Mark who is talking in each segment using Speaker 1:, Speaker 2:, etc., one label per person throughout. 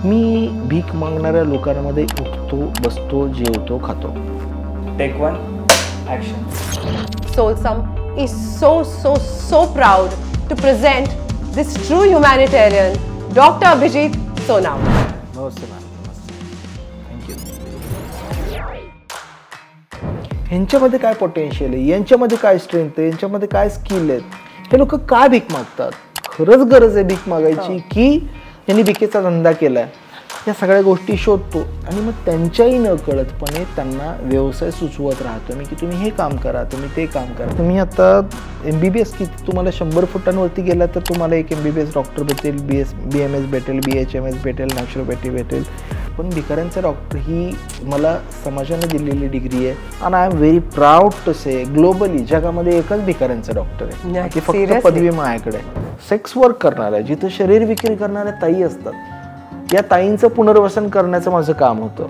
Speaker 1: मी भीक मागणाऱ्या लोकांमध्ये उठतो, बसतो, जेवतो, खातो.
Speaker 2: Take 1 action.
Speaker 3: Soulsome is so proud to present this true humanitarian, Dr. Abhijit Sonawne.
Speaker 1: Namaste ma'am. Namaste. Thank you. ह्यांच्यामध्ये काय पोटेन्शियल आहे, यांच्यामध्ये काय स्ट्रेंथ आहे, यांच्यामध्ये काय स्किल आहेत, हे लोक का भीक मागतात? खरंच गरज आहे भीक मागायची की यांनी भिकेचा धंदा केलाय? या सगळ्या गोष्टी शोधतो आणि मग त्यांच्याही न कळतपणे त्यांना व्यवसाय सुचवत राहतो मी की तुम्ही हे काम करा, तुम्ही ते काम करा. तुम्ही आता MBBS किती तुम्हाला 100 फुटांवरती गेला तर तुम्हाला एक MBBS डॉक्टर भेटेल, BMS भेटेल, BHMS भेटेल, नॅचरोपॅथी भेटेल. पण भिकाऱ्यांचा डॉक्टर ही मला समाजाने दिलेली डिग्री आहे आणि I am very proud to say globally जगामध्ये एकच भिकाऱ्यांचा डॉक्टर आहे की फक्त पदवी माझ्याकडे. सेक्स वर्क करणाऱ्या, जिथं शरीर विक्री करणाऱ्या ताई असतात, या ताईंचं पुनर्वसन करण्याचं माझं काम होतं.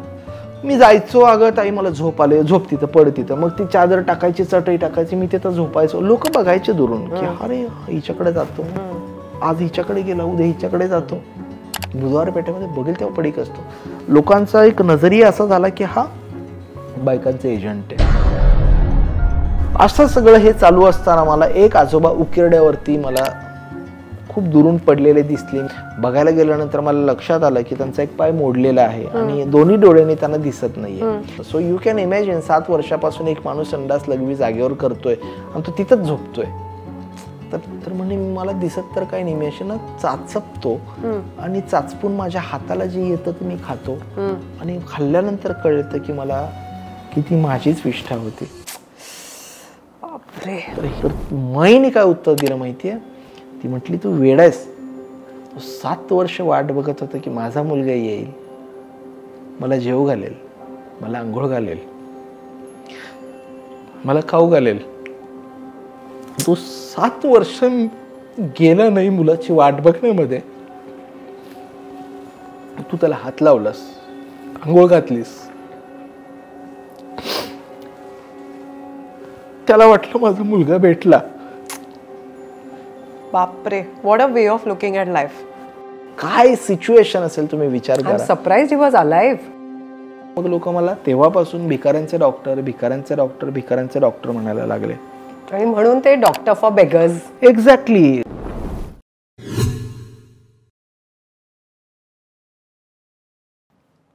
Speaker 1: मी जायचो, अगं ताई मला झोप आले, झोप तिथं, पड तिथं. मग ती चादर टाकायची, चटई टाकायची, मी तिथं झोपायचो. लोक बघायचे दुरून की अरे हिच्याकडे जातो, आज हिच्याकडे गेला, उद्या हिच्याकडे जातो. बुधवार पेठेमध्ये बघेल तेव्हा पडीक असतो. लोकांचा एक नजरिया असा झाला की हा बायकांचा एजंट आहे. असं सगळं हे चालू असताना मला एक आजोबा उकिरड्यावरती मला खूप दुरून पडलेले दिसले. बघायला गेल्यानंतर मला लक्षात आलं की त्यांचा एक पाय मोडलेला आहे आणि दोन्ही डोळ्यांनी त्यांना दिसत नाहीये. सो यू कॅन इमॅजिन 7 वर्षापासून एक माणूस संडास लघवी जागेवर करतोय आणि तो तिथंच झोपतोय. तर म्हणजे मला दिसत तर काही नाही, मी अशी ना चाचपतो आणि चाचपून माझ्या हाताला जे येतं ते मी खातो आणि खाल्ल्यानंतर कळतं की मला किती माझीच विष्ठा होती. मैने काय उत्तर दिलं माहितीये? ती म्हटली तू वेडा आहेस. 7 वर्ष वाट बघत होता की माझा मुलगा येईल, मला जेव घालेल, मला आंघोळ घालेल, मला खाऊ घालेल. तो 7 वर्ष गेला नाही मुलाची वाट बघण्यामध्ये. तू त्याला हात लावलास, आंघोळ घातलीस, त्याला वाटलं माझा मुलगा भेटला.
Speaker 3: बापरे, what a way of looking at life.
Speaker 1: काय सिच्युएशन असेल तुम्ही विचार करा.
Speaker 3: Surprise he was alive.
Speaker 1: मग लोक मला तेव्हापासून भिकाऱ्यांचे डॉक्टर, भिकाऱ्यांचे डॉक्टर, भिकाऱ्यांचे डॉक्टर म्हणायला लागले
Speaker 3: आणि म्हणून ते डॉक्टर फॉर बेगर्स.
Speaker 1: एक्झॅक्टली.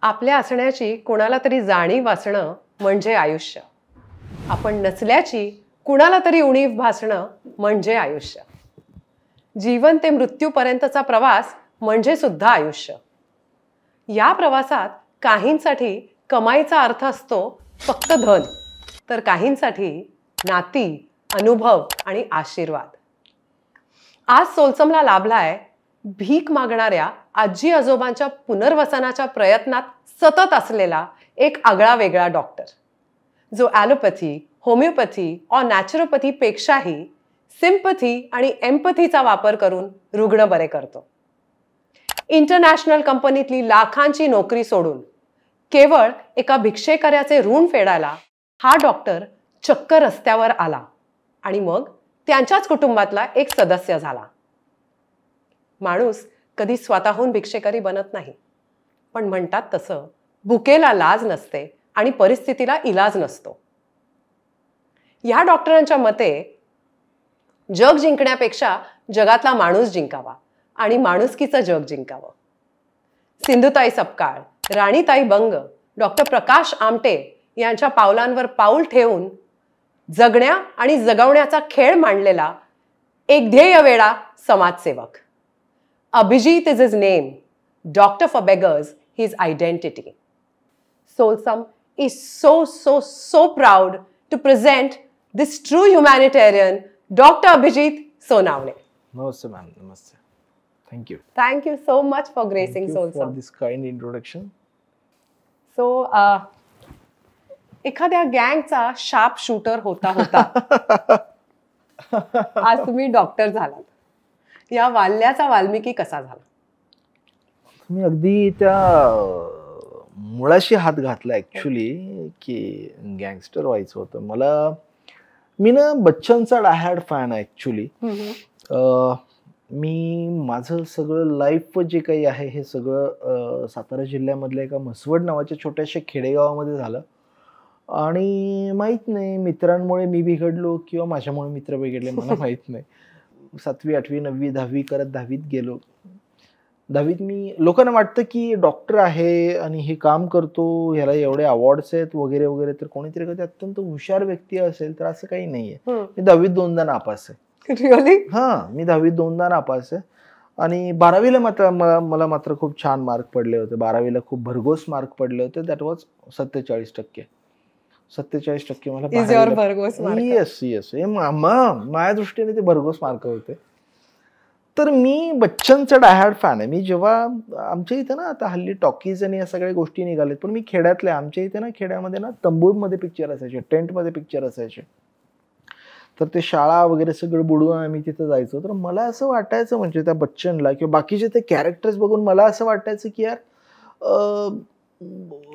Speaker 3: आपल्या असण्याची कोणाला तरी जाणीव असणं म्हणजे आयुष्य. आपण नसल्याची कुणाला तरी उणीव भासणं म्हणजे आयुष्य. जीवन ते मृत्यूपर्यंतचा प्रवास म्हणजे सुद्धा आयुष्य. या प्रवासात काहींसाठी कमाईचा अर्थ असतो फक्त धन, तर काहींसाठी नाती, अनुभव आणि आशीर्वाद. आज सोलसमला लाभलाय भीक मागणाऱ्या आजी आजोबांच्या पुनर्वसनाच्या प्रयत्नात सतत असलेला एक आगळा वेगळा डॉक्टर, जो ॲलोपॅथी, होमिओपॅथी और नॅचरोपॅथी पेक्षाही सिम्पथी आणि एम्पथीचा वापर करून रुग्ण बरे करतो. इंटरनॅशनल कंपनीतली लाखांची नोकरी सोडून केवळ एका भिक्षेकऱ्याचे ऋण फेडायला हा डॉक्टर चक्क रस्त्यावर आला आणि मग त्यांच्याच कुटुंबातला एक सदस्य झाला. माणूस कधी स्वतःहून भिक्षेकरी बनत नाही, पण म्हणतात तसं भुकेला लाज नसते आणि परिस्थितीला इलाज नसतो. या डॉक्टरांच्या मते जग जिंकण्यापेक्षा जगातला माणूस जिंकावा आणि माणुसकीचं जग जिंकावं. सिंधुताई सपकाळ, राणीताई बंग, डॉक्टर प्रकाश आमटे यांच्या पावलांवर पाऊल ठेवून जगण्या आणि जगवण्याचा खेळ मांडलेला एक ध्येयवेडा समाजसेवक. Abhijit is his name, doctor for beggars his identity. सोलसम is so proud to present this true humanitarian, Dr. Abhijit Sonawne.
Speaker 1: Namaste ma'am. Namaste. Thank you.
Speaker 3: Thank you so much for gracing Soulsome.
Speaker 1: for this kind introduction.
Speaker 3: So, एखाद्या गँगचा sharp shooter होता आज तुम्ही doctor झालात. या वाल्याचा वाल्मिकी कसा झाला?
Speaker 1: मी अगदी त्या मुळाशी हात घातला ऍक्च्युली की गँगस्टर व्हायचं होतं मला. मी ना बच्चनचा डायहार्ड फॅन आहे ऍक्च्युली. मी माझं सगळं लाईफ जे काही आहे हे सगळं सातारा जिल्ह्यामधल्या एका म्हसवड नावाच्या छोट्याशा खेडेगावामध्ये झालं. आणि माहीत नाही मित्रांमुळे मी बिघडलो किंवा माझ्यामुळे मित्र बिघडले मला माहीत नाही. 7वी 8वी 9वी 10वी करत 10वीत गेलो. 10वीत मी लोकांना वाटतं की डॉक्टर आहे आणि हे काम करतो, ह्याला एवढे अवॉर्ड्स आहेत वगैरे वगैरे, तर कोणीतरी कधी अत्यंत हुशार व्यक्ती असेल, तर असं काही नाहीये. मी 10वीत 2दा नापास आहे.
Speaker 3: रिअली?
Speaker 1: मी 10वीत 2दा नापास आहे. आणि 12वीला मात्र मला मात्र खूप छान मार्क पडले होते. 12वीला खूप भरघोस मार्क पडले होते. That was 47%. 47% मला
Speaker 3: Is your भरघोस mark?
Speaker 1: येस माझ्या दृष्टीने ते भरघोस मार्क होते. तर मी बच्चनचा डायहार्ड फॅन आहे. मी जेव्हा आमच्या इथे ना आता हल्ली टॉकीज आणि या सगळ्या गोष्टी निघाल्यात, पण मी खेड्यातल्या आमच्या इथे ना खेड्यामध्ये ना तंबूमध्ये पिक्चर असायचे, टेंटमध्ये पिक्चर असायचे. तर ते शाळा वगैरे सगळं बुडवून आम्ही तिथं जायचो. तर मला असं वाटायचं म्हणजे त्या बच्चनला किंवा बाकीचे ते कॅरेक्टर्स बघून मला असं वाटायचं की यार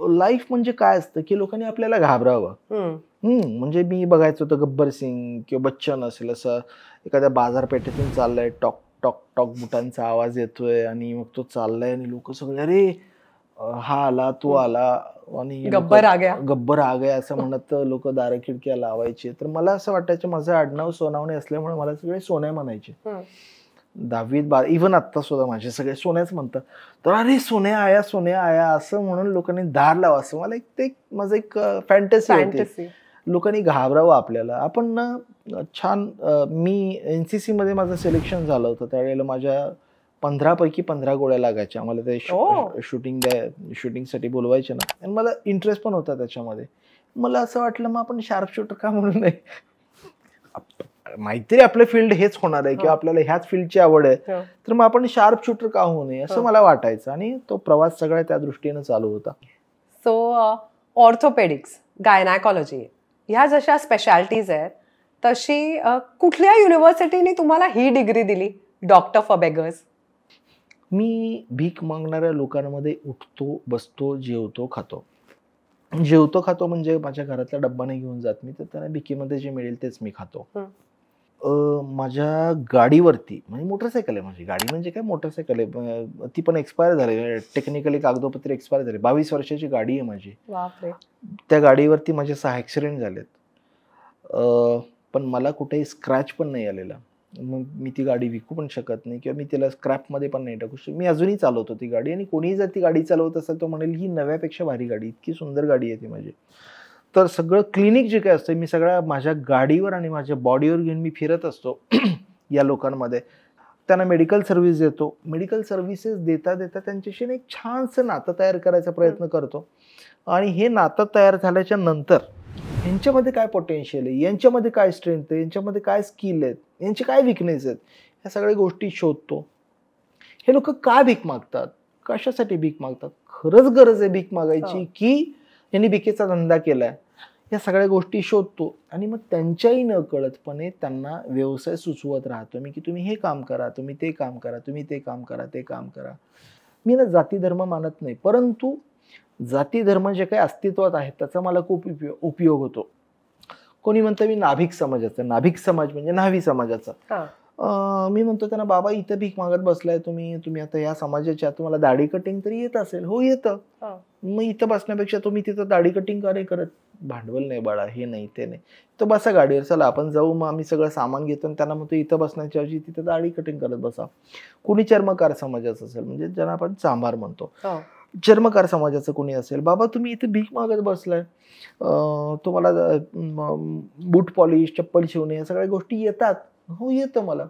Speaker 1: लाईफ म्हणजे काय असतं की लोकांनी आपल्याला घाबरावं. म्हणजे मी बघायचो होतं गब्बर सिंग किंवा बच्चन असेल असं एखाद्या बाजारपेठेतून चाललंय, टॉक टॉक टॉक बुटांचा आवाज येतोय आणि मग तो चाललाय आणि लोक सगळे अरे हा आला तो आला आणि
Speaker 3: गब्बर आ गया
Speaker 1: असं म्हणत लोक दार खिडक्या लावायचे. तर मला असं वाटायचं माझं आडनाव सोनावणे असल्यामुळे मला सगळे सोन्या म्हणायचे. 10वीत इव्हन आत्ता सुद्धा माझे सगळे सोन्याच म्हणतात. तर अरे सोन्या आया असं म्हणून लोकांनी दार लावा असं मला ते माझं एक फॅन्टसी होती. लोकांनी घाबरावं आपल्याला. आपण ना छान मी NCC मध्ये माझं सिलेक्शन झालं होतं. त्यावेळेला माझ्या 15 पैकी 15 गोळ्या लागायच्या. आम्हाला ते शूटिंगसाठी बोलवायचे ना, आणि मला इंटरेस्ट पण होता त्याच्यामध्ये. मला असं वाटलं मग आपण शार्प शूटर का म्हणू नये. माहिती आपलं फील्ड हेच होणार आहे किंवा आपल्याला ह्याच फील्डची आवड आहे, तर मग आपण शार्प शूटर का होऊ नये असं मला वाटायचं. आणि तो प्रवास सगळा त्या दृष्टीने चालू होता.
Speaker 3: सो ऑर्थोपेडिक्स, गायनॅकॉलॉजी ह्या जशा स्पेशालिटीज आहेत, तशी कुठल्या युनिव्हर्सिटीने तुम्हाला ही डिग्री दिली, डॉक्टर फॉर बेगर्स?
Speaker 1: मी भीक मागणाऱ्या लोकांमध्ये उठतो, बसतो, जेवतो, खातो म्हणजे माझ्या घरातला डब्बा नाही घेऊन जात मी, तर त्यांना भिकीमध्ये जे मिळेल तेच मी खातो. माझ्या गाडीवरती, म्हणजे मोटरसायकल आहे माझी, गाडी म्हणजे काय मोटरसायकल आहे, ती पण एक्सपायर झाली, टेक्निकली कागदोपत्री एक्सपायर झाली. 22 वर्षाची गाडी आहे माझी. त्या गाडीवरती माझे 6 ॲक्सिडेंट झालेत. पण मला कुठेही स्क्रॅच पण नाही आलेला. मग मी ती गाडी विकू पण शकत नाही किंवा मी तिला स्क्रॅपमध्ये पण नाही टाकू शकत. मी अजूनही चालवतो ती गाडी, आणि कोणीही जर ती गाडी चालवत असेल तो म्हणेल ही नव्यापेक्षा भारी गाडी, इतकी सुंदर गाडी आहे ती माझी. तर सगळं क्लिनिक जे काय असतं मी सगळ्या माझ्या गाडीवर आणि माझ्या बॉडीवर घेऊन मी फिरत असतो या लोकांमध्ये. त्यांना मेडिकल सर्व्हिस देतो. मेडिकल सर्व्हिसेस देता देता त्यांच्याशी एक छानसं नातं तयार करायचा प्रयत्न करतो. आणि हे नातं तयार झाल्याच्या नंतर यांच्यामध्ये काय पोटेन्शियल आहे, यांच्यामध्ये काय स्ट्रेंथ आहे, यांच्यामध्ये काय स्किल आहेत, यांचे काय विकनेस आहेत, ह्या सगळ्या गोष्टी शोधतो. हे लोक का भीक मागतात, कशासाठी भीक मागतात, खरंच गरज आहे भीक मागायची की यांनी भिकेचा धंदा केलाय, या सगळ्या गोष्टी शोधतो. आणि मग त्यांच्याही न कळतपणे त्यांना व्यवसाय सुचवत राहतो मी की तुम्ही हे काम करा, तुम्ही ते काम करा, तुम्ही ते काम करा, ते काम करा. मी ना जाती धर्म मानत नाही, परंतु जाती धर्म जे काही अस्तित्वात आहेत त्याचा मला खूप उपयोग होतो. कोणी म्हणतं मी नाभिक समाजाचा, नाभिक समाज म्हणजे न्हावी समाजाचा. मी म्हणतो त्यांना बाबा इथं भीक मागत बसलाय तुम्ही आता या समाजाच्या, तुम्हाला दाढी कटिंग तरी येत असेल? हो येतं. मग इथं बसण्यापेक्षा तुम्ही तिथं दाढी कटिंग का नाही करत? भांडवल नाही बाळा, हे नाही ते नाही, तर बसा गाडीवर, चला आपण जाऊ. मग आम्ही सगळं सामान घेतो आणि त्यांना म्हणतो इथं बसण्याच्या ऐवजी तिथं दाढी कटिंग करत बसा. कुणी चर्मकार समाजाचं असेल, म्हणजे ज्यांना आपण चांभार म्हणतो, चर्मकार समाजाचं कोणी असेल, बाबा तुम्ही इथे भीक मागत बसलाय, तुम्हाला बूट पॉलिश, चप्पल शिवणे या सगळ्या गोष्टी येतात? हो येतं मला.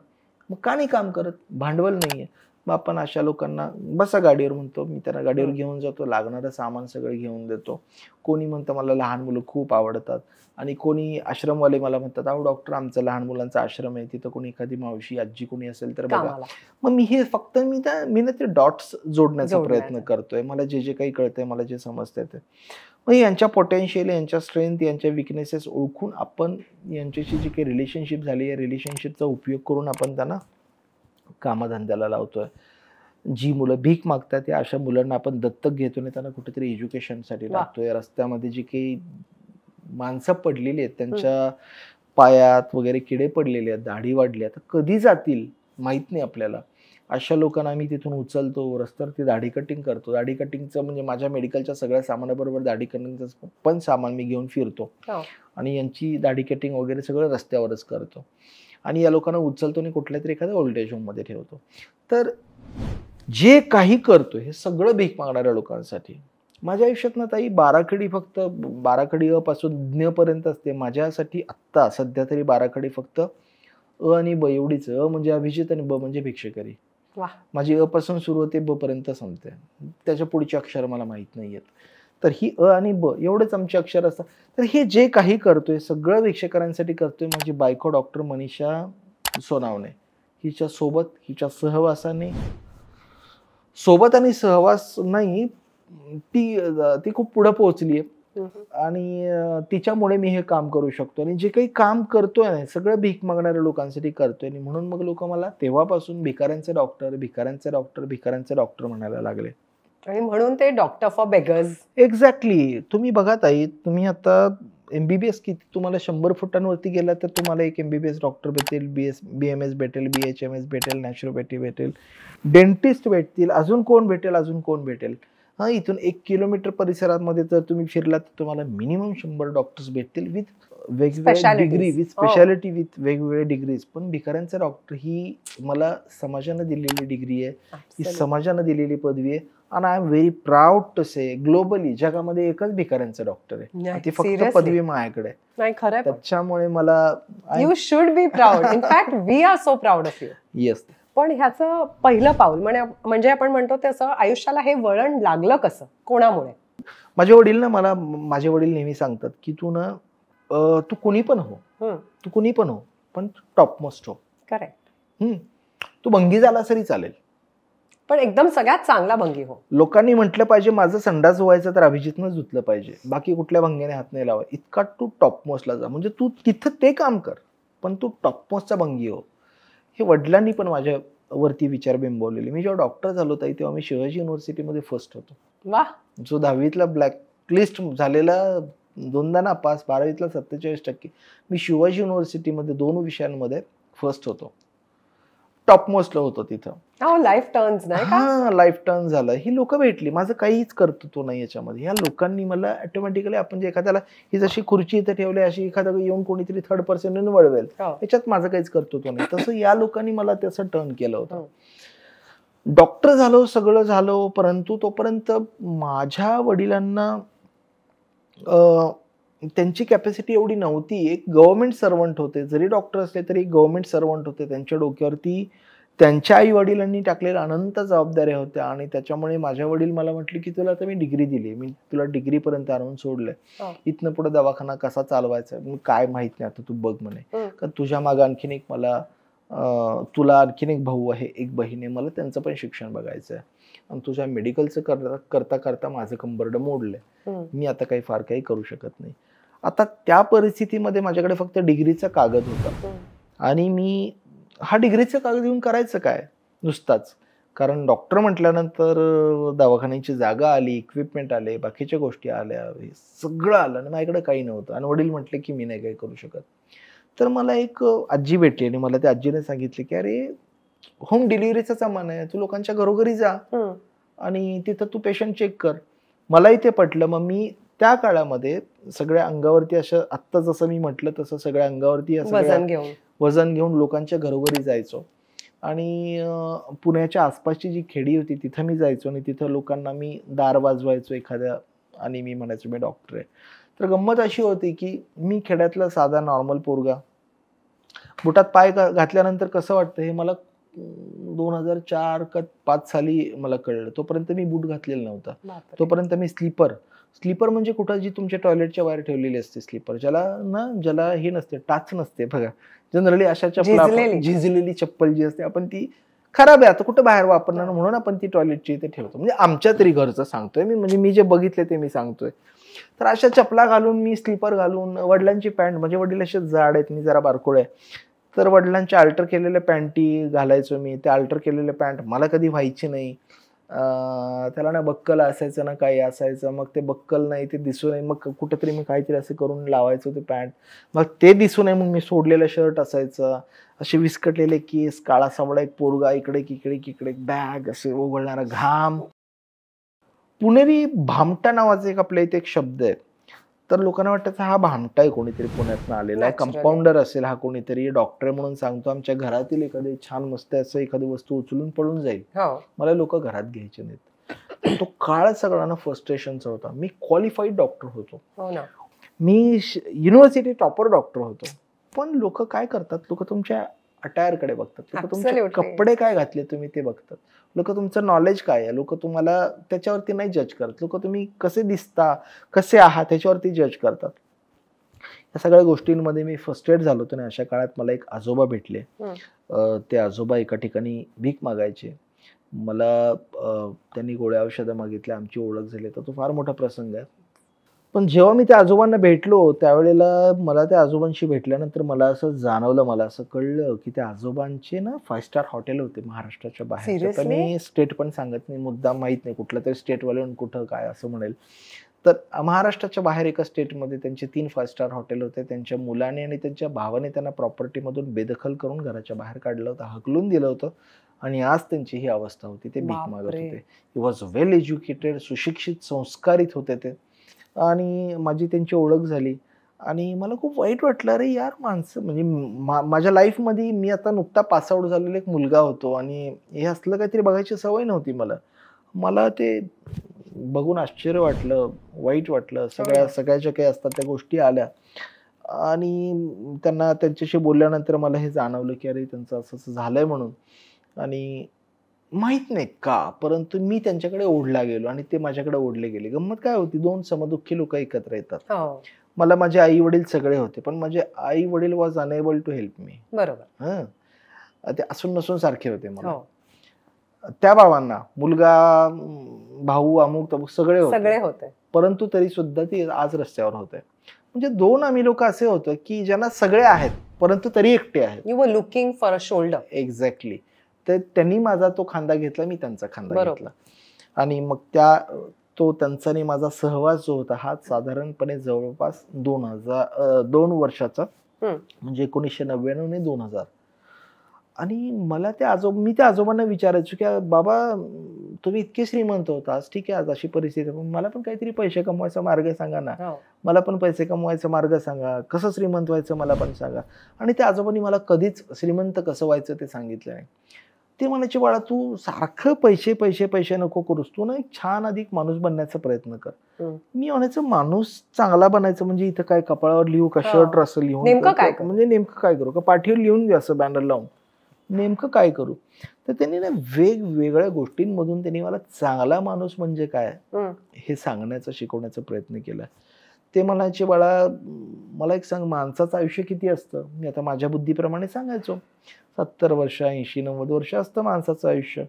Speaker 1: मग का नाही काम करत? भांडवल नाहीये. मग आपण अशा लोकांना बसा गाडीवर म्हणतो, मी त्यांना गाडीवर घेऊन जातो, लागणारं सामान सगळं घेऊन देतो. कोणी म्हणतं मला लहान मुलं खूप आवडतात, आणि कोणी आश्रमवाले मला म्हणतात अहो डॉक्टर आमचं लहान मुलांचा आश्रम आहे, तिथं कोणी एखादी मावशी आजी कोणी असेल तर बघा. मग मी हे फक्त मी ना ते डॉट्स जोडण्याचा प्रयत्न करतोय. मला जे काही कळतंय, मला जे समजतंय ते. मग यांच्या पोटेन्शियल, यांच्या स्ट्रेंथ, यांच्या विकनेसेस ओळखून आपण यांच्याशी जी काही रिलेशनशिप झाली, या रिलेशनशिपचा उपयोग करून आपण त्यांना कामधंद्याला लावतोय. जी मुलं भीक मागतात त्या अशा मुलांना आपण दत्तक घेतो आणि त्यांना कुठेतरी एज्युकेशनसाठी लागतोय. रस्त्यामध्ये जी काही माणसं पडलेली आहेत, त्यांच्या पायात वगैरे किडे पडलेले आहेत, दाढी वाढली, आता कधी जातील माहीत नाही आपल्याला. अशा लोकांना आम्ही तिथून उचलतो, रस्त्यावरती दाढी कटिंग करतो. दाढी कटिंगचं म्हणजे माझ्या मेडिकलच्या सगळ्या सामानाबरोबर दाढी कटिंगचं पण सामान मी घेऊन फिरतो आणि यांची दाढी कटिंग वगैरे सगळं रस्त्यावरच करतो आणि या लोकांना उचलतो आणि कुठल्या तरी एखाद्या ओल्ड एज होममध्ये ठेवतो. तर जे काही करतो हे सगळं भीक मागणाऱ्या लोकांसाठी. माझ्या आयुष्यात ना ताई बाराखडी फक्त बाराखडी अ पासून ज्ञ पर्यंत असते. माझ्यासाठी आत्ता सध्या तरी बाराखडी फक्त अ आणि ब एवढीच. अ म्हणजे अभिजित आणि ब म्हणजे भिक्षकरी. माझी अ पासून सुरू होते, ब पर्यंत संपते. त्याच्या पुढची अक्षर मला माहित नाहीयेत. तर ही अ आणि ब एवढेच आमचे अक्षर असतात. तर हे जे काही करतोय सगळं भिक्षकरांसाठी करतोय. माझी बायको डॉक्टर मनीषा सोनावणे, हिच्या सोबत हिच्या सहवासाने, सोबत आणि सहवास नाही, ती खूप पुढे पोहोचली आहे आणि तिच्यामुळे मी हे काम करू शकतो. आणि जे काही काम करतोय ना सगळं भीक मागणाऱ्या लोकांसाठी करतोय. आणि म्हणून मग लोक मला तेव्हापासून भिकाऱ्यांचे डॉक्टर भिकाऱ्यांचे डॉक्टर भिकाऱ्यांचे डॉक्टर म्हणायला लागले.
Speaker 3: आणि म्हणून ते डॉक्टर फॉर बेगर्स.
Speaker 1: एक्झॅक्टली. तुम्ही बघा ताई, तुम्ही आता एमबीबीएस किती तुम्हाला 100 फुटांवरती गेला तर तुम्हाला एक एमबीबीएस डॉक्टर भेटेल, बीएमएस भेटेल, बीएचएमएस भेटेल, नॅचरोपॅथी भेटेल, डेंटिस्ट भेटतील, अजून कोण भेटेल. हा, इथून 1 किलोमीटर परिसरामध्ये जर तुम्ही फिरलात तर तुम्हाला मिनिमम 100 डॉक्टर्स भेटतील विथ वेगवेगळ्या डिग्री, विथ स्पेशालिटी, विथ वेगवेगळ्या डिग्रीज. पण भिकाऱ्यांचा डॉक्टर ही मला समाजानं दिलेली डिग्री आहे, ही समाजानं दिलेली पदवी आहे. आणि I am very proud to say globally जगामध्ये एकच भिकाऱ्यांचा डॉक्टर आहे. ती फक्त पदवी माझ्याकडे
Speaker 3: नाही. खरं
Speaker 1: त्याच्यामुळे मला
Speaker 3: you should be proud. In fact we are so proud of you.
Speaker 1: Yes.
Speaker 3: पण ह्याचं पहिलं पाऊल म्हणजे आपण म्हणतो तसं आयुष्याला हे वळण लागलं कसं, कोणामुळे?
Speaker 1: माझे वडील नेहमी सांगतात की तू कोणी पण हो, पण टॉप मोस्ट हो.
Speaker 3: करेक्ट.
Speaker 1: तू भंगी झाला तरी चालेल,
Speaker 3: पण एकदम सगळ्यात चांगला भंगी हो.
Speaker 1: लोकांनी म्हटलं पाहिजे माझं संडास व्हायचं तर अभिजितनंच धुतलं पाहिजे, बाकी कुठल्या भंगीने हात नाही लावा. इतका तू टॉप मोस्टला जा, म्हणजे तू तिथं ते काम कर पण तू टॉप मोस्टचा भंगी हो. हे वडिलांनी पण माझ्या वरती विचार बिंबवलेले. मी जेव्हा डॉक्टर झालो ताई तेव्हा मी शिवाजी युनिव्हर्सिटीमध्ये फर्स्ट होतो.
Speaker 3: वाह.
Speaker 1: जो 10वीतला ब्लॅकलिस्ट झालेला 2दा नापास, 12वीतला 47%. मी शिवाजी युनिव्हर्सिटीमध्ये 2 विषयांमध्ये फर्स्ट होतो, टॉप मोस्टला होतो तिथं.
Speaker 3: लाईफ टर्न्स नाही का?
Speaker 1: हा, लाईफ टर्न झालं. ही लोक भेटली, माझं काहीच कर्तृत्व नाही याच्यामध्ये. ह्या लोकांनी मला ऑटोमॅटिकली, आपण जे एखाद्याला ही जशी खुर्ची इथे ठेवली अशी एखादा येऊन कोणीतरी 3rd पर्सन वळवेल, याच्यात माझं काहीच कर्तृत्व नाही. तसं या लोकांनी मला त्याचं टर्न केलं होतं. डॉक्टर झालो, सगळं झालो, परंतु तोपर्यंत माझ्या वडिलांना त्यांची कॅपॅसिटी एवढी नव्हती. एक गव्हर्नमेंट सर्वंट होते, जरी डॉक्टर असले तरी गव्हर्नमेंट सर्वंट होते. त्यांच्या डोक्यावरती त्यांच्या आई वडिलांनी टाकलेल्या अनंत जबाबदाऱ्या होत्या आणि त्याच्यामुळे माझ्या वडील मला म्हटले की तुला आता मी डिग्री दिली, मी तुला डिग्री पर्यंत आणून सोडलंय, इथनं पुढे दवाखाना कसा चालवायचा काय माहित नाही, आता तू बघ म्हणे. कारण तुझ्या मागे आणखीन एक तुला आणखीन एक भाऊ आहे, एक बहीण आहे, मला त्यांचं पण शिक्षण बघायचं आहे आणि तुझ्या मेडिकलचं करता करता माझं कंबरडं मोडलंय, मी आता फार काही करू शकत नाही. आता त्या परिस्थितीमध्ये माझ्याकडे फक्त डिग्रीचा कागद होता आणि मी हा डिग्रीचा कागद घेऊन करायचं काय नुसताच. कारण डॉक्टर म्हटल्यानंतर दवाखान्याची जागा आली, इक्विपमेंट आले, बाकीच्या गोष्टी आल्या, सगळं आलं आणि माझ्याकडे काही नव्हतं. आणि वडील म्हटले की मी नाही काही करू शकत. तर मला एक आजी भेटली आणि मला त्या आजीने सांगितले की अरे होम डिलिव्हरीचा सामान आहे, तू लोकांच्या घरोघरी जा आणि तिथं तू पेशंट चेक कर. मलाही ते पटलं. मग मी त्या काळामध्ये सगळ्या अंगावरती असं आत्ता जसं मी म्हटलं तसं सगळ्या अंगावरती वजन घेऊन लोकांच्या घरोघरी जायचो आणि पुण्याच्या आसपासची जी खेडी होती तिथं मी जायचो आणि तिथं लोकांना मी दार वाजवायचो एखाद्या आणि मी म्हणायचो मी डॉक्टर आहे. तर गंमत अशी होती की मी खेड्यातला साधा नॉर्मल पोरगा, बुटात पाय घातल्यानंतर कसं वाटतं हे मला 2004 का 5 साली मला कळलं. तोपर्यंत मी बूट घातलेला नव्हता. तोपर्यंत मी स्लीपर म्हणजे कुठं जी तुमच्या टॉयलेटच्या बाहेर ठेवलेली असते स्लीपर, ज्याला हे नसते, टाच नसते बघा. जनरली अशा चप्पल, झिजलेली चप्पल जी असते आपण ती खराब आहे आता कुठं बाहेर वापरणार म्हणून आपण ती टॉयलेटची इथे ठेवतो. म्हणजे आमच्या तरी घरचं सांगतोय मी, म्हणजे मी जे बघितले ते मी सांगतोय. तर अशा चपला घालून मी स्लीपर घालून, वडिलांची पॅन्ट, म्हणजे वडील असे जाड आहेत, मी जरा बारकोळ आहे, तर वडिलांचे अल्टर केलेल्या पॅन्टी घालायचो मी. त्या अल्टर केलेल्या पॅन्ट मला कधी व्हायची नाही. त्याला ना बक्कल असायचं ना काही असायचं, मग ते बक्कल नाही ते दिसू नये, मग कुठेतरी मी काहीतरी असं करून लावायचो ते पॅन्ट, मग ते दिसू नये मग मी सोडलेलं शर्ट असायचं, असे विस्कटलेले केस, काळा सावळा एक पोरगा, इकडे किकडे किकडे बॅग, असे ओघळणारा घाम. पुणेरी भामटा नावाचा एक आपल्या इथे एक शब्द आहे, तर लोकांना वाटतं हा भामटा आहे, कोणीतरी पुण्यातनं आलेला आहे, कंपाऊंडर असेल हा कोणीतरी, डॉक्टर म्हणून सांगतो, आमच्या घरातील एखादी छान मस्त असं एखादी वस्तू उचलून पळून जाईल, मला लोक घरात घ्यायचे नाहीत. तो काळ सगळ्यांना फ्रस्ट्रेशनचा होता. मी क्वालिफाईड डॉक्टर होतो, मी युनिव्हर्सिटी टॉपर डॉक्टर होतो, पण लोक काय करतात, लोक तुमच्या अटायरकडे बघतात, लोक तुमचे कपडे काय घातले तुम्ही ते बघतात, लोक तुमचं नॉलेज काय आहे, लोक तुम्हाला त्याच्यावरती नाही जज करत, लोक तुम्ही कसे दिसता कसे आहात त्याच्यावरती जज करतात. या सगळ्या गोष्टींमध्ये मी फ्रस्ट्रेट झालो होतो. आणि अशा काळात मला एक आजोबा भेटले. ते आजोबा एका ठिकाणी भीक मागायचे. मला त्यांनी गोळ्या औषधं मागितल्या, आमची ओळख झाली, तर तो फार मोठा प्रसंग आहे. पण जेव्हा मी त्या आजोबांना भेटलो त्यावेळेला मला त्या आजोबांशी भेटल्यानंतर मला असं जाणवलं, मला असं कळलं की त्या आजोबांचे ना 5 स्टार हॉटेल होते महाराष्ट्राच्या बाहेर. तर मी स्टेट पण सांगत नाही, मुद्दाम माहित नाही कुठलं तरी स्टेटवाले कुठं काय असं म्हणेल, तर महाराष्ट्राच्या बाहेर एका स्टेटमध्ये त्यांचे 3 5 स्टार हॉटेल होते. त्यांच्या मुलाने आणि त्यांच्या भावाने त्यांना प्रॉपर्टीमधून बेदखल करून घराच्या बाहेर काढलं होतं, हकलून दिलं होतं, आणि आज त्यांची ही अवस्था होती. ते भीक मागत होते. ही वॉज वेल एज्युकेटेड, सुशिक्षित, संस्कारित होते ते. आणि माझी त्यांची ओळख झाली आणि मला खूप वाईट वाटलं, अरे यार माणसं म्हणजे माझ्या लाईफमध्ये मी आता नुकता पासआउट झालेला एक मुलगा होतो आणि हे असलं काहीतरी बघायची सवय नव्हती मला ते बघून आश्चर्य वाटलं, वाईट वाटलं. सगळ्याच्या काही असतात त्या गोष्टी आल्या आणि त्यांच्याशी बोलल्यानंतर मला हे जाणवलं की अरे त्यांचं असं झालंय म्हणून. आणि माहित नाही का, परंतु मी त्यांच्याकडे ओढला गेलो आणि ते माझ्याकडे ओढले गेले. गंमत काय होती, 2 समदुःखी लोक एकत्र येतात. मला माझे आई वडील सगळे होते, पण माझे आई वडील was unable to help me. बरोबर. ते असून नसून सारखे होते मला. त्या भावांना मुलगा, भाऊ, अमुक तमुक सगळे होते, परंतु तरी सुद्धा ते आज रस्त्यावर होते. म्हणजे 2 आम्ही लोक असे होतो की ज्यांना सगळे आहेत परंतु तरी एकटे आहेत.
Speaker 3: You were looking for a shoulder.
Speaker 1: Exactly. तर त्यांनी माझा तो खांदा घेतला, मी त्यांचा खांदा घेतला. आणि मग तो त्यांचा आणि माझा सहवास जो होता हा साधारणपणे जवळपास 2 वर्षाचा, म्हणजे 1999 आणि 2000. आणि मला मी त्या आजोबांना विचारायचो की बाबा तुम्ही इतके श्रीमंत होतास, ठीक आहे आज अशी परिस्थिती, पण मला पण काहीतरी पैसे कमवायचा मार्ग सांगा ना, मला पण पैसे कमवायचा मार्ग सांगा, कसं श्रीमंत व्हायचं मला पण सांगा. आणि त्या आजोबांनी मला कधीच श्रीमंत कसं व्हायचं ते सांगितलं नाही. ते म्हणायचे, बाळा तू सारखं पैसे पैसे पैसे नको करूस, तू ना एक छान अधिक माणूस बनण्याचा प्रयत्न कर. मी म्हणायचं माणूस चांगला बनायचं म्हणजे इथं काय कपाळावर लिहू का, शर्ट असं लिहून, म्हणजे नेमकं काय करू का, पाठीवर लिहून घ्या असं बॅनर लावून, नेमकं काय करू. तर त्यांनी ना वेगवेगळ्या गोष्टींमधून त्यांनी मला चांगला माणूस म्हणजे काय हे सांगण्याचा, शिकवण्याचा प्रयत्न केला. ते म्हणायचे, बाळा मला एक सांग, माणसाचं आयुष्य किती असतं. मी आता माझ्या बुद्धीप्रमाणे सांगायचो, 70 वर्ष 80 90 वर्ष असतं माणसाचं आयुष्य.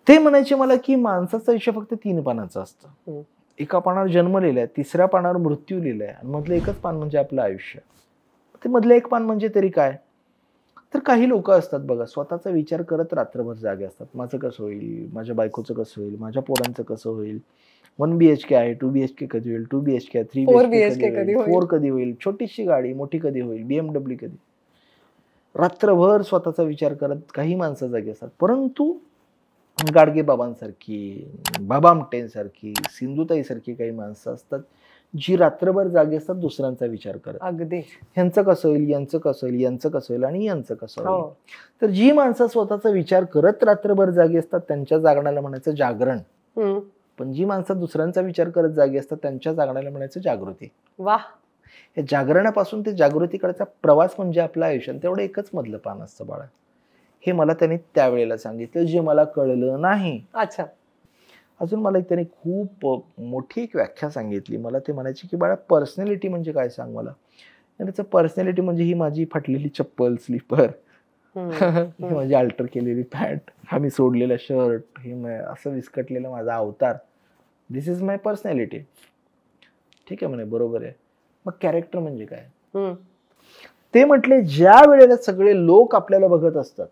Speaker 1: ते म्हणायचे मला की माणसाचं आयुष्य फक्त 3 पानाचं असतं. एका पानावर जन्म लिहिलाय, 3ऱ्या पानावर मृत्यू लिहिलाय, आणि मधलं एकच पान म्हणजे आपलं आयुष्य. ते मधलं एक पान म्हणजे तरी काय. तर काही लोक असतात बघा, स्वतःचा विचार करत रात्रभर जागे असतात. माझं कसं होईल, माझ्या बायकोचं कसं होईल, माझ्या पोरांचं कसं होईल, 1 BHK आहे, 2 BHK कधी होईल, 2 BHK 3 BHK कधी होईल, 4 कधी होईल, छोटीशी गाडी मोठी कधी होईल, BMW कधी. रात्रभर स्वतःचा विचार करत काही माणसं जागी असतात. परंतु गाडगे बाबांसारखी, बाबा आमटेंसारखी, सिंधुताई सारखी काही माणसं असतात जी रात्रभर जागी असतात दुसऱ्यांचा विचार करत.
Speaker 3: अगदी
Speaker 1: ह्यांचं कसं होईल, यांचं कसं होईल, यांचं कसं होईल आणि यांचं कसं होईल. तर जी माणसं स्वतःचा विचार करत रात्रभर जागी असतात त्यांच्या जागण्याला म्हणायचं जागरण. पण जी माणसं दुसऱ्यांचा विचार करत जागी असतात त्यांच्या जागण्याला म्हणायचं जागृती.
Speaker 3: वाह.
Speaker 1: या जागरणापासून ते जागृतीकडचा प्रवास म्हणजे आपलं आयुष्य. तेवढं एकच मधलं पान असतं बाळा. हे मला त्यांनी त्यावेळेला सांगितलं, जे मला कळलं नाही.
Speaker 3: अच्छा.
Speaker 1: अजून मला त्यांनी खूप मोठी एक व्याख्या सांगितली. मला ते म्हणायचे की बाळा पर्सनॅलिटी म्हणजे काय सांग मला. त्याचं पर्सनॅलिटी म्हणजे ही माझी फाटलेली चप्पल, स्लीपर, ही माझी अल्टर केलेली पॅन्ट, हा मी सोडलेला शर्ट, हे असं विस्कटलेलं माझा अवतार, दिस इज माय पर्सनॅलिटी. ठीक आहे म्हणे, बरोबर आहे. मग कॅरेक्टर म्हणजे काय. ते म्हटले ज्या वेळेला सगळे लोक आपल्याला बघत असतात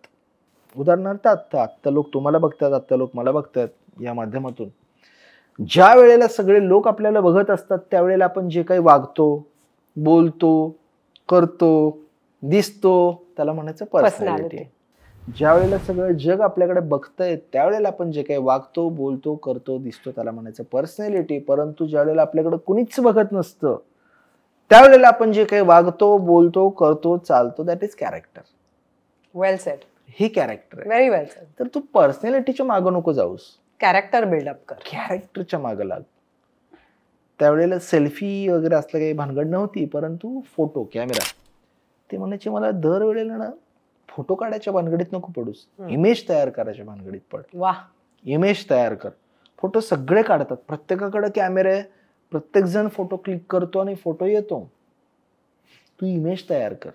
Speaker 1: उदाहरणार्थ आत्ता लोक तुम्हाला बघतात, आत्ता लोक मला बघतात या माध्यमातून. ज्या वेळेला सगळे लोक आपल्याला बघत असतात त्यावेळेला आपण जे काही वागतो, बोलतो, करतो, दिसतो त्याला म्हणायचं पर्सनॅलिटी. ज्या वेळेला सगळं जग आपल्याकडे बघतंय त्यावेळेला आपण जे काही वागतो, बोलतो, करतो, दिसतो त्याला म्हणायचं पर्सनॅलिटी. परंतु ज्या वेळेला आपल्याकडे कुणीच बघत नसतं त्यावेळेला आपण जे काही वागतो, बोलतो, करतो, चालतो that is character.
Speaker 3: Well sed.
Speaker 1: हे कॅरेक्टर आहे.
Speaker 3: व्हेरी वेल सेड.
Speaker 1: तर तू पर्सनॅलिटीच्या मागं नको जाऊस,
Speaker 3: कॅरेक्टर बिल्डअप कर,
Speaker 1: कॅरेक्टरच्या मागं लाग. त्यावेळेला सेल्फी वगैरे असलं काही भानगड नव्हती, परंतु फोटो, कॅमेरा, ते म्हणायचे मला दरवेळेला ना फोटो काढायच्या भानगडीत नको पडूस, इमेज तयार करायच्या भानगडीत पड.
Speaker 3: वा.
Speaker 1: इमेज तयार कर. फोटो सगळे काढतात, प्रत्येकाकडे कॅमेरा आहे, प्रत्येक जण फोटो क्लिक करतो आणि फोटो येतो. तू इमेज तयार कर.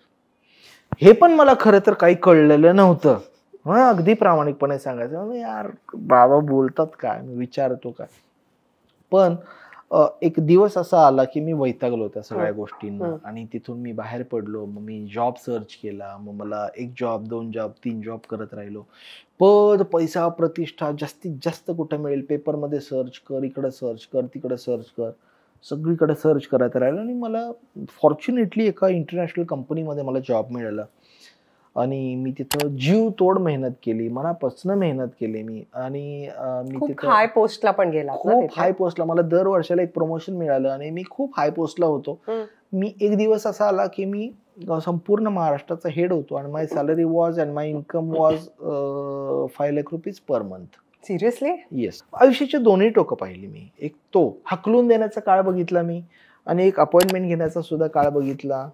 Speaker 1: हे पण मला खरं तर काही कळलेलं नव्हतं. अगदी प्रामाणिकपणे सांगायचं, यार बाबा बोलतात काय, मी विचारतो काय. पण एक दिवस असा आला की मी वैतागलो त्या सगळ्या गोष्टींना आणि तिथून मी बाहेर पडलो. मग मी जॉब सर्च केला. मग मला 1 जॉब 2 जॉब 3 जॉब करत राहिलो. पद, पैसा, प्रतिष्ठा जास्तीत जास्त कुठे मिळेल, पेपरमध्ये सर्च कर, इकडे सर्च कर, तिकडे सर्च कर, सगळीकडे सर्च करत राहिलो. आणि मला फॉर्च्युनेटली एका इंटरनॅशनल कंपनीमध्ये मला जॉब मिळाला आणि मी तिथं जीव तोड मेहनत केली, मनापासून मेहनत केली मी. आणि मी
Speaker 3: खूप हाय पोस्टला पण गेला,
Speaker 1: खूप हाय पोस्टला. मला दर वर्षाला एक प्रमोशन मिळालं आणि मी खूप हाय पोस्टला होतो. मी एक दिवस असा आला की मी संपूर्ण महाराष्ट्राचा हेड होतो आणि my salary was and my income was 5 lakh rupees per month.
Speaker 3: Seriously?
Speaker 1: Yes. आयुष्याचे दोन्ही टोकं पाहिली मी. एक तो हकलून देण्याचा काळ बघितला मी आणि एक अपॉइंटमेंट घेण्याचा सुद्धा काळ बघितला.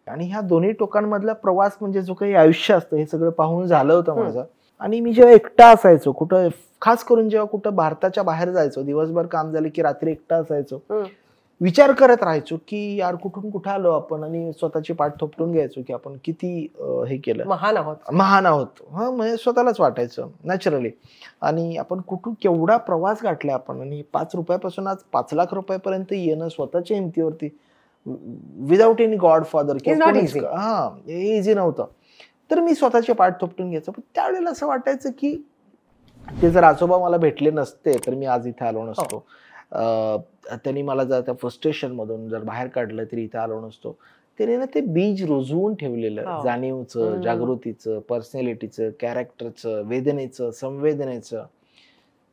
Speaker 1: आणि ह्या दोन्ही टोकांमधला प्रवास म्हणजे जो काही आयुष्य असतं हे सगळं पाहून झालं होतं माझं. आणि मी जेव्हा एकटा असायचो कुठं, खास करून जेव्हा कुठं भारताच्या बाहेर जायचो, दिवसभर काम झालं की रात्री एकटा असायचो, विचार करत राहायचो की यार कुठून कुठं आलो आपण, आणि स्वतःची पाठ थोपटून घ्यायचो की आपण किती हे केलं, महान आहोत. म्हणजे स्वतःलाच वाटायचं नॅचरली. आणि आपण कुठून केवढा प्रवास गाठला आपण, आणि 5 रुपयापासून आज 5 लाख रुपयापर्यंत येणं स्वतःच्या हिमतीवरती, विदाउट एनी गॉडफादर किंवा हे इझी नव्हतं. तर मी स्वतःचे पाठ थोपटून घ्यायचो. पण त्यावेळेला असं वाटायचं की ते जर आजोबा मला भेटले नसते तर मी आज इथे आलो नसतो. त्यांनी मला जर त्या फ्रस्ट्रेशन मधून जर बाहेर काढलं तरी इथे आलो नसतो. त्याने ना ते बीज रुजवून ठेवलेलं, जाणीवचं, जागृतीचं, पर्सनॅलिटीचं, कॅरेक्टरचं, वेदनेचं, संवेदनेचं,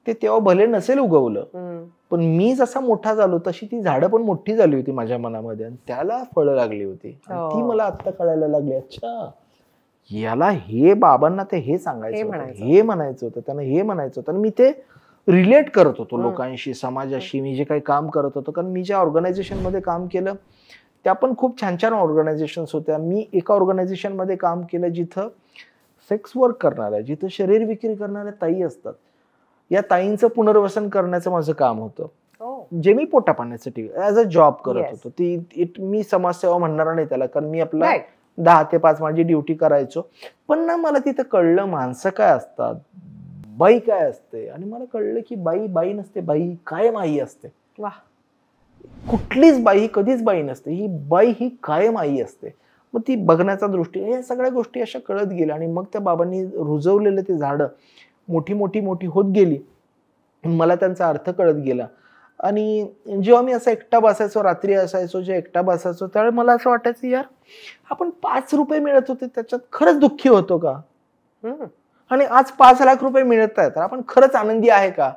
Speaker 1: ते तेव्हा भले नसेल उगवलं, पण मी जसा मोठा झालो तशी ती झाडं पण मोठी झाली होती माझ्या मनामध्ये आणि त्याला फळं लागली होती. ती मला आता कळायला लागली, अच्छा याला हे बाबांना ते हे सांगायचं होतं, हे म्हणायचं होतं, त्यांना हे म्हणायचं होतं. आणि मी ते रिलेट करत होतो लोकांशी, समाजाशी, मी जे काही काम करत होतो. कारण मी ज्या ऑर्गनायझेशन मध्ये काम केलं त्या पण खूप छान छान ऑर्गनायझेशन्स होत्या. मी एका ऑर्गनायझेशन मध्ये काम केलं जिथं सेक्स वर्क करणाऱ्या, जिथं शरीर विक्री करणाऱ्या ताई असतात. या ताईंचं पुनर्वसन करण्याचं माझं काम होतं, जे मी पोटा पाण्यासाठी ऍज अ जॉब करत होतो. ती मी समाजसेवा म्हणणार नाही त्याला, कारण मी आपला 10 ते 5 माझी ड्युटी करायचो. पण ना मला तिथं कळलं माणसं काय असतात, बाई काय असते. आणि मला कळलं की बाई बाई नसते, बाई कायम आई असते. कुठलीच बाई कधीच बाई नसते, ही बाई ही कायम आई असते. मग ती बघण्याचा दृष्टी, या सगळ्या गोष्टी अशा कळत गेल्या. आणि मग त्या बाबांनी रुजवलेलं ते झाडं मोठी मोठी मोठी होत गेली. मला त्यांचा अर्थ कळत गेला. आणि जेव्हा मी असं एकटा बसायचो, रात्री असायचो, जे एकटा बसायचो, त्यावेळी मला असं वाटायचं यार आपण 5 रुपये मिळत होते त्याच्यात खरंच दुःखी होतो का, आणि आज 5 लाख रुपये मिळत आहेत तर आपण खरंच आनंदी आहे का.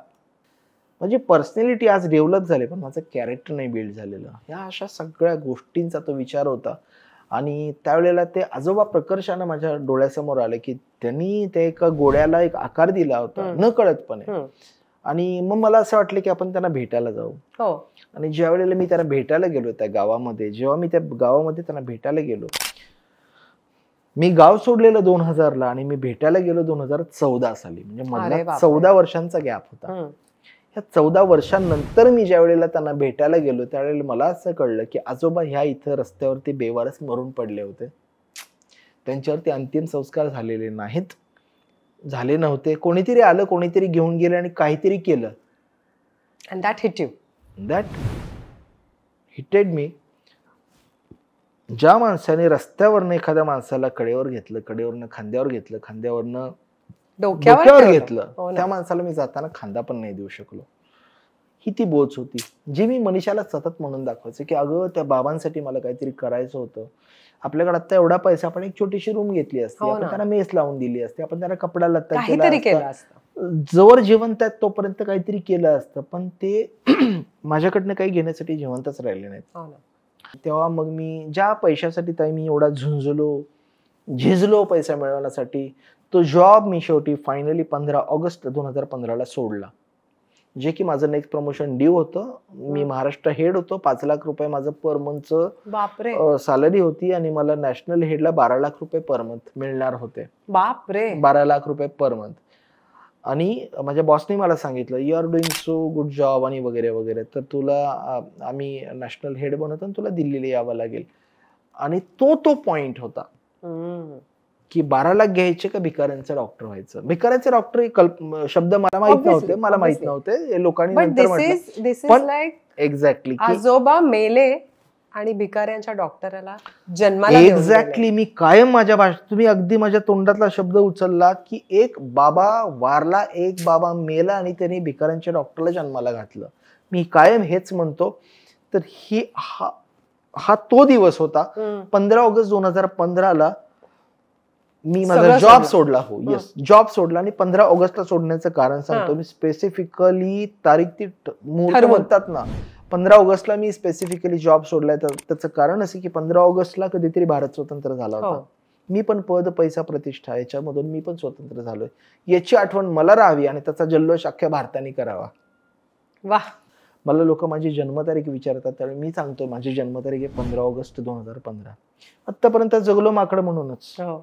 Speaker 1: म्हणजे पर्सनॅलिटी आज डेव्हलप झाले पण माझं कॅरेक्टर नाही बिल्ड झालेलं. या अशा सगळ्या गोष्टींचा तो विचार होता. आणि त्यावेळेला ते आजोबा प्रकर्षानं माझ्या डोळ्यासमोर आले की त्यांनी त्या एका गोड्याला एक आकार दिला होता न कळतपणे. आणि मग मला असं वाटलं की आपण त्यांना भेटायला जाऊ. आणि ज्या वेळेला मी त्यांना भेटायला गेलो त्या गावामध्ये, जेव्हा मी त्या गावामध्ये त्यांना भेटायला गेलो, मी गाव सोडलेलं 2000 ला आणि मी भेटायला गेलो 2014 साली. म्हणजे मला 14 वर्षांचा गॅप होता. ह्या 14 वर्षांनंतर मी ज्या वेळेला त्यांना भेटायला गेलो त्यावेळेला मला असं कळलं की आजोबा ह्या इथं रस्त्यावरती बेवारस मरून पडले होते. त्यांच्यावरती अंतिम संस्कार झालेले नाहीत, झाले नव्हते. कोणीतरी आलं, कोणीतरी घेऊन गेलं आणि काहीतरी केलं.
Speaker 3: And that hit you.
Speaker 1: That hitted me. ज्या माणसाने रस्त्यावरनं एखाद्या माणसाला कडेवर घेतलं, कडेवरनं खांद्यावर घेतलं, खांद्यावरनं
Speaker 3: डोक्यावर
Speaker 1: डोक्यावर
Speaker 3: ठेवलं.
Speaker 1: घेतलं.
Speaker 3: हो ना.
Speaker 1: त्या माणसाला मी जाताना खांदा पण नाही देऊ शकलो. ही ती बोच होती जी मी मनीषाला सतत म्हणून दाखवायचं की अगं त्या बाबांसाठी मला काहीतरी करायचं होतं. आपल्याकडे आता एवढा पैसा, आपण एक छोटीशी रूम घेतली असती,
Speaker 3: हो
Speaker 1: आपण
Speaker 3: ना.
Speaker 1: त्यांना मेस लावून दिली असते, आपण त्यांना कपडा लत्ता
Speaker 3: काहीतरी केलं
Speaker 1: केला
Speaker 3: असतं.
Speaker 1: जोवर जिवंत आहेत तोपर्यंत काहीतरी केलं असतं, पण ते माझ्याकडनं काही घेण्यासाठी जिवंतच राहिले नाहीत.
Speaker 3: हो ना.
Speaker 1: तेव्हा मग मी ज्या पैशासाठी ताई मी एवढा झिजलो पैसा मिळवण्यासाठी, तो जॉब मी शेवटी फायनली 15 ऑगस्ट 2015 सोडला. जे की माझं नेक्स्ट प्रमोशन ड्यू होतं. मी महाराष्ट्र हेड होतो. 5 लाख रुपये माझं पर मंथचं
Speaker 3: बापरे
Speaker 1: सॅलरी होती आणि मला नॅशनल हेडला 12 लाख रुपये पर मंथ मिळणार होते.
Speaker 3: बापरे
Speaker 1: 12 लाख रुपये पर मंथ. आणि माझ्या बॉसने मला सांगितलं you are doing so good job आणि वगैरे वगैरे, तर तुला आम्ही नॅशनल हेड बनवतो आणि तुला दिल्लीला यावं लागेल. आणि तो पॉइंट होता की 12 लाख घ्यायचे का भिकाऱ्यांचं डॉक्टर व्हायचं. भिकाऱ्यांचे डॉक्टर शब्द मला माहित नव्हते, मला माहित नव्हते, हे लोकांनी
Speaker 3: बट
Speaker 1: नंतर
Speaker 3: दिस इज
Speaker 1: पण
Speaker 3: लाईक
Speaker 1: एक्झॅक्टली
Speaker 3: आजोबा मेले आणि भिकाऱ्यांच्या डॉक्टरला जन्माला देऊन गेले.
Speaker 1: एक्झॅक्टली मी कायम माझ्या भाषेत, तुम्ही अगदी माझ्या तोंडातला शब्द उचलला की एक बाबा वारला, एक बाबा मेला आणि त्यांनी भिकाऱ्यांच्या डॉक्टरला जन्माला घातलं. मी कायम हेच म्हणतो. तर ही हा तो दिवस होता. 15 ऑगस्ट 2015 मी माझा
Speaker 3: सगळं
Speaker 1: जॉब
Speaker 3: सोडलं.
Speaker 1: सोडला. हो येस, जॉब सोडला. आणि 15 ऑगस्टला सोडण्याचं कारण सांगतो मी स्पेसिफिकली. तारीख ती मुहूर्त
Speaker 3: ठरवून.
Speaker 1: म्हणतात ना, 15 ऑगस्टला मी स्पेसिफिकली जॉब सोडलाय. तर त्याचं कारण असं की 15 ऑगस्टला कधीतरी भारत स्वतंत्र झाला होता.
Speaker 3: हो.
Speaker 1: मी पण पद, पैसा, प्रतिष्ठा याच्यामधून मी पण स्वतंत्र झालोय, याची आठवण मला राहावी आणि त्याचा जल्लोष अख्ख्या भारताने करावा.
Speaker 3: वा
Speaker 1: मला लोक माझी जन्मतारीख विचारतात, त्यावेळी मी सांगतो माझी जन्मतारीख आहे 15 ऑगस्ट 2015. आतापर्यंत जगलो माकड म्हणूनच,
Speaker 3: हो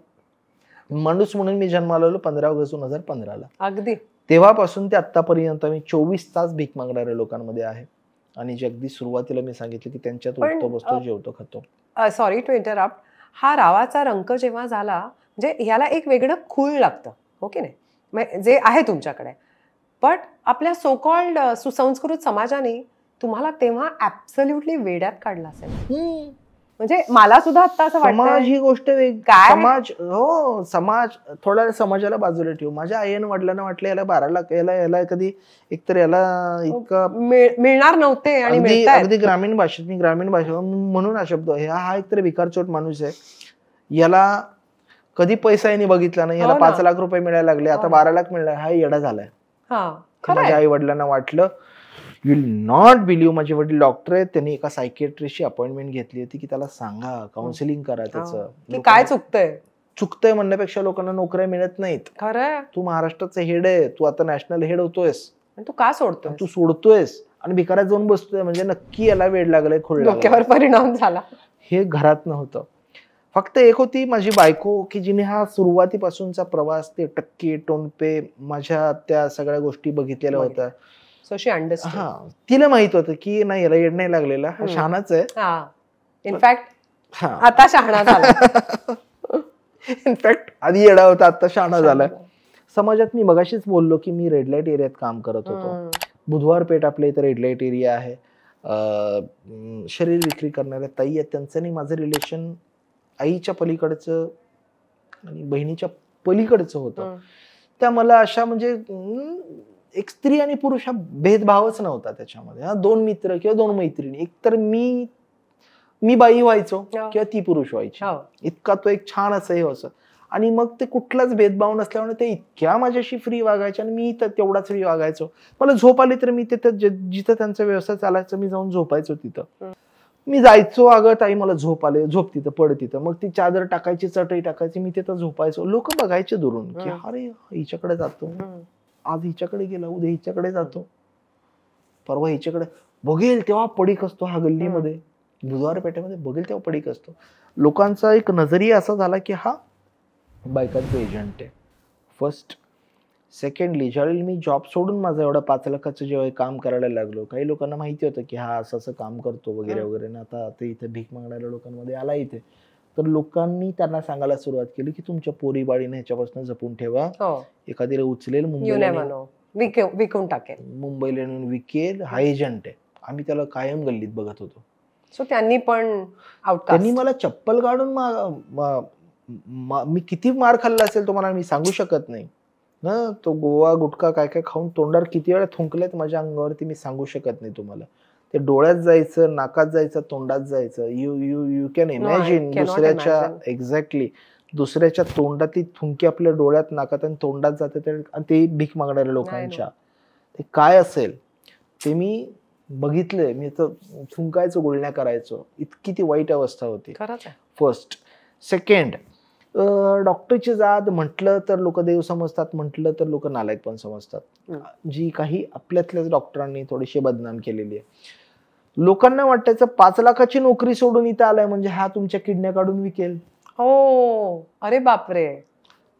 Speaker 1: माणूस म्हणून मी जन्माला आलो 15 ऑगस्ट 2015.
Speaker 3: अगदी
Speaker 1: तेव्हापासून ते आतापर्यंत मी 24 तास भीक मागणाऱ्या लोकांमध्ये आहे. आणि जे अगदी सुरुवातीला मी सांगितलं की त्यांच्यात
Speaker 3: पण,
Speaker 1: उठतो बसतो जेवतो खातो.
Speaker 3: Sorry to interrupt. हा रावाचा रंक जेव्हा झाला, म्हणजे ह्याला एक वेगळं खूळ लागतं, हो की नाही, जे आहे तुमच्याकडे. बट आपल्या सो कॉल्ड सुसंस्कृत समाजाने तुम्हाला तेव्हा ऍब्सोल्युटली वेड्यात काढला असेल. म्हणजे मला सुद्धा आता असं
Speaker 1: समाज
Speaker 3: वाटतं
Speaker 1: ही गोष्ट वेगळी.
Speaker 3: काय?
Speaker 1: समाज, हो समाज, थोडा समाजाला बाजूला ठेवू. माझ्या आईनं वडिलांना वाटलं याला 12 लाख, याला कधी एकतर याला इतका
Speaker 3: मिळणार नव्हते आणि
Speaker 1: अगदी
Speaker 3: मिळतायत.
Speaker 1: अगदी ग्रामीण भाषेत, मी ग्रामीण भाषेत म्हणून हा शब्द, हा एकतर भिकारचोट माणूस आहे, याला कधी पैसा यांनी बघितला नाही, याला
Speaker 3: हो ना.
Speaker 1: 5 लाख रुपये मिळायला लागले, आता 12 लाख मिळाले, हा येडा झालाय.
Speaker 3: हा
Speaker 1: हे
Speaker 3: खरंय.
Speaker 1: माझ्या आई वडिलांना वाटलं. यू विल नॉट बिलीव्ह, माझे वडील डॉक्टर आहेत, त्यांनी एका सायकियाट्रिस्टची अपॉइंटमेंट घेतली होती की त्याला सांगा, काउन्सिलिंग करा त्याचं.
Speaker 3: की काय चुकतंय
Speaker 1: म्हणण्यापेक्षा लोकांना नोकऱ्या मिळत नाहीत.
Speaker 3: खरंय.
Speaker 1: तू महाराष्ट्राचा हेड आहे, तू आता नॅशनल हेड होतोयस,
Speaker 3: तू का सोडतोय,
Speaker 1: तू सोडतोयस आणि भिकाऱ्यात जाऊन बसतोय, म्हणजे नक्की याला वेळ लागलाय, खोड लागलाय.
Speaker 3: डोक्यावर परिणाम झाला.
Speaker 1: हे घरात नव्हतं. फक्त एक होती माझी बायको की जिने हा सुरुवातीपासूनचा प्रवास, ते टक्के टोनपे, माझ्या त्या सगळ्या गोष्टी बघितलेल्या होत्या.
Speaker 3: So she understand.
Speaker 1: हा, तिला माहित होतं की नाही याला येड नाही लागलेला, हा शहाणाच आहे.
Speaker 3: हा इनफॅक्ट
Speaker 1: हा,
Speaker 3: आता शहाणा झाला.
Speaker 1: इनफॅक्ट आधी येडा होता, आता शहाणा झालाय. समाजात मी मगाशीच बोललो की मी रेड लाईट एरियात काम करत होतो. बुधवार पेठ आपल्या इथे रेड लाईट एरिया आहे. शरीर विक्री करणाऱ्या ताई आहेत, त्यांचं आणि माझं रिलेशन आईच्या पलीकडचं आणि बहिणीच्या पलीकडचं होतं. त्या मला अशा म्हणजे एक स्त्री आणि पुरुष हा भेदभावच नव्हता त्याच्यामध्ये. हा, 2 मित्र किंवा 2 मैत्रिणी, एकतर मी बाई व्हायचो किंवा ती पुरुष व्हायची, इतका तो एक छान असं हे होतं. आणि मग ते कुठलाच भेदभाव नसल्यामुळे ते इतक्या माझ्याशी फ्री वागायच्या आणि मी तर तेवढाच फ्री वागायचो. मला झोप आली तर मी तिथं जिथं त्यांचा व्यवसाय चालायचा मी जाऊन झोपायचो तिथं. मी जायचो, अगं ताई मला झोप आले, झोप तिथं, पड तिथं. मग ती चादर टाकायची, चटई टाकायची, मी तिथं झोपायचो. लोक बघायचे दुरून की अरे हिच्याकडे जातो, आज हिच्याकडे गेला, उद्या हिच्याकडे जातो, परवा हिच्याकडे, बघेल तेव्हा पडीक असतो हा गल्लीमध्ये, बुधवार पेठेमध्ये बघेल तेव्हा पडीक असतो. लोकांचा एक नजरिया असा झाला की हा बायकांचा एजंट आहे. फर्स्ट. सेकंडली, ज्यावेळी मी जॉब सोडून माझं एवढं 5 लाखाचं जेव्हा काम करायला लागलो, काही लोकांना माहिती होतं की हा असं असं काम करतो वगैरे वगैरे ना, आता ते इथे भीक मागणाऱ्या लोकांमध्ये आला इथे, तर लोकांनी त्यांना सांगायला सुरुवात केली की तुमच्या पोरीबाळीने ह्याच्यापासून जपून ठेवा, एखाद्याला उचलेल,
Speaker 3: विकून टाकेल,
Speaker 1: मुंबईला नेऊन विकेल, हा एजंट आहे. आम्ही त्याला कायम गल्लीत बघत होतो.
Speaker 3: सो त्यांनी पण
Speaker 1: त्यांनी मला चप्पल काढून मी किती मार खाल्ला असेल तुम्हाला मी सांगू शकत नाही. ना तो गोवा गुटखा काय काय खाऊन तोंडावर किती वेळा थुंकलेत माझ्या अंगावरती मी सांगू शकत नाही तुम्हाला. ते डोळ्यात जायचं, नाकात जायचं, तोंडात जायचं. You you you can imagine दुसऱ्याच्या एक्झॅक्टली दुसऱ्याच्या तोंडातली थुंकी आपल्या डोळ्यात, नाकात आणि तोंडात जाते ते भीक मागणाऱ्या लोकांच्या. ते काय असेल ते मी बघितलंय. मी तर थुंकायचं, गुळण्या करायचो. इतकी ती वाईट अवस्था होती. फर्स्ट. सेकंड, डॉक्टरची जात म्हटलं तर लोक देव समजतात, म्हटलं तर लोक नालायक पण समजतात, जी काही आपल्यातल्याच डॉक्टरांनी थोडीशी बदनाम केलेली आहे. लोकांना वाटायचं 5 लाखाची नोकरी सोडून इथं आलाय म्हणजे हा तुमच्या किडन्या काढून विकेल.
Speaker 3: हो, अरे बापरे.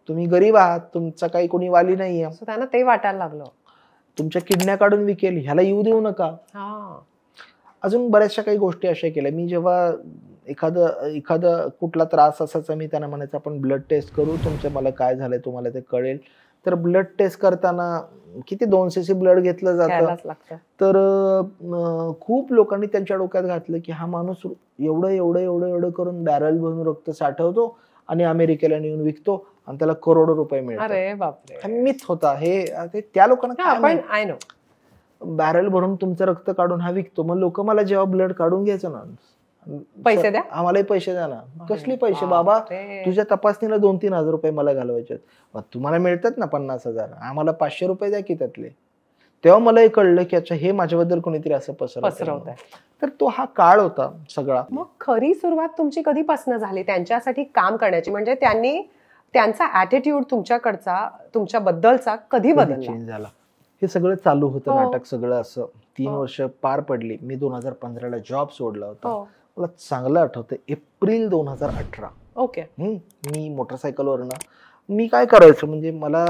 Speaker 1: तुम्ही गरीब आहात, तुमचा काही कोणी वाली नाहीये,
Speaker 3: त्यांना ते वाटायला लागलं.
Speaker 1: तुमच्या किडन्या काढून विकेल, ह्याला येऊ देऊ नका. अजून बऱ्याचशा काही गोष्टी अशा केल्या. मी जेव्हा एखादा कुठला त्रास असायचा मी त्यांना म्हणायचं आपण ब्लड टेस्ट करू, तुमचं मला काय झालंय तुम्हाला ते कळेल. तर ब्लड टेस्ट करताना किती 2 cc ब्लड घेतलं जातं. तर खूप लोकांनी त्यांच्या डोक्यात घातलं की हा माणूस एवढं एवढं एवढं एवढं करून बॅरल भरून रक्त साठवतो आणि अमेरिकेला नेऊन विकतो आणि त्याला करोडो रुपये मिळतात. मिथ होता हे. त्या लोकांना बॅरल भरून तुमचं रक्त काढून हा विकतो. मग लोक मला जेव्हा ब्लड काढून घ्यायचं ना,
Speaker 3: पैसे द्या,
Speaker 1: आम्हालाही पैसे द्या ना. कसले पैसे बाबा, तुझ्या तपासणीला 2-3 हजार रुपये मला घालवायचे. तुम्हाला मिळतात ना 50,000, आम्हाला 500 रुपये द्या की त्यातले. तेव्हा मला हे कळलं की अच्छा हे माझ्याबद्दल कोणीतरी असं पसरवत आहे. तर तो हा काळ होता सगळा.
Speaker 3: मग खरी सुरुवात तुमची कधीपासून झाली त्यांच्यासाठी काम करण्याची? म्हणजे त्यांचा ऍटिट्यूड तुमच्याकडचा, तुमच्याबद्दलचा कधी
Speaker 1: चेंज झाला? हे सगळं चालू होतं नाटक सगळं असं 3 वर्ष पार पडली. मी 2015ला जॉब सोडला होता. मला चांगलं आठवतं, एप्रिल 2018.
Speaker 3: ओके.
Speaker 1: मी मोटरसायकलवरनं मी काय करायचं म्हणजे मला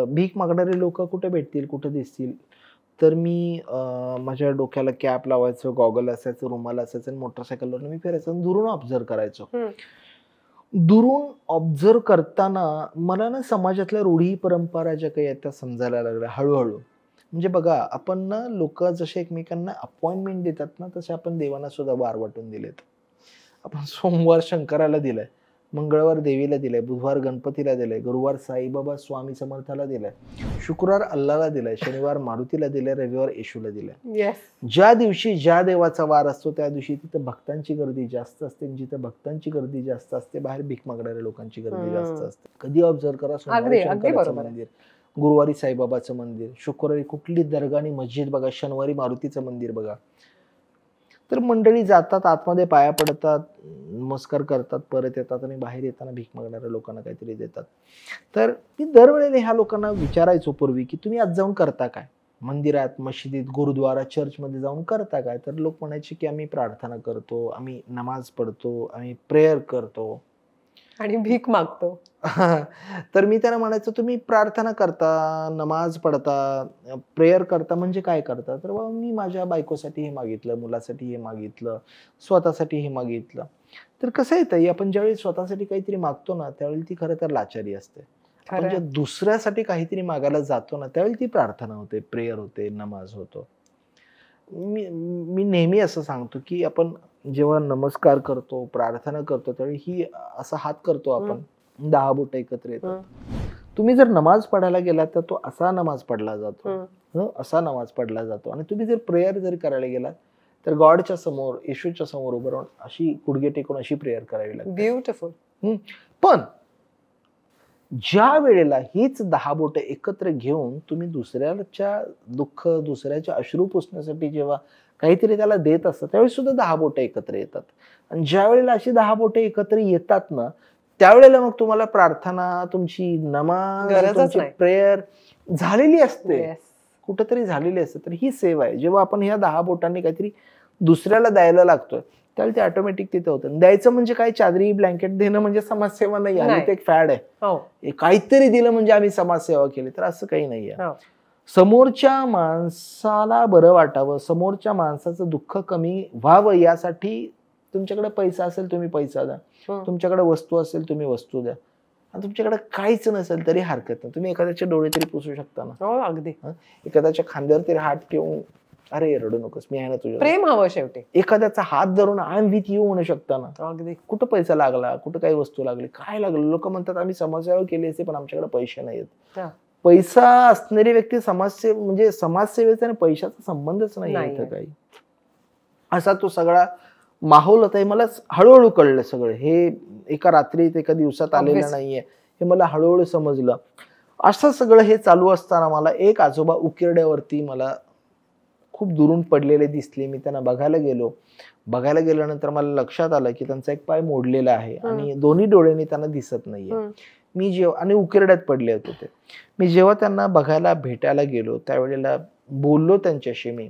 Speaker 1: भीक मागणारे लोक कुठे भेटतील, कुठे दिसतील, तर मी माझ्या डोक्याला कॅप लावायचं, गॉगल असायचं, रुमाल असायचं आणि मोटरसायकलवरनं मी फिरायचं, दुरून ऑब्झर्व करायचो. दुरून ऑब्झर्व करताना मला ना समाजातल्या रूढी परंपरा ज्या काही आहेत त्या समजायला लागल्या हळूहळू. म्हणजे बघा, आपण ना लोक जसे एकमेकांना अपॉइंटमेंट देतात ना, तसे आपण देवांना सुद्धा वार वाटून दिलेत. आपण सोमवार शंकराला दिलाय, मंगळवार देवीला दिलाय, बुधवार गणपतीला दिलाय, गुरुवार साईबाबा स्वामी समर्थाला दिलाय, शुक्रवार अल्लाला दिलाय, शनिवार मारुतीला दिलाय, रविवार येशूला दिलाय. ज्या दिवशी ज्या देवाचा वार असतो त्या दिवशी तिथं भक्तांची गर्दी जास्त असते. जिथं भक्तांची गर्दी जास्त असते बाहेर भीक मागणाऱ्या लोकांची गर्दी जास्त असते. कधी ऑब्झर्व करा, सोमवारी शंकराचं मंदिर, गुरुवारी साईबाबाचं मंदिर, शुक्रवारी कुठली दर्गा आणि मस्जिद बघा, शनिवारी मारुतीचं मंदिर बघा. तर मंडळी जातात, आतमध्ये पाया पडतात, नमस्कार करतात, परत येतात आणि बाहेर येताना भीक मागणाऱ्या लोकांना काहीतरी देतात. तर मी दरवेळेला ह्या लोकांना विचारायचो पूर्वी की तुम्ही आज जाऊन करता काय, मंदिरात, मशिदीत, गुरुद्वारा, चर्चमध्ये जाऊन करता काय? तर लोक म्हणायचे की आम्ही प्रार्थना करतो, आम्ही नमाज पडतो, आम्ही प्रेयर करतो
Speaker 3: आणि भीक मागतो.
Speaker 1: तर मी त्यांना म्हणायचो तुम्ही प्रार्थना करता, नमाज पडता, प्रेयर करता म्हणजे काय करता? तर बाबा मी माझ्या बायकोसाठी हे मागितलं, मुलासाठी हे मागितलं, स्वतःसाठी हे मागितलं. तर कसं येतं, आपण ज्यावेळी स्वतःसाठी काहीतरी मागतो ना त्यावेळी ती खरं तर लाचारी असते. म्हणजे दुसऱ्यासाठी काहीतरी मागायला जातो ना त्यावेळी ती प्रार्थना होते, प्रेयर होते, नमाज होतो. मी नेहमी असं सांगतो की आपण जेव्हा नमस्कार करतो, प्रार्थना करतो त्यावेळी ही असा हात करतो आपण, 10 बोटं एकत्र येतात. तुम्ही जर नमाज पडायला गेलात तर तो असा नमाज पडला जातो, असा नमाज पडला जातो. आणि तुम्ही जर प्रेयर जर करायला गेलात तर गॉडच्या समोर, येशूच्या समोर उभं राहून अशी गुडघे टेकून अशी प्रेयर करावी लागते.
Speaker 3: ब्युटिफुल.
Speaker 1: पण ज्या वेळेला हीच 10 बोटं एकत्र घेऊन तुम्ही दुसऱ्याच्या दुःख, दुसऱ्याच्या अश्रू पुसण्यासाठी जेव्हा काहीतरी त्याला देत असतात त्यावेळी सुद्धा 10 बोटं एकत्र येतात. आणि ज्या वेळेला अशी 10 बोटं एकत्र येतात ना त्यावेळेला मग तुम्हाला प्रार्थना, तुमची नमाज, तुमची प्रेयर झालेली असते, कुठेतरी झालेली असते. तर ही सेवा आहे. जेव्हा आपण ह्या 10 बोटांनी काहीतरी दुसऱ्याला द्यायला लागतोय त्यावेळी ते ऑटोमॅटिक तिथे होतं. द्यायचं म्हणजे काय, चादरी ब्लँकेट देणं म्हणजे समाजसेवा नाही आहे, ते एक फॅड आहे. काहीतरी दिलं म्हणजे आम्ही समाजसेवा केली, तर असं काही नाहीये. समोरच्या माणसाला बरं वाटावं, समोरच्या माणसाचं दुःख कमी व्हावं यासाठी तुमच्याकडे पैसा असेल तुम्ही पैसा द्या, तुमच्याकडे वस्तू असेल तुम्ही वस्तू द्या, आणि तुमच्याकडे काहीच नसेल तरी हरकत नाही, तुम्ही एखाद्याचे डोळे तरी पुसू शकता ना.
Speaker 3: अगदी.
Speaker 1: एखाद्याच्या खांद्यावर तरी हात ठेवून अरे रडू नकोस, मी आहे ना तुझ्या.
Speaker 3: प्रेम हवं शेवटी.
Speaker 1: एखाद्याचा हात धरून आय एम विथ यू म्हणू शकता ना.
Speaker 3: अगदी.
Speaker 1: कुठं पैसा लागला, कुठं काही वस्तू लागली, काय लागलं, लोक म्हणतात आम्ही समाजसेवा केली असते पण आमच्याकडे पैसे नाहीत. पैसा असणारी व्यक्ती म्हणजे समाजसेवेचा आणि पैशाचा संबंधच नाही
Speaker 3: नाहीये.
Speaker 1: इथं काही. असा तो सगळा माहोल होता. हे मला हळूहळू कळलं सगळं. हे एका रात्रीत एका दिवसात आलेलं
Speaker 3: Obviously.
Speaker 1: नाहीये, हे मला हळूहळू समजलं. असं सगळं हे चालू असताना मला एक आजोबा उकिरड्यावरती मला खूप दुरून पडलेले दिसले. मी त्यांना बघायला गेल्यानंतर मला लक्षात आलं की त्यांचा एक पाय मोडलेला आहे आणि दोन्ही डोळ्यांनी त्यांना दिसत नाहीये. मी जेव्हा आणि उकिरड्यात पडले होते ते, मी जेव्हा त्यांना भेटायला गेलो त्यावेळेला बोललो त्यांच्याशी. मी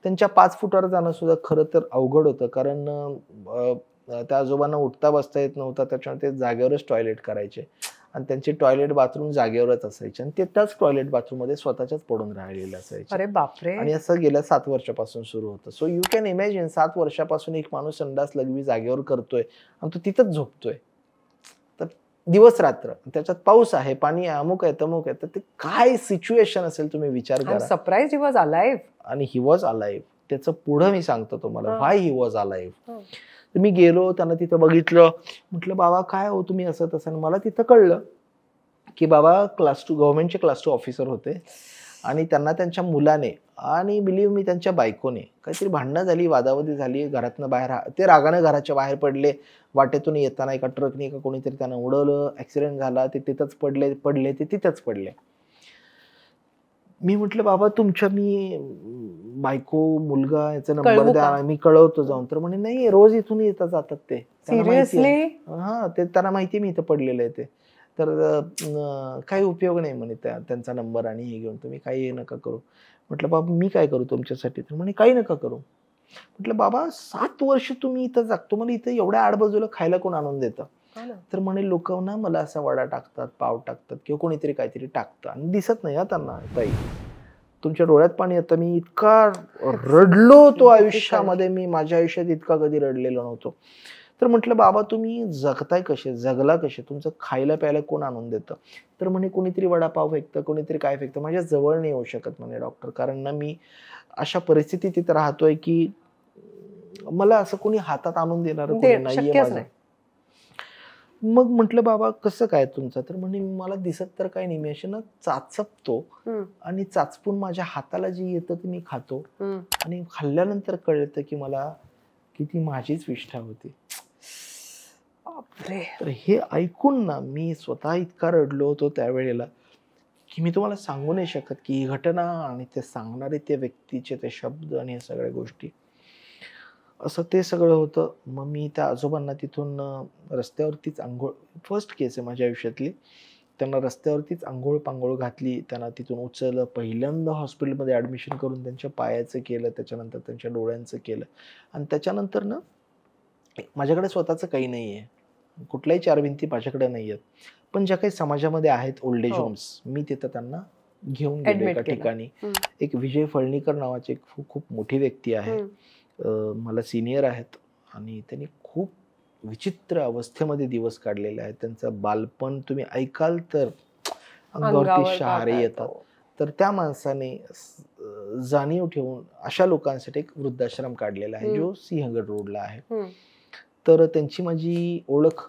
Speaker 1: त्यांच्या 5 फुटावर जाणं सुद्धा खरं तर अवघड होतं, कारण त्या आजोबांना उठता बसता येत नव्हता. त्याच्यामुळे ते जागेवरच टॉयलेट करायचे आणि त्यांचे टॉयलेट बाथरूम जागेवरच असायचे आणि ते त्याच टॉयलेट बाथरूम मध्ये स्वतःच्याच पडून राहिलेले असायचे.
Speaker 3: अरे बापरे.
Speaker 1: आणि असं गेल्या 7 वर्षापासून सुरू होतं. सो यू कॅन इमॅजिन 7 वर्षापासून एक माणूस संडास लघवी जागेवर करतोय आणि तो तिथंच झोपतोय, तर दिवस रात्र, त्याच्यात पाऊस आहे, पाणी आहे, अमुक आहे तमुक आहे, तर ते काय सिच्युएशन असेल तुम्ही विचार करा.
Speaker 3: Surprise he was alive.
Speaker 1: आणि ही वॉज अलाइव्ह. त्याचं पुढं मी सांगतो तुम्हाला व्हाय ही वॉज अलाइव्ह. मी गेलो, त्यांना तिथं बघितलं, म्हटलं बाबा काय हो तुम्ही असं तसं. आणि मला तिथं कळलं की बाबा गव्हर्नमेंटचे क्लास 2 ऑफिसर होते आणि त्यांना त्यांच्या मुलाने आणि बिलीव्ह मी त्यांच्या बायकोने काहीतरी भांडणं झाली, वादावादी झाली, घरातनं बाहेर ते रागाने घराच्या बाहेर पडले. वाटेतून येताना एका ट्रकने का कोणीतरी त्यांना उडवलं, ऍक्सिडेंट झाला, ते तिथंच पडले ते तिथंच पडले. मी म्हटलं बाबा तुमच्या मी बायको मुलगा याचा नंबर द्या, मी कळवतो जाऊन. तर म्हणे नाही, रोज इथून येतात जातात ते. हा, ते त्यांना माहिती मी इथं पडलेलं आहे ते, तर काही उपयोग नाही म्हणे त्यांचा नंबर आणि हे घेऊन, तुम्ही काही नका करू. म्हटलं बाबा मी काय करू तुमच्यासाठी. तर म्हणे काही नका करू. म्हटलं बाबा 7 वर्ष तुम्ही इथं जगतो, मला इथं एवढ्या आडबाजूला खायला कोण आणून देतं. तर म्हणे लोक ना मला असा वडा टाकतात, पाव टाकतात किंवा कोणीतरी काहीतरी टाकतं आणि दिसत नाही त्यांना. ताई तुमच्या डोळ्यात पाणी येतं. मी इतका रडलो होतो आयुष्यामध्ये, मी माझ्या आयुष्यात इतका कधी रडलेलो नव्हतो. तर म्हटलं बाबा तुम्ही जगताय कसे, जगला कसे, तुमचं खायला प्यायला कोण आणून देतं. तर म्हणे कोणीतरी वडापाव फेकतं, कोणीतरी काय फेकतं, माझ्या जवळ नाही येऊ शकत म्हणे डॉक्टर, कारण ना मी अशा परिस्थितीत तिथं राहतोय की मला असं कोणी हातात आणून देणार नाहीये माझं. मग म्हटलं बाबा कसं काय तुमचं. तर म्हणे मला दिसत तर काही नाही, मी अशी ना चाचपतो आणि चाचपून माझ्या हाताला जे येतं ते मी खातो आणि खाल्ल्यानंतर कळतं की मला किती माझीच विष्ठा होती. तर हे ऐकून ना मी स्वतः इतका रडलो होतो त्यावेळेला की मी तुम्हाला सांगू नाही शकत की ही घटना आणि ते सांगणारे ते व्यक्तीचे ते शब्द आणि या सगळ्या गोष्टी, असं ते सगळं होतं. मग मी त्या आजोबांना तिथून रस्त्यावरतीच आंघोळ, फर्स्ट केस आहे माझ्या आयुष्यातली, त्यांना रस्त्यावरतीच आंघोळ पांघोळ घातली, त्यांना तिथून उचललं, पहिल्यांदा हॉस्पिटलमध्ये ॲडमिशन करून त्यांच्या पायाचं केलं, त्याच्यानंतर त्यांच्या डोळ्यांचं केलं. आणि त्याच्यानंतर ना माझ्याकडे स्वतःचं काही नाही आहे, कुठल्याही 4 भिंती माझ्याकडे नाही आहेत, पण ज्या काही समाजामध्ये आहेत ओल्ड एज होम्स, मी तिथं त्यांना घेऊन गेलो एका ठिकाणी. एक विजय फळणीकर नावाचे एक खूप मोठी व्यक्ती आहे, मला सिनियर आहेत आणि त्यांनी खूप विचित्र अवस्थेमध्ये दिवस काढलेले आहेत. त्यांचं बालपण तुम्ही ऐकाल तर अंगावरती शहारे येतात. तर त्या माणसाने जाणीव ठेवून अशा लोकांसाठी एक वृद्धाश्रम काढलेला आहे जो सिंहगड रोडला आहे. तर त्यांची माझी ओळख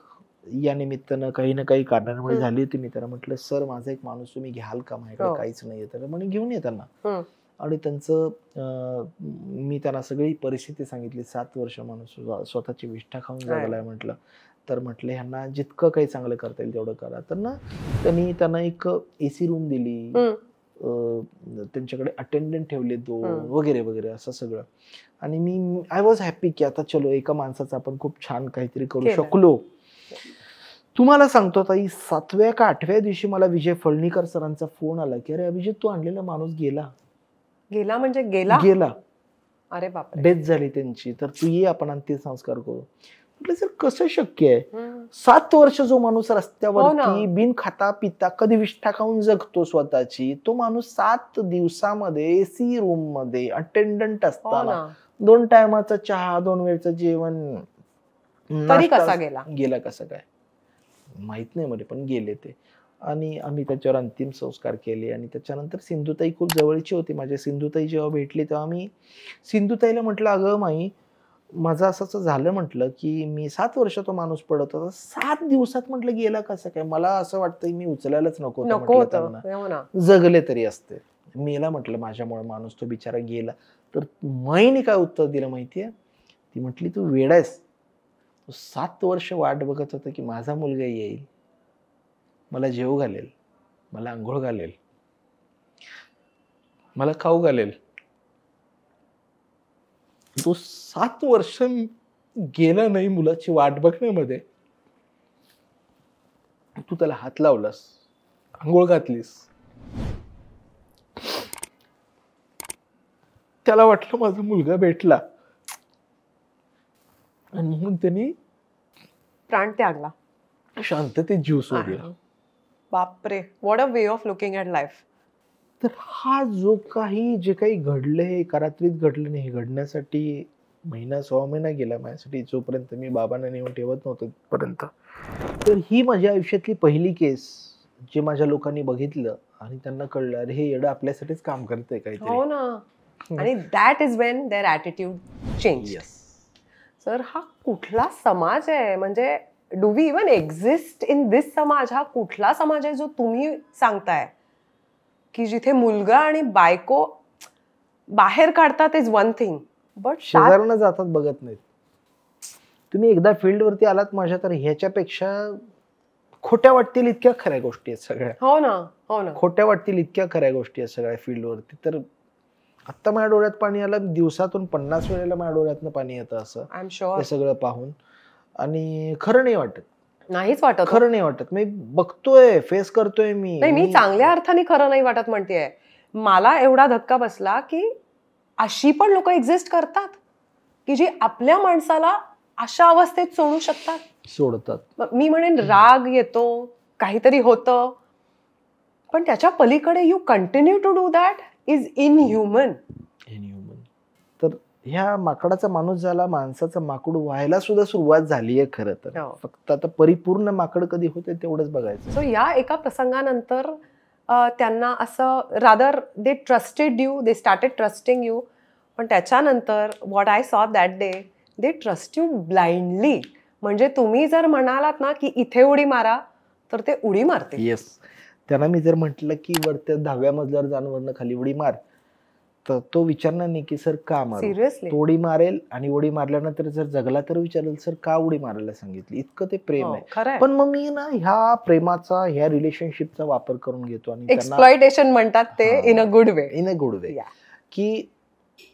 Speaker 1: या निमित्तानं काही ना काही कारणांमुळे झाली होती. मी त्यांना म्हटलं सर माझा एक माणूस तुम्ही घ्याल का, माझ्याकडे काहीच नाहीये. तर म्हणे घेऊन ये त्यांना. आणि त्यांचं मी त्यांना सगळी परिस्थिती सांगितली. 7 वर्ष माणूस स्वतःची विष्ठा खाऊन जगलाय म्हटलं. तर म्हटलं ह्यांना जितकं काही चांगलं करता येईल तेवढं करा. तर ना त्यांना एक AC रूम दिली, त्यांच्याकडे अटेंडंट ठेवले 2 वगैरे वगैरे असं सगळं. आणि मी आय वॉज हॅपी की आता चलो एका माणसाचं आपण खूप छान काहीतरी करू शकलो. तुम्हाला सांगतो ताई 7व्या का 8व्या दिवशी मला विजय फळणीकर सरांचा फोन आला की अरे अभिजित तू आणलेला माणूस गेला.
Speaker 3: म्हणजे गेला. अरे बापरे,
Speaker 1: डेथ झाली त्यांची. तर तू ये आपण अंत्यसंस्कार करू. म्हटलं सर कसं शक्य आहे, 7 वर्ष जो माणूस रस्त्यावरती बिन खाता पिता कधी विष्ठा खाऊन जगतो स्वतःची, तो माणूस 7 दिवसामध्ये AC रूम मध्ये अटेंडंट असताना 2 टायमाचा चहा, 2 वेळचं जेवण,
Speaker 3: तरी कसा
Speaker 1: गेला कसं काय माहित नाही मला, पण गेले ते. आणि आम्ही त्याच्यावर अंतिम संस्कार केले. आणि त्याच्यानंतर सिंधुताई खूप जवळची होती माझ्या. सिंधुताई जेव्हा भेटली तेव्हा मी सिंधुताईला म्हटलं अगं माई माझं असंच झालं म्हटलं की मी 7 वर्ष तो माणूस पडत होता, 7 दिवसात म्हटलं गेला कसं काय. मला असं वाटतं मी उचलायलाच नको होतं
Speaker 3: नको
Speaker 1: म्हटलं
Speaker 3: होतं
Speaker 1: त्यांना.
Speaker 3: हो ना.
Speaker 1: जगले तरी असते. मेला म्हटलं माझ्यामुळे माणूस, तो बिचारा गेला. तर माईने काय उत्तर दिलं माहितीये, ती म्हटली तू वेडा आहेस. 7 वर्ष वाट बघत होता की माझा मुलगा येईल, मला जेव घालेल, मला आंघोळ घालेल, मला खाऊ घालेल. तो 7 वर्ष गेला नाही मुलाची वाट बघण्यामध्ये. तू त्याला हात लावलास, आंघोळ घातलीस, त्याला वाटलं माझा मुलगा भेटला, आणि म्हणून त्यांनी
Speaker 3: प्राण त्यागला.
Speaker 1: शांततेत जीव सोडला.
Speaker 3: बापरे, what a way of looking at life.
Speaker 1: तर हा जो काही जे काही घडलंय एका रात्रीत घडलं नाही, घडण्यासाठी महिना 6 महिना गेला माझ्यासाठी, जोपर्यंत मी बाबांना नेऊन ठेवत नव्हतो तिथपर्यंत. तर ही माझ्या आयुष्यातली पहिली केस जे माझ्या लोकांनी बघितलं आणि त्यांना कळलं अरे हे येडं आपल्यासाठीच काम करतंय काहीतरी.
Speaker 3: हो ना. आणि that is when their attitude change. Sir हा कुठला समाज आहे, म्हणजे do we even exist in this समाज? हा कुठला समाज आहे जो तुम्ही सांगताय की जिथे मुलगा आणि बायको बाहेर काढतात इज वन थिंग, बट
Speaker 1: शेजाऱ्यांना जातात बघत नाहीत. तुम्ही एकदा फील्डवरती आलात माझ्या, तर ह्याच्यापेक्षा खोट्या वाटतील इतक्या खऱ्या गोष्टी आहेत सगळ्या.
Speaker 3: हो ना, हो ना.
Speaker 1: खोट्या वाटतील इतक्या खऱ्या गोष्टी आहेत सगळ्या फील्डवरती. तर आत्ता माझ्या डोळ्यात पाणी आलं, दिवसातून 50 वेळेला माझ्या डोळ्यातनं पाणी येतं असं
Speaker 3: आय एम शुअर.
Speaker 1: हे सगळं पाहून. आणि खरं नाही वाटत,
Speaker 3: नाहीच वाटत.
Speaker 1: खरं नाही वाटत. मी बघतोय, फेस करतोय
Speaker 3: मी चांगल्या अर्थाने खरं नाही वाटत म्हणतेय. मला एवढा धक्का बसला की अशी पण लोक एक्झिस्ट करतात की जी आपल्या माणसाला अशा अवस्थेत सोडू शकतात.
Speaker 1: सोडतात.
Speaker 3: मी म्हणेन राग येतो, काहीतरी होतं, पण त्याच्या पलीकडे you continue to do that is inhuman.
Speaker 1: तर ह्या माकडाचा माणूस झाला, माणसाचा माकूड व्हायला सुद्धा सुरुवात झालीये खरं तर. फक्त आता परिपूर्ण माकड कधी होते तेवढंच बघायचं.
Speaker 3: सो या एका प्रसंगानंतर त्यांना असं rather they trusted you, they started trusting you. पण त्याच्यानंतर what I saw that day, they trust you blindly. म्हणजे तुम्ही जर म्हणालात ना की इथे उडी मारा, तर ते उडी मारते.
Speaker 1: येस. त्यांना मी जर म्हटलं की वरती 10व्या मजल्यावर जाऊन वरनं खाली उडी मार, तर तो विचारणार नाही की सर का मारू.
Speaker 3: सिरियसली
Speaker 1: तो उडी मारेल, आणि उडी मारल्यानंतर जर जगला तर विचारेल सर का उडी मारायला सांगितली. इतकं ते प्रेम आहे.
Speaker 3: खरं.
Speaker 1: पण मग मी ना ह्या प्रेमाचा, ह्या रिलेशनशिपचा वापर करून घेतो आणि
Speaker 3: एक्सप्लॉयटेशन म्हणतात ते, in a good way.
Speaker 1: In a good way. की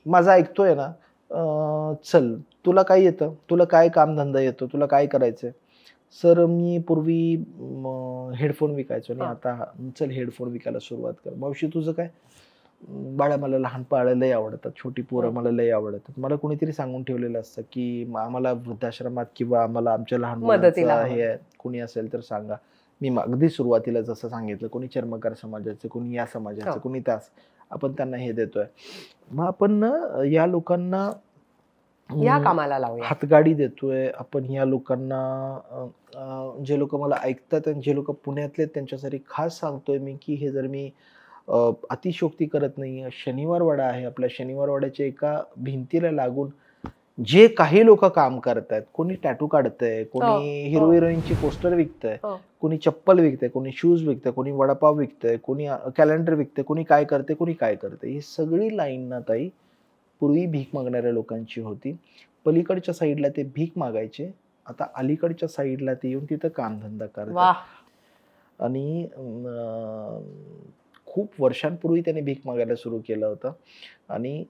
Speaker 1: माझा ऐकतोय ना, चल तुला काय येतं, तुला काय कामधंदा येतो, तुला काय करायचंय. सर मी पूर्वी हेडफोन विकायचो आणि आता चल हेडफोन विकायला सुरुवात कर. मावशी तुझं काय? बाळा मला लहान बाळं लय आवडतात, छोटी पोरं मला लय आवडतात. मला कोणीतरी सांगून ठेवलेलं असतं की आम्हाला वृद्धाश्रमात किंवा आम्हाला आमच्या लहान मुलांचं हे कोणी असेल तर सांगा. मी अगदी सुरुवातीला जसं सांगितलं, कोणी चर्मकार समाजाचे, कोणी या समाजाचे, कोणी त्यास, आपण त्यांना हे देतोय. मग आपण या लोकांना
Speaker 3: या कामाला लावूया,
Speaker 1: हातगाडी देतोय आपण. या लोकांना जे लोक मला ऐकतात आणि जे लोक पुण्यातले त्यांच्यासाठी खास सांगतोय मी की हे जर मी अतिशोक्ती करत नाही. शनिवारवाडा आहे, आपल्या शनिवारवाड्याच्या एका भिंतीला लागून जे काही लोक काम करतायत, कोणी टॅटू काढतंय, कोणी हिरो हिरोईनची पोस्टर विकतंय, कोणी चप्पल विकतंय, कोणी शूज विकतंय, कोणी वडापाव विकतंय, कोणी कॅलेंडर विकतंय, कोणी काय करते, कोणी काय करते. ही सगळी लाईन ना ताई पूर्वी भीक मागणाऱ्या लोकांची होती. पलीकडच्या साईडला ते भीक मागायचे, आता अलीकडच्या साईडला ते येऊन तिथं कामधंदा करतात. आणि खूप वर्षांपूर्वी त्याने भीक मागायला सुरू केलं होतं. आणि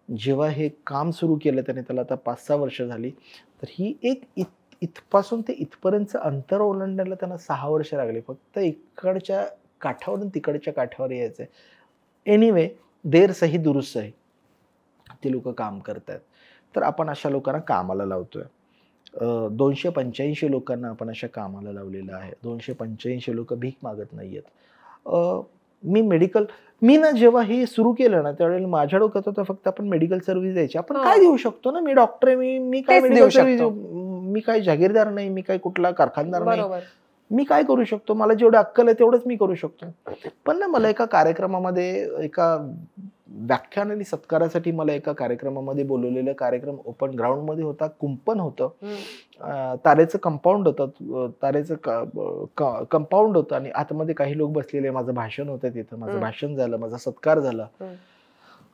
Speaker 1: जेव्हा हे काम सुरू केलं त्याने, त्याला आता 5-6 वर्ष झाली. तर ही एक इथपासून ते इथपर्यंतचं अंतर ओलांडायला त्यांना 6 वर्ष लागली. फक्त इकडच्या काठावरून तिकडच्या काठावर यायचंय. एनिवे, देर सही दुरुस्त सही, ते लोक काम करतात. तर आपण अशा लोकांना कामाला लावतोय. 285 लोकांना आपण अशा कामाला लावलेलं आहे. 285 लोक भीक मागत नाहीयेत. मी ना जेव्हा हे सुरू केलं ना, त्यावेळेला माझ्या डोक्यात होतं फक्त आपण मेडिकल सर्व्हिस द्यायची. आपण काय देऊ शकतो ना, मी डॉक्टर आहे, मी काय मेडिकल सर्व्हिस देऊ, मी काय जागीरदार नाही, मी काय कुठला कारखानदार नाही, मी काय करू शकतो, मला जेवढं अक्कल आहे तेवढंच मी करू शकतो. पण ना मला एका कार्यक्रमामध्ये एका व्याख्यान आणि सत्कारासाठी मला एका कार्यक्रमामध्ये बोलवलेलं. कार्यक्रम ओपन ग्राउंड मध्ये होता, कुंपण होतं, तारेचं कंपाऊंड होतं, तारेचं कंपाऊंड होतं आणि आतमध्ये काही लोक बसलेले. माझं भाषण होतं तिथं, माझं भाषण झालं, माझा सत्कार झाला.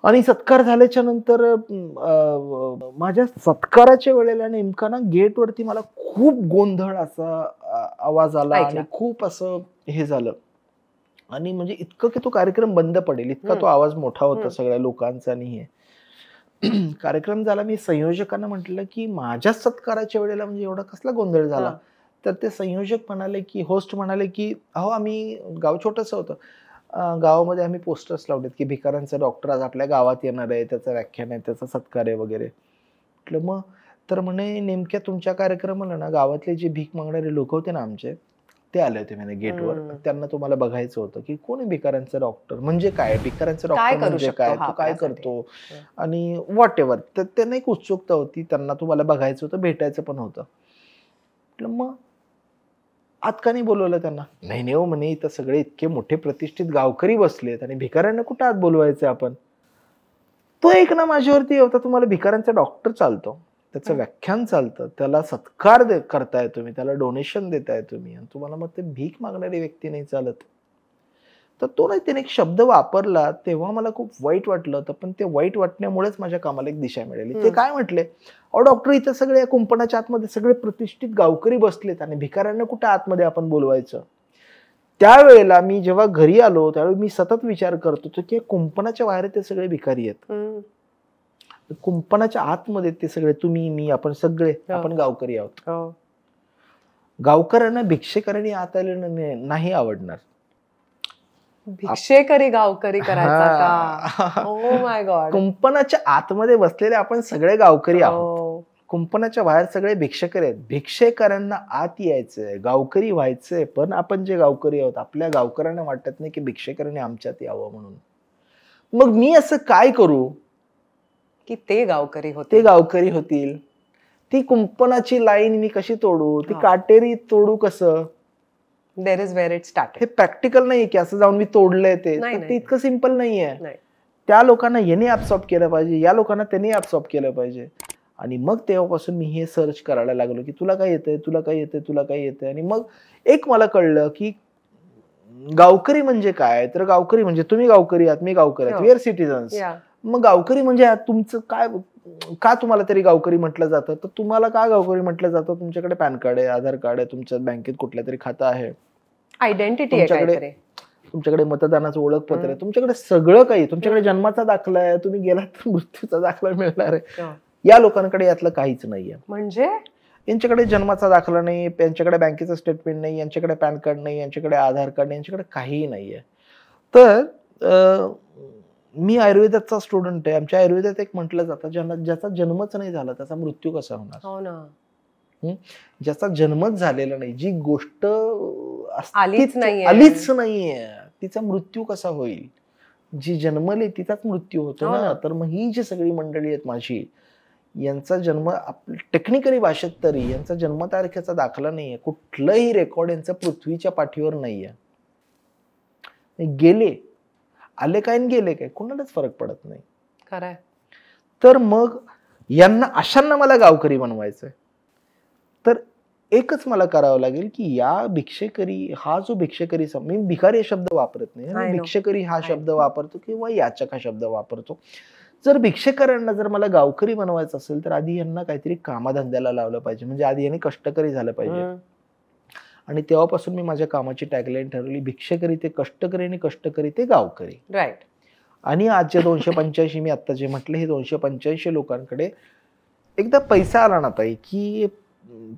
Speaker 1: आणि सत्कार झाल्याच्या नंतर माझ्या सत्काराच्या वेळेला नेमका ना गेटवरती मला खूप गोंधळ असा आवाज आला आणि खूप असं हे झालं. आणि म्हणजे इतकं की तो कार्यक्रम बंद पडेल इतका तो आवाज मोठा होता सगळ्या लोकांचा. आणि हे कार्यक्रम झाला. मी संयोजकांना म्हटलं की माझ्या सत्काराच्या वेळेला म्हणजे एवढा कसला गोंधळ झाला. तर ते संयोजक म्हणाले की, होस्ट म्हणाले की अहो आम्ही, गाव छोटंसं होतं, गावामध्ये आम्ही पोस्टर्स लावलेत की भिकाऱ्यांचा डॉक्टर आज आपल्या गावात येणार आहे, त्याचं व्याख्यान आहे, त्याचा सत्कार आहे वगैरे. म्हटलं मग, तर म्हणे नेमक्या तुमच्या कार्यक्रमाला ना गावातले जे भीक मागणारे लोक होते ना आमचे, ते आले होते म्हणे गेटवर. त्यांना तुम्हाला बघायचं होतं की कोण आहे भिकाऱ्यांचा डॉक्टर, म्हणजे काय भिकाऱ्यांचा डॉक्टर म्हणजे काय, तो काय करतो आणि व्हॉट एव्हर. तर त्यांना एक उत्सुकता होती, त्यांना तुम्हाला बघायचं होतं, भेटायचं पण होतं. म्हटलं मग आत का नाही बोलवलं त्यांना. नाही हो म्हणे, इथं सगळे इतके मोठे प्रतिष्ठित गावकरी बसलेत आणि भिकाऱ्यांना कुठं आत बोलवायचं आपण. तो एक ना माझ्यावरती होता, तुम्हाला भिकाऱ्यांचा डॉक्टर चालतो, त्याचं व्याख्यान चालतं, त्याला सत्कार करताय तुम्ही, त्याला डोनेशन देताय तुम्ही, आणि तुम्हाला मग ते भीक मागणारी व्यक्ती नाही चालत. तर तो नाही, त्याने एक शब्द वापरला तेव्हा मला खूप वाईट वाटलं होतं. पण ते वाईट वाटण्यामुळेच माझ्या कामाला एक दिशा मिळाली. ते काय म्हटले, अहो डॉक्टर इथं सगळे या कुंपणाच्या आतमध्ये सगळे प्रतिष्ठित गावकरी बसलेत आणि भिकाऱ्यांना कुठे आतमध्ये आपण बोलवायचं. त्यावेळेला मी जेव्हा घरी आलो त्यावेळी मी सतत विचार करत होतो की कुंपणाच्या बाहेर ते सगळे भिकारी आहेत, कुंपणाच्या आतमध्ये ते सगळे, तुम्ही मी आपण सगळे आपण गावकरी आहोत. गावकऱ्यांना भिक्षेकरांनी आत आले नाही आवडणार.
Speaker 3: भिक्षेकरी गावकरी करायचा का? Oh my God.
Speaker 1: कुंपणाच्या आतमध्ये बसलेले आपण सगळे गावकरी आहोत, कुंपणाच्या बाहेर सगळे भिक्षेकरी आहेत. भिक्षेकरांना आत यायचंय, गावकरी व्हायचंय. पण आपण जे गावकरी आहोत आपल्या गावकऱ्यांना वाटत नाही की भिक्षेकरांनी आमच्यात यावं म्हणून. मग मी असं काय करू
Speaker 3: की ते गावकरी
Speaker 1: होतील. ती कुंपणाची लाईन मी कशी तोडू, ती काटेरी तोडू कसं.
Speaker 3: There is where it start.
Speaker 1: हे प्रॅक्टिकल नाही की असं जाऊन मी तोडलंय ते इतकं सिंपल नाहीये. त्या लोकांना याने ऍब्सॉर्ब केलं पाहिजे, या लोकांना त्यांनी ऍब्सॉर्ब केलं पाहिजे. आणि मग तेव्हापासून मी हे सर्च करायला लागलो की तुला काय येतंय, तुला काय येतंय, तुला काय येतंय. आणि मग एक मला कळलं की गावकरी म्हणजे काय. तर गावकरी म्हणजे तुम्ही गावकरी आहात, मी गावकरी आहात, वी आर सिटीजन्स. मग गावकरी म्हणजे तुमचं काय, का तुम्हाला तरी गावकरी म्हटलं जातं. तर तुम्हाला का गावकरी म्हटलं जातं, तुमच्याकडे पॅन कार्ड आहे, आधार कार्ड आहे, तुमच्या बँकेत कुठल्या तरी खातं आहे,
Speaker 3: आयडेंटिटी आहे,
Speaker 1: तुमच्याकडे मतदानाचं ओळखपत्र आहे, तुमच्याकडे सगळं काही, तुमच्याकडे जन्माचा दाखला आहे, तुम्ही गेलात तर मृत्यूचा दाखला मिळणार आहे. या लोकांकडे यातलं काहीच नाहीये.
Speaker 3: म्हणजे
Speaker 1: यांच्याकडे जन्माचा दाखला नाही, यांच्याकडे बँकेचं स्टेटमेंट नाही, यांच्याकडे पॅन कार्ड नाही, यांच्याकडे आधार कार्ड नाही, यांच्याकडे काहीही नाहीये. तर मी आयुर्वेदाचा स्टुडंट आहे. आमच्या आयुर्वेदात एक म्हटलं जातं, ज्याचा जन्मच नाही झाला त्याचा मृत्यू कसा होणार.
Speaker 3: हो ना.
Speaker 1: ज्याचा जन्मच झालेला नाही, जी गोष्ट
Speaker 3: आलीच
Speaker 1: नाहीये, तिचा मृत्यू कसा होईल. जी जन्मली तिचाच मृत्यू होतो ना. तर मग ही जी सगळी मंडळी आहेत माझी, यांचा जन्म टेक्निकली भाषेत तरी यांचा जन्मतारखेचा दाखला नाहीये, कुठलंही रेकॉर्ड यांचं पृथ्वीच्या पाठीवर नाहीये. गेले, आले काय गेले काय कोणालाच फरक पडत नाही.
Speaker 3: खरंय.
Speaker 1: तर मग यांना अशांना मला गावकरी बनवायचंय. तर एकच मला करावं लागेल की या भिक्षेकरी, हा जो भिक्षेकरी, मी भिकारी शब्द वापरत नाही, भिक्षेकरी हा शब्द वापरतो किंवा याचक हा शब्द वापरतो. जर भिक्षेकरांना जर मला गावकरी बनवायचं असेल तर आधी यांना काहीतरी कामाधंद्याला लावलं पाहिजे. म्हणजे आधी यांनी कष्टकरी झालं पाहिजे. आणि तेव्हापासून मी माझ्या कामाची टॅगलाईन ठरवली, भिक्षेकरी ते कष्टकरी आणि कष्टकरी ते गावकरी.
Speaker 3: राईट.
Speaker 1: आणि आजचे 285 मी आता जे म्हटलं, हे 285 लोकांकडे एकदा पैसा आला ना ताई, की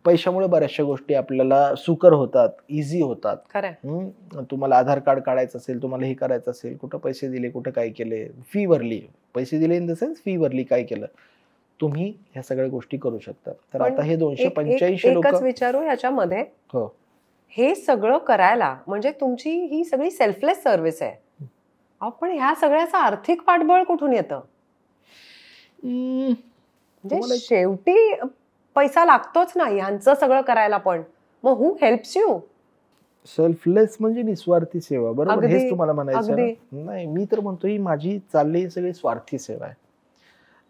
Speaker 1: पैशामुळे बऱ्याचशा गोष्टी आपल्याला सुकर होतात, इझी होतात. तुम्हाला आधार कार्ड काढायचं असेल, तुम्हाला हे करायचं असेल, कुठं पैसे दिले, कुठं काय केले, फी भरली, पैसे दिले इन द सेन्स फी भरली, काय केलं, तुम्ही ह्या सगळ्या गोष्टी करू शकता. तर आता हे 285 लोक
Speaker 3: विचारू याच्यामध्ये,
Speaker 1: हो,
Speaker 3: हे सगळं करायला म्हणजे तुमची ही सगळी सेल्फलेस सर्व्हिस आहे. आपण ह्या सगळ्याचं आर्थिक पाठबळ कुठून येतं. म्हणजे शेवटी पैसा लागतोच ना यांचं सगळं करायला. पण मग हू हेल्प्स यू.
Speaker 1: सेल्फलेस म्हणजे निस्वार्थी सेवा, बरोबर?
Speaker 3: अगदी,
Speaker 1: हेच तुम्हाला म्हणायचं
Speaker 3: अगदी.
Speaker 1: ना? नाही, मी तर म्हणतो ही माझी चालली सगळी स्वार्थी सेवा आहे.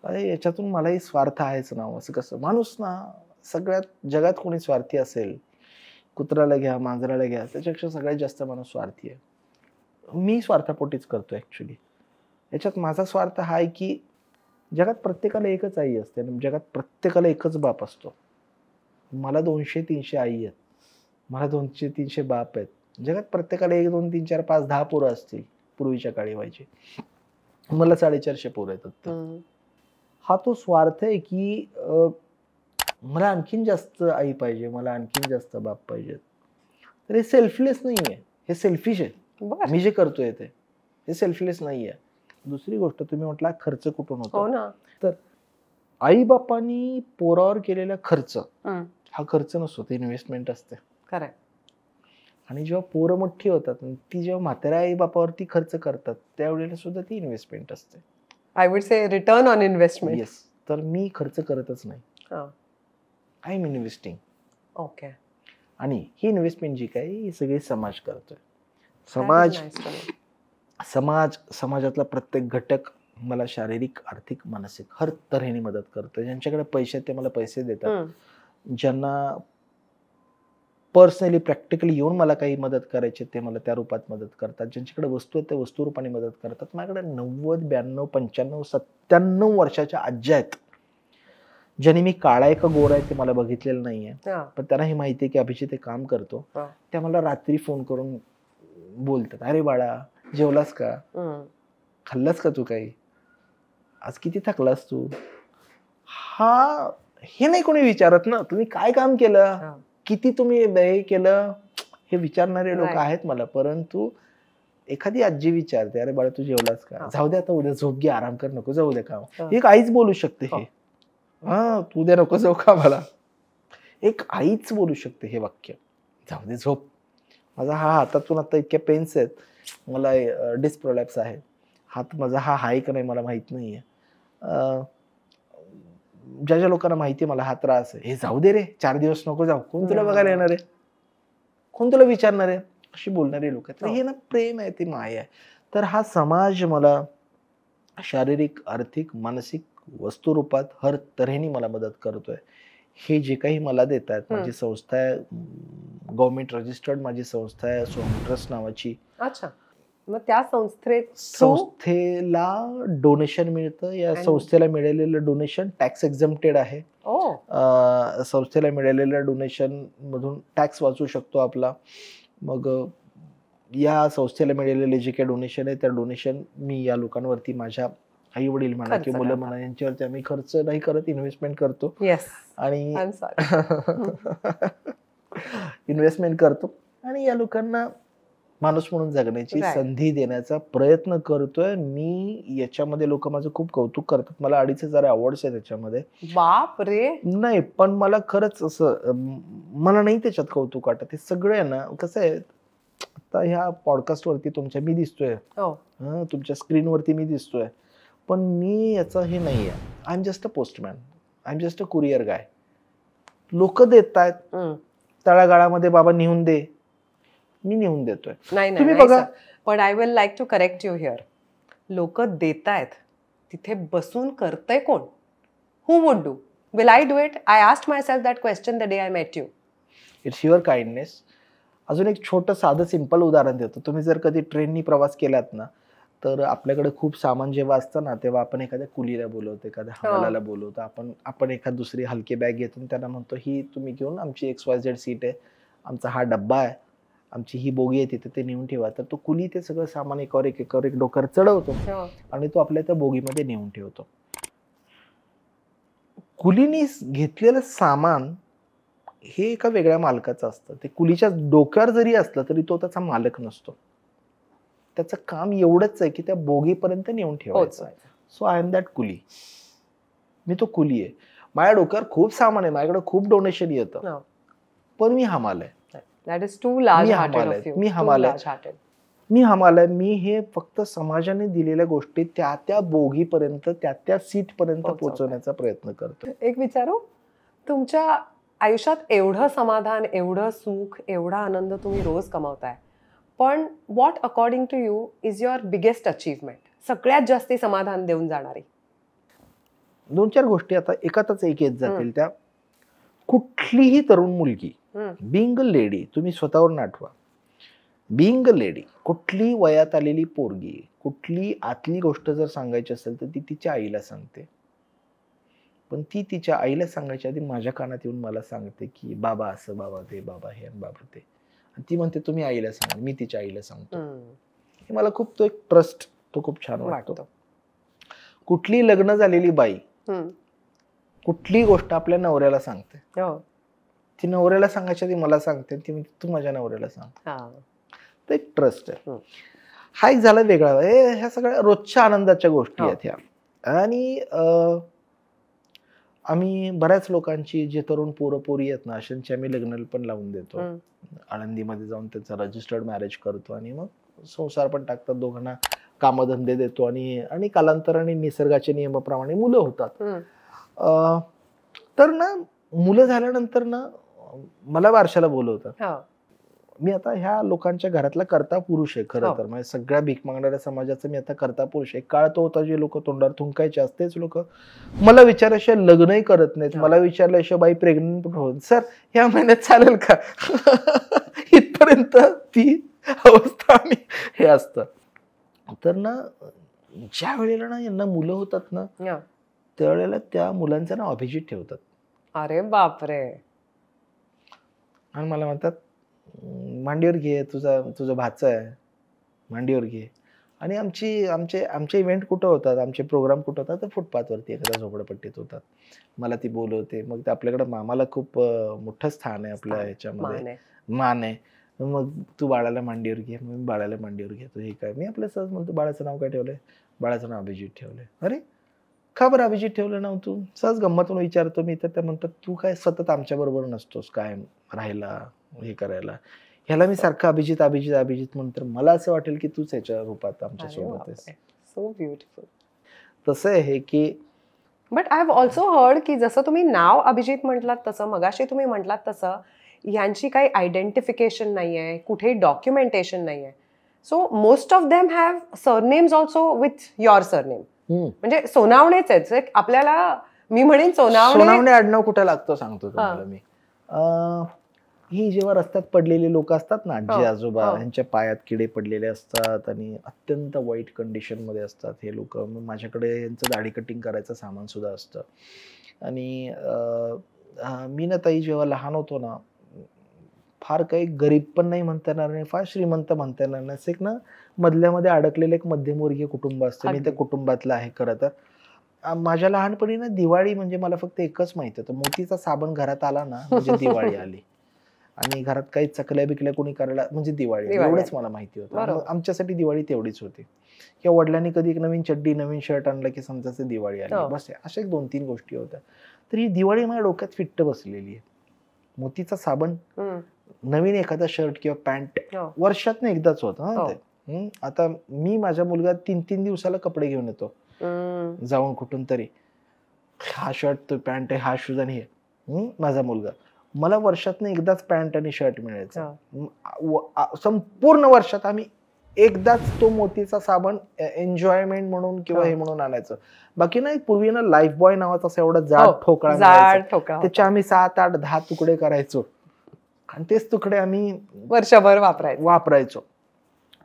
Speaker 1: अरे याच्यातून मलाही स्वार्थ आहेच ना. असं कसं माणूस ना, सगळ्यात जगात कोणी स्वार्थी असेल, कुत्र्याला घ्या, मांजराला घ्या, त्याच्यापेक्षा सगळ्यात जास्त माणूस स्वार्थी आहे. मी स्वार्थापोटीच करतो ऍक्च्युली. याच्यात माझा स्वार्थ हा आहे की जगात प्रत्येकाला एकच आई असते आणि जगात प्रत्येकाला एकच बाप असतो. मला 200-300 आई आहेत, मला 200-300 बाप आहेत. जगात प्रत्येकाला 1, 2, 3, 4, 5, 10 पोरं असतील पूर्वीच्या काळी व्हायचे. मला 450 पोरं आहेत आता. हा तो स्वार्थ आहे की मला आणखीन जास्त आई पाहिजे, मला आणखीन जास्त बाप पाहिजेत. तर हे सेल्फलेस नाही आहे, हे सेल्फिश आहे.
Speaker 3: बरं.
Speaker 1: मी जे करतोय ते हे सेल्फलेस नाही आहे. दुसरी गोष्ट तुम्ही म्हटला खर्च कुठून
Speaker 3: हो
Speaker 1: होतो.
Speaker 3: ना.
Speaker 1: तर आई बापांनी पोरावर केलेला खर्च
Speaker 3: हम्म.
Speaker 1: हा खर्च नसतो, ते इन्व्हेस्टमेंट असते.
Speaker 3: खरंय.
Speaker 1: आणि जेव्हा पोरं मोठी होतात ती जेव्हा म्हाताऱ्या आई बापावरती खर्च करतात त्यावेळेला सुद्धा ती इन्व्हेस्टमेंट असते.
Speaker 3: I would say return on investment.
Speaker 1: Yes. तर मी खर्च करतच नाही,
Speaker 3: हा.
Speaker 1: I am investing.
Speaker 3: ओके.
Speaker 1: आणि ही इन्व्हेस्टमेंट जी काय ही सगळी समाज करतोय.
Speaker 3: That is nice to know.
Speaker 1: समाजातला प्रत्येक घटक मला शारीरिक, आर्थिक, मानसिक हर तऱ्हेने मदत करतोय. ज्यांच्याकडे पैसे आहेत ते मला पैसे देतात.
Speaker 3: हम्म.
Speaker 1: ज्यांना पर्सनली प्रॅक्टिकली येऊन मला काही मदत करायची ते मला त्या रूपात मदत करतात. ज्यांच्याकडे वस्तू आहेत ते वस्तू रूपाने मदत करतात. माझ्याकडे 90, 92, 95, 97 वर्षाच्या आज्या आहेत, ज्यांनी मी काळा आहे का गोरा आहे ते मला बघितलेलं नाहीये,
Speaker 3: हा.
Speaker 1: पण त्यांना हे माहिती आहे की अभिजित हे काम करतो.
Speaker 3: हा.
Speaker 1: त्या मला रात्री फोन करून बोलतात, अरे बाळा जेवलास का,
Speaker 3: हम्म.
Speaker 1: खाल्लास का तू काही, आज किती थकलास तू. हा हे नाही कोणी विचारत ना, तुम्ही काय काम केलं,
Speaker 3: हा.
Speaker 1: किती तुम्ही हे केलं, हे विचारणारे लोक
Speaker 3: Right.
Speaker 1: आहेत मला. परंतु एखादी आजी विचारते, अरे बाळा तू जेवलास का,
Speaker 3: हा.
Speaker 1: जाऊ दे आता उद्या झोप घे, आराम कर, नको जाऊ दे काम.
Speaker 3: हा.
Speaker 1: एक आईच बोलू शकते
Speaker 3: हो.
Speaker 1: हे. हा तू उद्या नको जाऊ का मला, एक आईच बोलू शकते हे वाक्य, जाऊ दे झोप. माझा हा हातातून आता इतक्या पेन्स आहेत, मला डिस्क प्रोलॅप्स आहे, हात माझा हा आहे का नाही मला माहित नाहीये. ज्या ज्या लोकांना माहिती आहे मला हा त्रास आहे, हे जाऊ दे रे 4 दिवस नको जाऊ, कोण तुला बघायला येणार आहे, कोण तुला विचारणार आहे, अशी बोलणारी लोक आहेत. तर हे ना प्रेम आहे, ती माया आहे. तर हा समाज मला शारीरिक, आर्थिक, मानसिक, वस्तू रूपात हर तऱ्हेने मला मदत करतोय. हे जे काही मला देत आहेत, माझी संस्था आहे, गव्हर्नमेंट रजिस्टर्ड माझी संस्था आहे सोहम ट्रस्ट नावाची.
Speaker 3: अच्छा. मग त्या
Speaker 1: संस्थेला डोनेशन मिळतं. या संस्थेला मिळालेलं डोनेशन टॅक्स एक्झम्प्टेड आहे. संस्थेला मिळालेल्या डोनेशन मधून टॅक्स वाचू शकतो आपला. मग या संस्थेला मिळालेले जे काही डोनेशन आहे त्या डोनेशन मी या लोकांवरती, माझ्या आई वडील म्हणा की मुलं म्हणा, यांच्यावरती आम्ही खर्च नाही करत, इन्व्हेस्टमेंट करतो. आणि इन्व्हेस्टमेंट करतो आणि या लोकांना माणूस म्हणून जगण्याची संधी देण्याचा प्रयत्न करतोय मी. याच्यामध्ये लोक माझं खूप कौतुक करतात. मला 2,500 अवॉर्ड्स आहेत त्याच्यामध्ये.
Speaker 3: बाप रे.
Speaker 1: नाही पण मला खरंच असं मला नाही त्याच्यात कौतुक वाटत. हे सगळे ना कसं आहे, आता ह्या पॉडकास्ट वरती तुमच्या मी दिसतोय, तुमच्या स्क्रीनवरती मी दिसतोय, पण मी याचं हे नाही आहे. I am just a postman, I am just a courier guy. लोक देत आहेत तळागाळामध्ये, बाबा नेऊन दे, मी नेऊन देतोय.
Speaker 3: तुम्ही बघा. पण I will like to correct you here. लोक देत आहेत, तिथे बसून करतंय कोण? Who would do? Will I do it? I asked myself that question the day I met you.
Speaker 1: It's your kindness. अजून एक छोटं साधं सिंपल उदाहरण देतो. तुम्ही जर कधी ट्रेननी प्रवास केलात ना, तर आपल्याकडे खूप सामान जेव्हा असतं ना, तेव्हा आपण एखाद्या कुलीला बोलवतो, एखाद्या हवालाला बोलवतो. आपण एखाद दुसरी हलकी बॅग घेतो, त्यांना म्हणतो ही तुम्ही घेऊन, आमची XYZ सीट आहे, आमचा हा डब्बा आहे, आमची ही बोगी आहे, तिथे ते नेऊन ठेवा. तर तो कुली ते सगळं सामान एकावर एक डोक्यावर चढवतो आणि तो आपल्या त्या बोगीमध्ये नेऊन ठेवतो. कुलीने घेतलेलं सामान हे एका वेगळ्या मालकाचं असतं. ते कुलीच्या डोक्यावर जरी असलं तरी तो त्याचा मालक नसतो. त्याचं काम एवढंच आहे की त्या बोगीपर्यंत नेऊन ठेवायचं. सो आय एम दॅट कुली. मी तो कुली आहे. माझ्या डोक्यावर खूप सामान आहे, माझ्याकडे खूप डोनेशन येतं, पण मी हमाल आहे.
Speaker 3: That is too large-hearted of you.
Speaker 1: मी हमाल आहे. मी हे फक्त समाजाने दिलेल्या गोष्टी त्या बोगीपर्यंत, त्या सीट पर्यंत पोहोचवण्याचा प्रयत्न करतो.
Speaker 3: एक विचारू, तुमच्या आयुष्यात एवढं समाधान, एवढं सुख, एवढा आनंद तुम्ही रोज कमावताय, पण what according to you is your biggest achievement, सगळ्यात जास्ती समाधान देऊन जाणारी?
Speaker 1: 2-4 गोष्टी आता एकातच एक येत जातील त्या. कुठलीही तरुण मुलगी, बिंग लेडी, तुम्ही स्वतःवरून आठवा, बिंग लेडी, कुठली वयात आलेली पोरगी, कुठली आतली गोष्ट जर सांगायची असेल तर ती तिच्या आईला सांगते. पण ती तिच्या आईला सांगायच्या आधी माझ्या कानात येऊन मला सांगते की बाबा असं, बाबा ते, बाबा हे, बाबा ते. आणि ती म्हणते तुम्ही आईला सांगा, मी तिच्या आईला सांगतो. हे मला खूप तो एक ट्रस्ट, तो खूप छान वाटतो. कुठली लग्न झालेली बाई कुठली गोष्ट आपल्या नवऱ्याला सांगते, ती नवऱ्याला सांगायच्या आधी मला सांगते, ती म्हणते तू माझ्या नवऱ्याला सांग. तो एक ट्रस्ट आहे. हा एक झाला वेगळा. ह्या सगळ्या रोजच्या आनंदाच्या गोष्टी आहेत ह्या. आणि आम्ही बऱ्याच लोकांची, जे तरुण पोरं पोरी आहेत ना, अशांची आम्ही लग्न पण लावून देतो. आळंदीमध्ये जाऊन त्याचं रजिस्टर्ड मॅरेज करतो आणि मग संसार पण टाकतात, दोघांना कामधंदे देतो आणि कालांतराने निसर्गाच्या नियमाप्रमाणे मुलं होतात. तर ना मुलं झाल्यानंतर ना मला बारशाला बोलवतात. मी आता ह्या लोकांच्या घरातला कर्ता पुरुष आहे खरं तर. म्हणजे सगळ्या भीक मागणाऱ्या समाजाचा मी आता कर्ता पुरुष आहे. काळ तो होता जे लोक तोंडावर थुंकायचे असतेच लोक मला विचारल्याशिवाय लग्नही करत नाहीत, मला विचारल्याशिवाय बाई प्रेग्नंट होत, सर ह्या महिन्यात चालेल का? इथपर्यंत ती अवस्था आणि हे असतं. तर ना ज्या वेळेला ना यांना मुलं होतात ना त्यावेळेला त्या मुलांचं नाव अभिजित ठेवतात.
Speaker 3: अरे बापरे.
Speaker 1: आणि मला म्हणतात मांडीवर घे, तुझं भाचं आहे, मांडीवर घे. आणि आमचे इव्हेंट कुठं होतात, आमचे प्रोग्राम कुठं होतात, तर फुटपाथवरती एखाद्या झोपडपट्टीत होतात. मला ती बोलवते. मग ते आपल्याकडे मामाला खूप मोठं स्थान आहे आपल्या ह्याच्यामध्ये, मान आहे. मग तू बाळाला मांडीवर घे, मग मी बाळाला मांडीवर घेतो. हे काय, मी आपल्या सहज म्हणतो बाळाचं नाव काय ठेवलंय? बाळाचं नाव अभिजित ठेवलंय. अरे का बरं अभिजित ठेवलं नाव तू? सहज गंमतून विचारतो मी. तर त्या म्हणतात तू काय सतत आमच्या बरोबर नसतोस काय राहायला, हे करायला. ह्याला मी सारखं अभिजित अभिजित अभिजित म्हणतो. मला असं वाटेल की तूच याच्या रूपात आमच्या सोबत आहेस.
Speaker 3: So beautiful.
Speaker 1: तसं आहे की
Speaker 3: but I have also heard की जसं तुम्ही नाव अभिजित म्हटलात तसं, मगाशी तुम्ही म्हटलात तसं, यांची काही आयडेंटिफिकेशन नाहीये, कुठेही डॉक्युमेंटेशन नाहीये. So most of them have surnames also with your surname. म्हणजे सोनावणेच आहेत आपल्याला. मी म्हणेन सोनावणे
Speaker 1: आडनाव कुठे लागतो सांगतो तुम्हाला मी. ही जेव्हा रस्त्यात पडलेली लोक असतात ना, आजी आजोबा, यांच्या पायात किडे पडलेले असतात आणि अत्यंत वाईट कंडिशन मध्ये असतात हे लोक. माझ्याकडे यांचं दाढी कटिंग करायचं सामान सुद्धा असतं. आणि मी ना ताई जेव्हा लहान होतो ना, फार काही गरीब पण नाही म्हणता येणार नाही, फार श्रीमंत म्हणता येणार नाही, एक ना मधल्यामध्ये अडकलेलं एक मध्यमवर्गीय कुटुंब असतं. मी त्या कुटुंबातलं आहे खरं तर. माझ्या लहानपणी ना दिवाळी म्हणजे मला फक्त एकच माहिती होतं, मोतीचा साबण घरात आला ना म्हणजे दिवाळी आली. आणि घरात काही चकल्या बिकल्या कोणी करायला म्हणजे दिवाळी, एवढंच मला माहिती होतं. आमच्यासाठी दिवाळी तेवढीच होती. किंवा वडिलांनी कधी एक नवीन चड्डी नवीन शर्ट आणलं की समजायचं दिवाळी आली, बस. अशा 2-3 गोष्टी होत्या. तर ही दिवाळी माझ्या डोक्यात फिट्ट बसलेली आहे. मोतीचा साबण, नवीन एखादा शर्ट किंवा पॅन्ट वर्षातनं एकदाच होतं. आता मी माझ्या मुलगा 3-3 दिवसाला कपडे घेऊन येतो जाऊन कुठून तरी. हा शर्ट, तो पॅन्ट आहे, हा शूज आणि हे. माझा मुलगा, मला वर्षातनं एकदाच पॅन्ट आणि शर्ट मिळायचं. संपूर्ण वर्षात आम्ही एकदाच तो मोतीचा साबण एन्जॉयमेंट म्हणून किंवा हे म्हणून आणायचं. बाकी ना पूर्वी ना लाईफ बॉय नावाचा असा एवढा जाड ठोकळा, त्याचे आम्ही 7-8-10 तुकडे करायचो आणि तेच तुकडे आम्ही
Speaker 3: वर्षभर वापरायचो.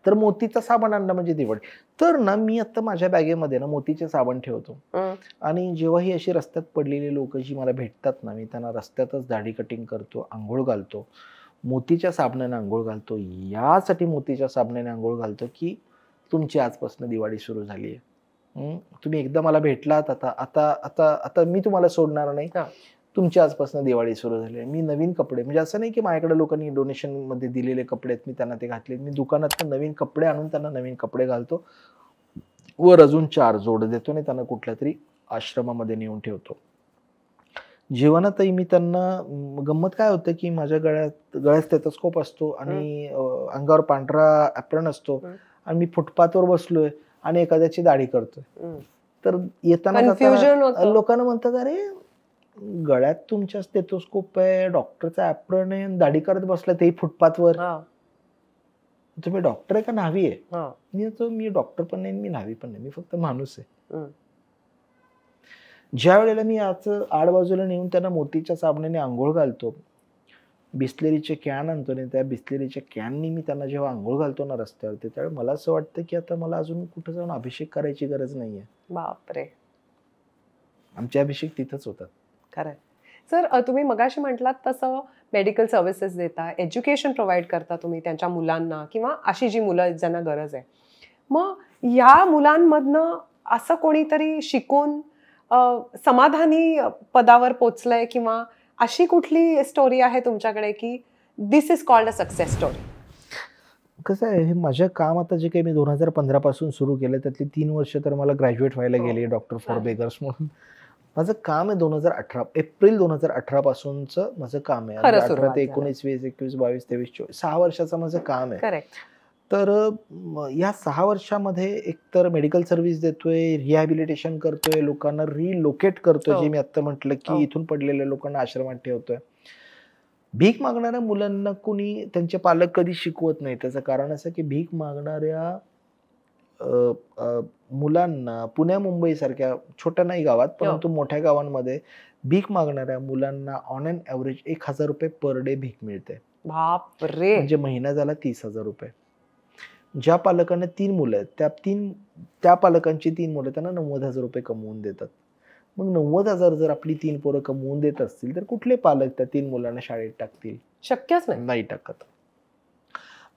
Speaker 1: तर मोतीचा साबण आणला म्हणजे दिवाळी. तर ना मी आता माझ्या बॅगेमध्ये ना मोतीचे साबण ठेवतो. आणि जेव्हा ही अशी रस्त्यात पडलेली लोक जी मला भेटतात ना, मी त्यांना रस्त्यातच दाढी कटिंग करतो, आंघोळ घालतो, मोतीच्या साबणाने आंघोळ घालतो. यासाठी मोतीच्या साबणाने आंघोळ घालतो की तुमची आजपासून दिवाळी सुरू झाली आहे. तुम्ही एकदा मला भेटलात, आता आता आता आता मी तुम्हाला सोडणार नाही. तुमची आजपासून दिवाळी सुरू झाली आहे. मी नवीन कपडे, म्हणजे असं नाही की माझ्याकडे लोकांनी डोनेशन मध्ये दिलेले कपडे आहेत मी त्यांना ते घातले. मी दुकानात नवीन कपडे आणून त्यांना नवीन कपडे घालतो, वर अजून 4 जोड देतो आणि त्यांना कुठल्या तरी आश्रमामध्ये नेऊन ठेवतो. जीवनातही मी त्यांना, गंमत काय होतं की माझ्या गळ्यात स्टेथोस्कोप असतो आणि अंगावर पांढरा ऍप्रन असतो आणि मी फुटपाथवर बसलोय आणि एखाद्याची दाढी करतोय. तर येताना लोकांना म्हणतात अरे गळ्यात तुमच्या स्टेथोस्कोप आहे, डॉक्टरचा ऍप्रन आहे, दाढी करत बसला तेही फुटपाथवर. तुम्ही डॉक्टर आहे का न्हावी आहे? मी डॉक्टर पण नाही, मी न्हावी पण नाही, मी फक्त माणूस आहे. ज्या वेळेला मी याचं आडबाजूला नेऊन त्यांना मोतीच्या साबणाने आंघोळ घालतो, बिस्लेरीचे कॅन आणतो आणि त्या बिस्लेरीच्या कॅननी मी त्यांना जेव्हा आंघोळ घालतो ना रस्त्यावरती, त्यावेळी मला असं वाटतं की आता मला अजून कुठं जाऊन अभिषेक करायची गरज नाहीये.
Speaker 3: बापरे.
Speaker 1: आमचे अभिषेक तिथंच होतात.
Speaker 3: खरंय. सर, तुम्ही मगाशी म्हटलात तसं मेडिकल सर्व्हिसेस देता, एज्युकेशन प्रोव्हाइड करता तुम्ही त्यांच्या मुलांना किंवा अशी जी मुलं ज्यांना गरज आहे. मग या मुलांमधनं असं कोणीतरी शिकून समाधानी पदावर पोचलंय किंवा अशी कुठली स्टोरी आहे तुमच्याकडे की this is called a success story?
Speaker 1: कसं आहे, हे माझं काम आता जे काही मी 2015 पासून सुरू केलं त्यातली 3 वर्ष तर मला ग्रॅज्युएट व्हायला गेली डॉक्टर फॉर बेगर्स म्हणून. माझं काम आहे 2018 एप्रिल 2018 पासूनचं माझं काम आहे. 18 ते 19, 20, 21, 22, 23, 24 6 वर्षाचं माझं काम आहे. तर या 6 वर्षामध्ये एकतर मेडिकल सर्व्हिस देतोय, रिहॅबिलिटेशन करतोय, लोकांना रिलोकेट करतोय, जे मी आता म्हटलं की इथून पडलेल्या लोकांना आश्रमात ठेवतोय. भीक मागणाऱ्या मुलांना कोणी त्यांचे पालक कधी शिकवत नाही. त्याचं कारण असं की भीक मागणाऱ्या मुलांना पुण्या मुंबई सारख्या छोट्या नाही गावात परंतु मोठ्या गावांमध्ये भीक मागणाऱ्या मुलांना ऑन एन ऍव्हरेज 1000 रुपये पर डे भीक मिळते.
Speaker 3: बापरे.
Speaker 1: म्हणजे महिना झाला 30,000 रुपये. ज्या पालकांना 3 मुलं आहेत त्या पालकांची 3 मुलं त्यांना 90,000 रुपये कमवून देतात. मग 90,000 जर आपली 3 पोरं कमवून देत असतील तर कुठले पालक त्या 3 मुलांना शाळेत टाकतील?
Speaker 3: शक्यच
Speaker 1: नाही टाकत.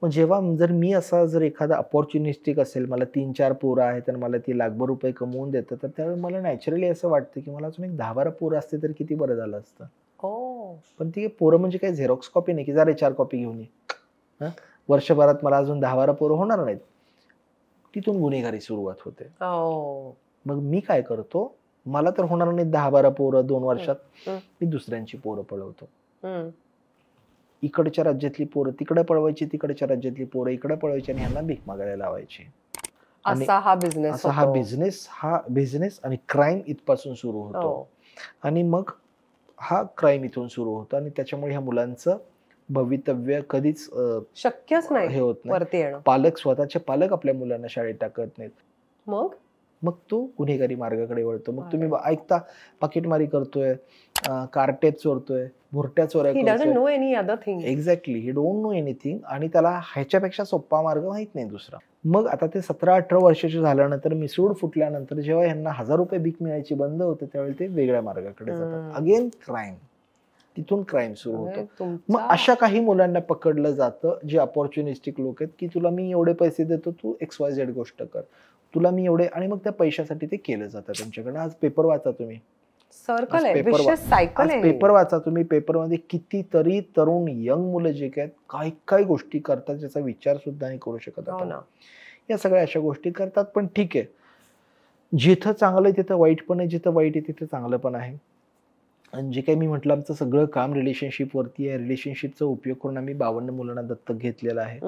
Speaker 1: मग जेव्हा जर मी असा जर एखादा अपॉर्च्युनिस्टिक असेल, मला 3-4 पोरं आहेत आणि मला ती लाखभर रुपये कमवून देतात, तर त्यावेळी मला नॅचरली असं वाटतं की मला अजून एक 10-12 पोरं असते तर किती बरं झालं असतं. पण ती पोरं म्हणजे काही झेरॉक्स कॉपी नाही की जरा 4 कॉपी घेऊन ये. वर्षभरात मला अजून 10-12 पोरं होणार नाहीत. तिथून गुन्हेगारी सुरुवात होते. मग मी काय करतो, मला तर होणार नाही 10-12 पोरं 2 वर्षात, मी दुसऱ्यांची पोरं पळवतो. इकडच्या राज्यातली पोरं तिकडे पळवायची, तिकडच्या राज्यातली पोरं इकडे पळवायची आणि ह्यांना भीक मागायला लावायची.
Speaker 3: असा हा
Speaker 1: बिझनेस आणि क्राईम इथपासून सुरू होतो. आणि मग हा क्राईम इथून सुरू होतो आणि त्याच्यामुळे ह्या मुलांचं भवितव्य कधीच
Speaker 3: शक्यच नाही
Speaker 1: हे होत नाही. स्वतःचे पालक आपल्या मुलांना शाळेत टाकत नाहीत. मग तो गुन्हेगारी मार्गाकडे वळतो. मग तुम्ही ऐकता पाकिटमारी करतोय, कार्टेज चोरतोय, भुरट्या चोऱ्या करतोय. Exactly, he don't know anything. आणि त्याला ह्याच्यापेक्षा सोपा मार्ग माहित नाही दुसरा. मग आता ते 17-18 वर्षाचे झाल्यानंतर मिसूड फुटल्यानंतर जेव्हा यांना 1000 रुपये भीक मिळायची बंद होते त्यावेळी ते वेगळ्या मार्गाकडे जातात. अगेन क्राईम, तिथून क्राईम सुरू होतो. मग अशा काही मुलांना पकडलं जातं जे अपॉर्च्युनिस्टिक लोक आहेत की तुला मी एवढे पैसे देतो, तू XYZ गोष्ट कर, तुला मी एवढे. आणि मग त्या पैशासाठी ते केलं जातं त्यांच्याकडे. आज पेपर वाचा तुम्ही, पेपर वाचा तुम्ही, पेपरमध्ये कितीतरी तरुण यंग मुलं जे काय काय गोष्टी करतात ज्याचा विचार सुद्धा नाही करू शकत आपण. या सगळ्या अशा गोष्टी करतात. पण ठीक आहे, जिथं चांगलं आहे तिथं वाईट पण आहे, जिथं वाईट आहे तिथं चांगलं पण आहे. आणि जे काही मी म्हटलं आमचं सगळं काम रिलेशनशिप वरती आहे. रिलेशनशिपचा उपयोग करून आम्ही 52 मुलांना दत्तक घेतलेला आहे.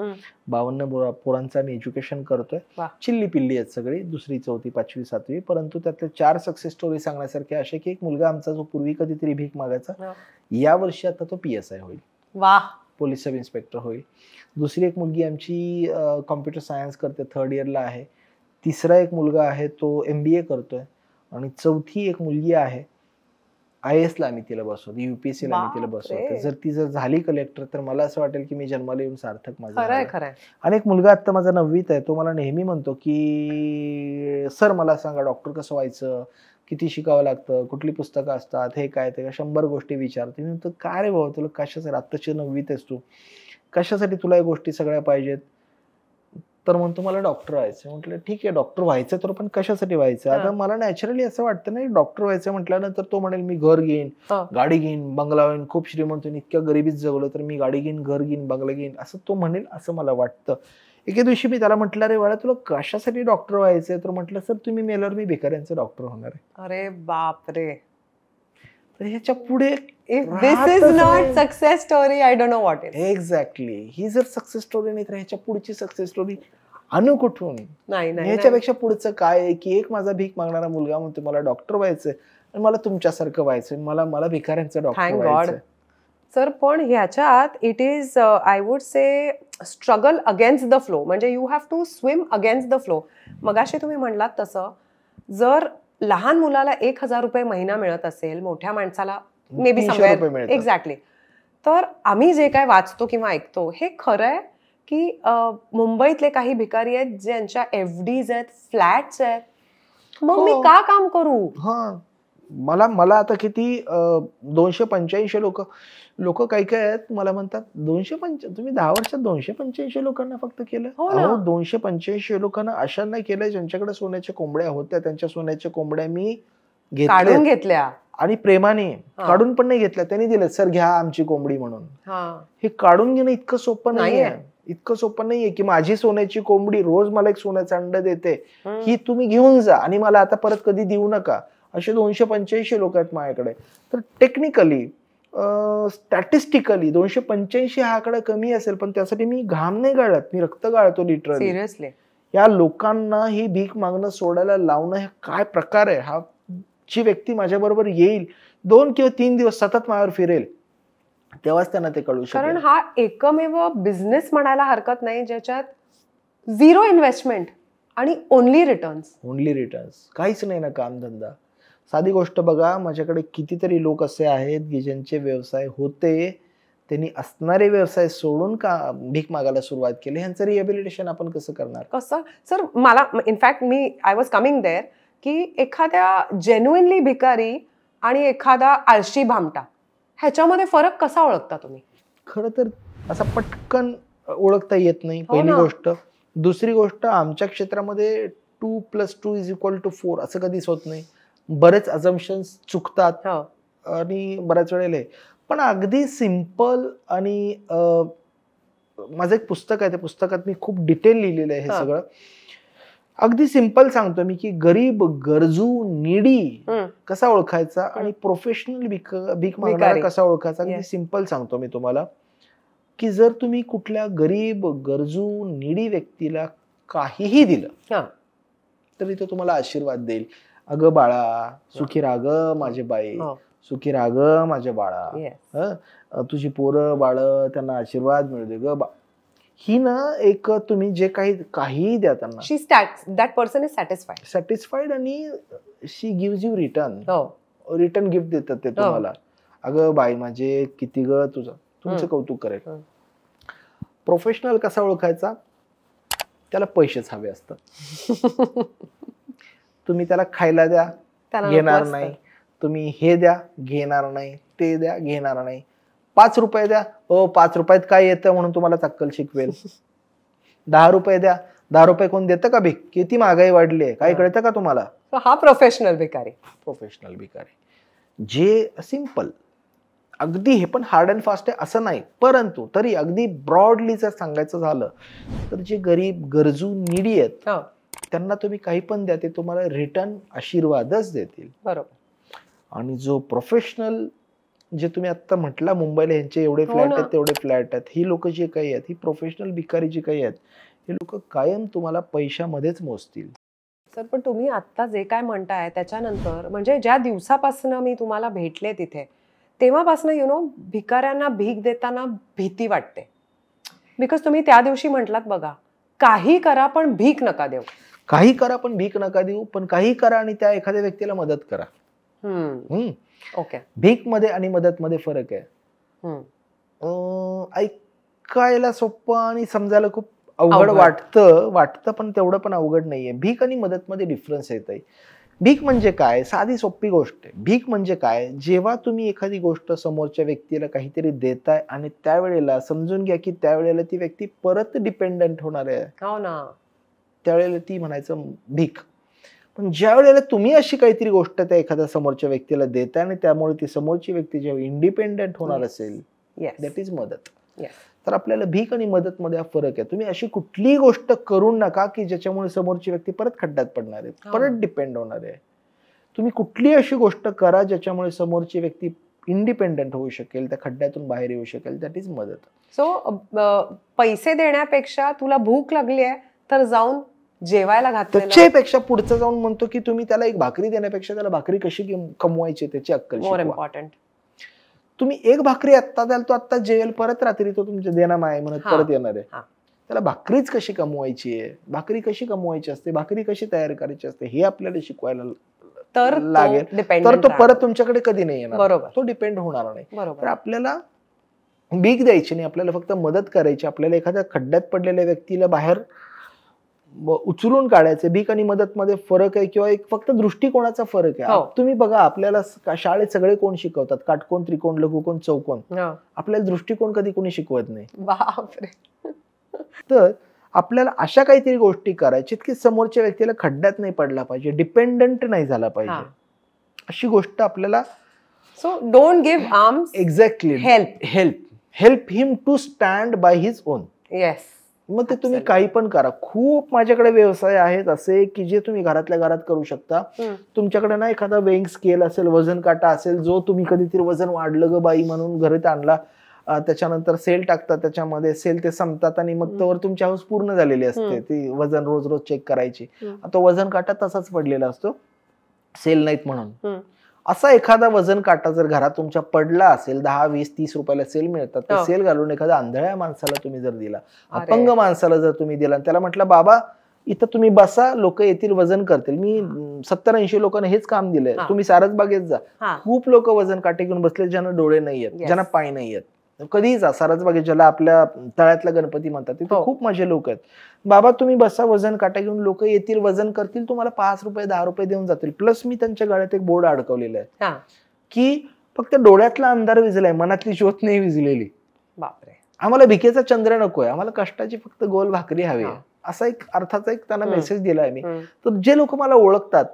Speaker 1: 52 पोरांचं आम्ही एज्युकेशन करतोय. चिल्ली पिल्ली आहेत सगळी, 2री 4थी 5वी 7वी. परंतु त्यातले 4 सक्सेस स्टोरी सांगण्यासारखे असे की एक मुलगा आमचा जो पूर्वी कधीतरी भीक मागायचा, या वर्षी आता तो PSI होईल, पोलीस सब इन्स्पेक्टर होईल. दुसरी एक मुलगी आमची कॉम्प्युटर सायन्स करते, 3rd इयरला आहे. तिसरा एक मुलगा आहे तो MBA करतोय. आणि चौथी एक मुलगी आहे IAS ला आम्ही तिला बसवतो, UPSC ला आम्ही तिला बसवतो. जर ती झाली कलेक्टर तर मला असं वाटेल की मी जन्माला येऊन सार्थक माझं. आणि एक मुलगा आता माझा 9वीत आहे, तो मला नेहमी म्हणतो की सर मला सांगा डॉक्टर कसं व्हायचं, किती शिकावं लागतं, कुठली पुस्तकं असतात, हे काय ते 100 गोष्टी विचारतो. मी म्हणतो काय रे भाऊ, तुला कशासाठी, आत्ताची 9वीत आहेस तू, कशासाठी तुला या गोष्टी सगळ्या पाहिजेत? तर म्हणतो मला डॉक्टर व्हायचं. म्हटलं ठीक आहे, डॉक्टर व्हायचं तर पण कशासाठी व्हायचं? आता मला नॅचरली असं वाटतं नाही, डॉक्टर व्हायचं म्हटल्यानंतर तो म्हणेल मी घर घेईन, गाडी घेईन, बंगला होईन, खूप श्रीमंत इतक्या गरिबीत जगलो तर मी गाडी घेईन, घर घेईन, बंगला घेईन, असं तो म्हणेल असं मला वाटतं. एके दिवशी मी त्याला म्हटलं अरे बाळा तुला कशासाठी डॉक्टर व्हायचंय? तर म्हटलं सर तुम्ही मेल्यावर मी भिकाऱ्यांचं डॉक्टर होणार आहे.
Speaker 3: अरे बापरे.
Speaker 1: ह्याच्या पुढे
Speaker 3: this is not success story, I don't know what is.
Speaker 1: Exactly, ही जर सक्सेस स्टोरी नाही तर ह्याच्या पुढची सक्सेस स्टोरी आणू कुठून?
Speaker 3: नाही.
Speaker 1: ह्याच्यापेक्षा पुढचं काय आहे की एक माझा भीक मागणारा मुलगा म्हणतो मला डॉक्टर व्हायचंय आणि मला तुमच्यासारखं व्हायचंय, मला मला भिकाऱ्यांचं डॉक्टर
Speaker 3: थँक गॉड.
Speaker 1: व्हायचंय.
Speaker 3: सर पण ह्याच्यात it is I would say struggle against the flow, म्हणजे you have to swim against the flow. मगाशी तुम्ही म्हणलात तसं, जर लहान मुलाला 1,000 रुपये महिना मिळत असेल, मोठ्या माणसाला मे बी
Speaker 1: 300 रुपये मिळतात.
Speaker 3: एक्झॅक्टली, तर आम्ही जे काय वाचतो किंवा ऐकतो हे खरं आहे की मुंबईतले काही भिकारी आहेत ज्यांच्या FDs आहेत, फ्लॅट्स आहेत, मग मी
Speaker 1: हो.
Speaker 3: का काम करू?
Speaker 1: हा, मला आता किती 285 लोक काही काय आहेत मला म्हणतात, 285 तुम्ही 10 वर्षात 285 लोकांना फक्त केलं.
Speaker 3: हो ना.
Speaker 1: 285 लोकांना अशा नाही केलंय ज्यांच्याकडे सोन्याच्या कोंबड्या होत्या, त्यांच्या सोन्याच्या कोंबड्या मी
Speaker 3: काढून
Speaker 1: घेतल्या
Speaker 3: घेतल्या.
Speaker 1: आणि प्रेमाने,
Speaker 3: हा.
Speaker 1: काढून पण नाही घेतल्या, त्यांनी दिलं, सर घ्या आमची कोंबडी म्हणून.
Speaker 3: हा,
Speaker 1: हे काढून घेणं इतकं सोपं नाहीये.
Speaker 3: नाहीये.
Speaker 1: इतकं सोपं नाहीये की माझी सोन्याची कोंबडी रोज मला एक सोन्याचं अंड देते,
Speaker 3: हम्म.
Speaker 1: ही तुम्ही घेऊन जा आणि मला आता परत कधी देऊ नका. असे 285 लोक आहेत माझ्याकडे. तर टेक्निकली स्टॅटिस्टिकली 285 हा आकडा कमी असेल, पण त्यासाठी मी घाम नाही गाळत, मी रक्त गाळतो लिटरली.
Speaker 3: सिरियसली.
Speaker 1: या लोकांना ही भीक मागणं सोडायला लावणं हे काय प्रकार आहे हा? जी व्यक्ती माझ्या बरोबर येईल, 2 किंवा 3 दिवस सतत माझ्यावर फिरेल, तेव्हाच त्यांना ते कळू
Speaker 3: कारण
Speaker 1: शकेल.
Speaker 3: हा एकमेव बिझनेस म्हणायला हरकत नाही ज्याच्यात 0 इन्व्हेस्टमेंट आणि ओनली रिटर्न्स.
Speaker 1: ओनली रिटर्न्स, काहीच नाही ना कामधंदा. साधी गोष्ट बघा, माझ्याकडे कितीतरी लोक असे आहेत की ज्यांचे व्यवसाय होते, त्यांनी असणारे व्यवसाय सोडून का भीक मागायला सुरुवात केली. ह्यांचं रिहॅबिलिटेशन आपण कसं करणार?
Speaker 3: कसं सर, मला in fact I was coming there की एखाद्या जेन्युइनली भिकारी आणि एखादा आळशी भामटा ह्याच्यामध्ये फरक कसा ओळखता तुम्ही?
Speaker 1: खरं तर असा पटकन ओळखता येत नाही,
Speaker 3: हो
Speaker 1: पहिली
Speaker 3: ना.
Speaker 1: गोष्ट. दुसरी गोष्ट, आमच्या क्षेत्रामध्ये 2 + 2 = 4 असं कधीच होत नाही. बरेच अजम्पशन्स चुकतात
Speaker 3: हो.
Speaker 1: आणि बऱ्याच वेळेला पण अगदी सिम्पल. आणि माझं एक पुस्तक आहे, त्या पुस्तकात मी खूप डिटेल लिहिलेलं आहे हे
Speaker 3: हा.
Speaker 1: सगळं. अगदी सिम्पल सांगतो मी की गरीब, गरजू, निडी कसा ओळखायचा आणि प्रोफेशनल भीक मागणारा
Speaker 3: भिकारी.
Speaker 1: कसा ओळखायचा, अगदी
Speaker 3: Yes.
Speaker 1: सिम्पल सांगतो मी तुम्हाला. की जर तुम्ही कुठल्या गरीब, गरजू, निडी व्यक्तीला काहीही दिलं
Speaker 3: हा.
Speaker 1: तरी तो तुम्हाला आशीर्वाद देईल. अगं बाळा, सुखी राहा ग माझे बाई,
Speaker 3: हो.
Speaker 1: सुखी राहा ग माझ्या बाळा,
Speaker 3: Yes.
Speaker 1: तुझी पोरं बाळ त्यांना आशीर्वाद मिळू दे ग बा. ही ना एक तुम्ही जे काहीही द्या त्यांना,
Speaker 3: that person is satisfied.
Speaker 1: Satisfied आणि शी गिव्हज यू रिटर्न.
Speaker 3: हो.
Speaker 1: रिटर्न गिफ्ट देतात ते तुम्हाला. अगं बाई माझे किती ग तुझं, तुमचं कौतुक करेल.
Speaker 3: हम्म.
Speaker 1: प्रोफेशनल कसा ओळखायचा? त्याला पैसेच हवे असतात. तुम्ही त्याला खायला द्या,
Speaker 3: त्याला
Speaker 1: घेणार
Speaker 3: नको
Speaker 1: नाही.
Speaker 3: असतं.
Speaker 1: तुम्ही हे द्या, घेणार नाही. ते द्या, घेणार नाही. 5 रुपये द्या, 5 रुपयात काय येतं म्हणून तुम्हाला चक्कल शिकवेल. 10 रुपये द्या, 10 रुपये कोण देतं का भीक? किती महागाई वाढली आहे, काय कळतं का तुम्हाला?
Speaker 3: So, हा प्रोफेशनल भिकारी.
Speaker 1: प्रोफेशनल भिकारी जे सिंपल, अगदी हे पण हार्ड अँड फास्ट आहे असं नाही, परंतु तरी अगदी ब्रॉडली जर सांगायचं झालं तर जे गरीब, गरजू, निडी आहेत
Speaker 3: हो.
Speaker 1: त्यांना तुम्ही काही पण द्या, ते तुम्हाला रिटर्न आशीर्वादच देतील.
Speaker 3: बरोबर.
Speaker 1: आणि जो प्रोफेशनल, जे तुम्ही आता म्हटला मुंबईला ह्यांचे एवढे
Speaker 3: हो
Speaker 1: फ्लॅट
Speaker 3: ना.
Speaker 1: आहेत, तेवढे फ्लॅट आहेत, ही लोक जे काही आहेत, ही प्रोफेशनल भिकारी जी काही आहेत, हे लोक कायम तुम्हाला पैशामध्येच मोजतील.
Speaker 3: सर पण तुम्ही आत्ता जे काय म्हणताय त्याच्यानंतर, म्हणजे ज्या दिवसापासून मी तुम्हाला भेटले तिथे तेव्हापासून भिकाऱ्यांना भीक देताना भीती वाटते. बिकॉज तुम्ही त्या दिवशी म्हटलात बघा, काही करा पण भीक नका देऊ.
Speaker 1: काही करा पण भीक नका देऊ, पण काही करा आणि त्या एखाद्या व्यक्तीला मदत करा.
Speaker 3: ओके.
Speaker 1: भीक मध्ये आणि मदत मध्ये फरक आहे. ऐकायला सोपं आणि समजायला खूप अवघड वाटतं, पण तेवढं पण अवघड नाहीये. भीक आणि मदत मध्ये डिफरन्स येत आहे. भीक म्हणजे काय? साधी सोपी गोष्ट आहे. भीक म्हणजे काय? जेव्हा तुम्ही एखादी गोष्ट समोरच्या व्यक्तीला काहीतरी देताय आणि त्यावेळेला समजून घ्या की त्यावेळेला ती व्यक्ती परत डिपेंडंट होणार आहे,
Speaker 3: हो ना,
Speaker 1: त्यावेळेला ती म्हणायचं भीक. पण ज्या वेळेला तुम्ही अशी काहीतरी गोष्ट त्या एखाद्या समोरच्या व्यक्तीला देताय आणि त्यामुळे ती समोरची व्यक्ती जेव्हा इंडिपेंडेंट होणार असेल, दॅट इज मदत. तर आपल्याला भीक आणि मदत मध्ये हा फरक आहे. तुम्ही अशी कुठलीही गोष्ट करू नका की ज्याच्यामुळे समोरची व्यक्ती परत खड्ड्यात पडणार आहे, परत डिपेंड होणार आहे. तुम्ही कुठलीही अशी गोष्ट करा ज्याच्यामुळे समोरची व्यक्ती इंडिपेंडेंट होऊ शकेल, त्या खड्ड्यातून बाहेर येऊ शकेल, दॅट इज मदत.
Speaker 3: सो पैसे देण्यापेक्षा तुला भूक लागली आहे तर जाऊन जेवायला घातलेलं
Speaker 1: त्याच्यापेक्षा पुढचं जाऊन म्हणतो की तुम्ही त्याला एक भाकरी देण्यापेक्षा त्याला भाकरी कशी कमवायची त्याची अक्कल
Speaker 3: मोर
Speaker 1: शिकवा.
Speaker 3: इम्पॉर्टंट.
Speaker 1: तुम्ही एक भाकरी आत्ता द्याल तो आत्ता जेवेल, परत रात्री तो तुमच्या देना माय म्हणत परत येणार आहे. त्याला भाकरीच कशी कमवायची आहे, भाकरी कशी कमवायची असते, भाकरी कशी तयार करायची असते हे आपल्याला शिकवायला
Speaker 3: तर
Speaker 1: लागेल. तर तो परत तुमच्याकडे कधी नाही येणार.
Speaker 3: बरोबर.
Speaker 1: तो डिपेंड होणार नाही.
Speaker 3: बरोबर.
Speaker 1: तर आपल्याला भीक द्यायची नाही, आपल्याला फक्त मदत करायची. आपल्याला एखाद्या खड्ड्यात पडलेल्या व्यक्तीला बाहेर उचलून काढायचे. भीक आणि मदत मध्ये फरक आहे किंवा एक फक्त दृष्टिकोनाचा फरक आहे. तुम्ही बघा आपल्याला शाळेत सगळे कोण शिकवतात, काटकोन, त्रिकोण, लघुकोन, चौकोन. आपल्याला दृष्टिकोन कधी कोणी शिकवत नाही.
Speaker 3: बापरे.
Speaker 1: तर आपल्याला अशा काहीतरी गोष्टी करायच्यात की समोरच्या व्यक्तीला खड्ड्यात नाही पडला पाहिजे, डिपेंडंट नाही झाला पाहिजे, अशी गोष्ट आपल्याला.
Speaker 3: So don't give arms.
Speaker 1: Exactly. Help him to stand by his own.
Speaker 3: Yes.
Speaker 1: मग ते तुम्ही काही पण करा. खूप माझ्याकडे व्यवसाय आहेत असे की जे तुम्ही घरातल्या घरात करू शकता. तुमच्याकडे ना एखादा वेइंग स्केल असेल, वजन काटा असेल, जो तुम्ही कधीतरी वजन वाढलं ग बाई म्हणून घरात आणला, त्याच्यानंतर सेल टाकतात त्याच्यामध्ये, सेल ते संपतात आणि मग तोवर तुमची हाऊस पूर्ण झालेली असते. ती वजन रोज रोज चेक करायची. तो वजन काटा तसाच पडलेला असतो, सेल नाहीत म्हणून. असा एखादा वजन काटा जर घरात तुमच्या पडला असेल, 10, 20, 30 रुपयाला सेल मिळतात, ते सेल घालून एखाद्या आंधळ्या माणसाला तुम्ही जर दिला, अपंग माणसाला जर तुम्ही दिला, त्याला म्हटलं बाबा इथं तुम्ही बसा, लोक येतील वजन करतील. मी 70-80 लोकांना हेच काम दिलंय. तुम्ही सारसबागेत जा, खूप लोक वजन काटे घेऊन बसले, ज्यांना डोळे नाहीयेत, ज्यांना पाय नाहीयेत. कधीही जा सारसबागेत, ज्याला आपल्या तळ्यातला गणपती म्हणतात, तिथे खूप माझे लोक आहेत. बाबा तुम्ही बसा, वजन काटा घेऊन लोक येतील, वजन करतील, तुम्हाला 5 रुपये 10 रुपये देऊन जातील. प्लस मी त्यांच्या गळ्यात एक बोर्ड अडकवलेला आहे की फक्त डोळ्यातला अंधार विझलाय, मनातली ज्योत नाही विझलेली.
Speaker 3: बापरे. आम्हाला
Speaker 1: आम्हाला भिकेचा चंद्र नकोय, आम्हाला कष्टाची फक्त गोल भाकरी हवी आहे. असा एक अर्थाचा एक त्यांना मेसेज दिलाय मी. तर जे लोक मला ओळखतात,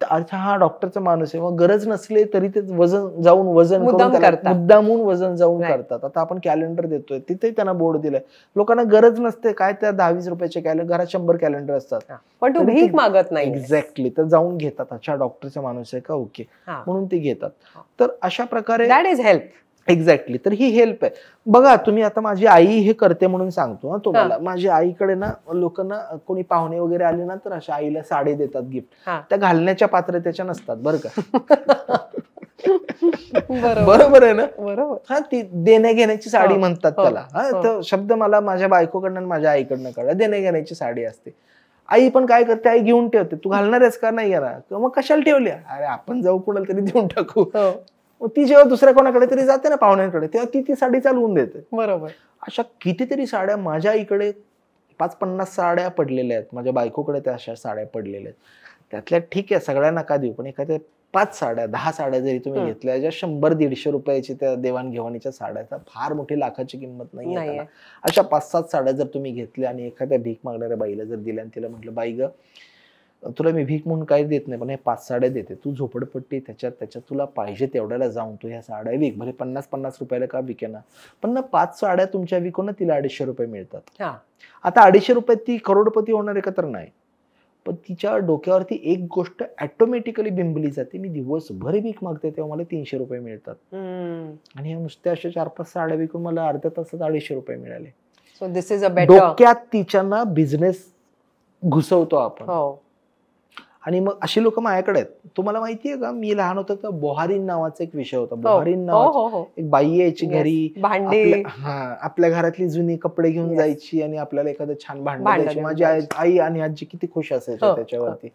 Speaker 1: अच्छा हा डॉक्टरचा माणूस आहे, मग गरज नसले तरी ते वजन जाऊन वजन मुद्दामून वजन जाऊन करतात. आता आपण कॅलेंडर देतोय, तिथे त्यांना बोर्ड दिलाय. लोकांना गरज नसते काय त्या 10-20 रुपयाचे कॅलेंडर, घरात 100 कॅलेंडर असतात,
Speaker 3: पण तू भीक मागत नाही.
Speaker 1: एक्झॅक्टली. तर जाऊन घेतात, अच्छा डॉक्टरचा माणूस आहे का, ओके म्हणून ते घेतात. तर अशा प्रकारे
Speaker 3: दॅट इज हेल्प.
Speaker 1: एक्झॅक्टली. तर ही हेल्प आहे. बघा तुम्ही आता माझी आई हे करते म्हणून सांगतो तुम्हाला. माझ्या आईकडे ना लोकांना कोणी पाहुणे वगैरे आले ना, तर अशा आईला साडी देतात गिफ्ट. त्या घालण्याच्या पात्रतेच्या नसतात बरं का. बरोबर आहे ना.
Speaker 3: बरोबर.
Speaker 1: हा, ती देण्या घेण्याची साडी म्हणतात त्याला. हा, तर शब्द मला माझ्या बायकोकडनं आणि माझ्या आईकडनं कळला. देण्या घेण्याची साडी असते. आई पण काय करते, आई घेऊन ठेवते. तू घालणार आहेस का, नाही येणार, मग कशाला ठेवली, अरे आपण जाऊ कुणाला तरी देऊन टाकू. ती जेव्हा दुसऱ्या कोणाकडे तरी जाते ना पाहुण्यांकडे, तेव्हा ती साडी चालवून देते.
Speaker 3: बरोबर.
Speaker 1: अशा कितीतरी साड्या माझ्या आईकडे 5-50 साड्या पडलेल्या आहेत, माझ्या बायकोकडे त्या अशा साड्या पडलेल्या आहेत. त्यातल्या ठीक आहे सगळ्यांना का देऊ, पण एखाद्या 5 साड्या 10 साड्या जरी तुम्ही घेतल्या, ज्या 100-150 रुपयाची त्या देवाणघेवाणीच्या साड्याचा फार मोठी लाखाची किंमत नाही, अशा 5-7 साड्या जर तुम्ही घेतल्या आणि एखाद्या भीक मागणाऱ्या बाईला जर दिल्या आणि तिला म्हटलं बाई ग तुला मी भीक म्हणून काही देत नाही, पण हे 5 साड्या देते, तू झोपडपट्टी त्याच्यात तुला पाहिजे तेवढ्याला जाऊन तू ह्या साड्या विक, भले 50-50 रुपयाला का विकेना, पण ना 5 साड्या तुमच्या विकून तिला 250 रुपये मिळतात. आता 250 रुपयात ती करोडपती होणार आहे का, तर नाही, पण तिच्या डोक्यावरती एक गोष्ट ऑटोमॅटिकली बिंबली जाते, मी दिवसभर भीक मागते तेव्हा मला 300 रुपये मिळतात, आणि नुसत्या अशा 4-5 साड्या विकून मला अर्ध्या तासात 250 रुपये मिळाले.
Speaker 3: So this is a better.
Speaker 1: डोक्यात तिच्या ना बिझनेस घुसवतो आपण. आणि मग अशी लोक माझ्याकडे आहेत. तुम्हाला माहितीये का, मी लहान होतो तर बोहारीन नावाचा एक विषय होता. बोहारीन नावाची एक बाई यायची घरी, आपल्या घरातली जुनी कपडे घेऊन जायची आणि आपल्याला एखादं छान भांड द्यायची. माझी आई आणि आजी किती खुश असायच्या त्याच्यावरती.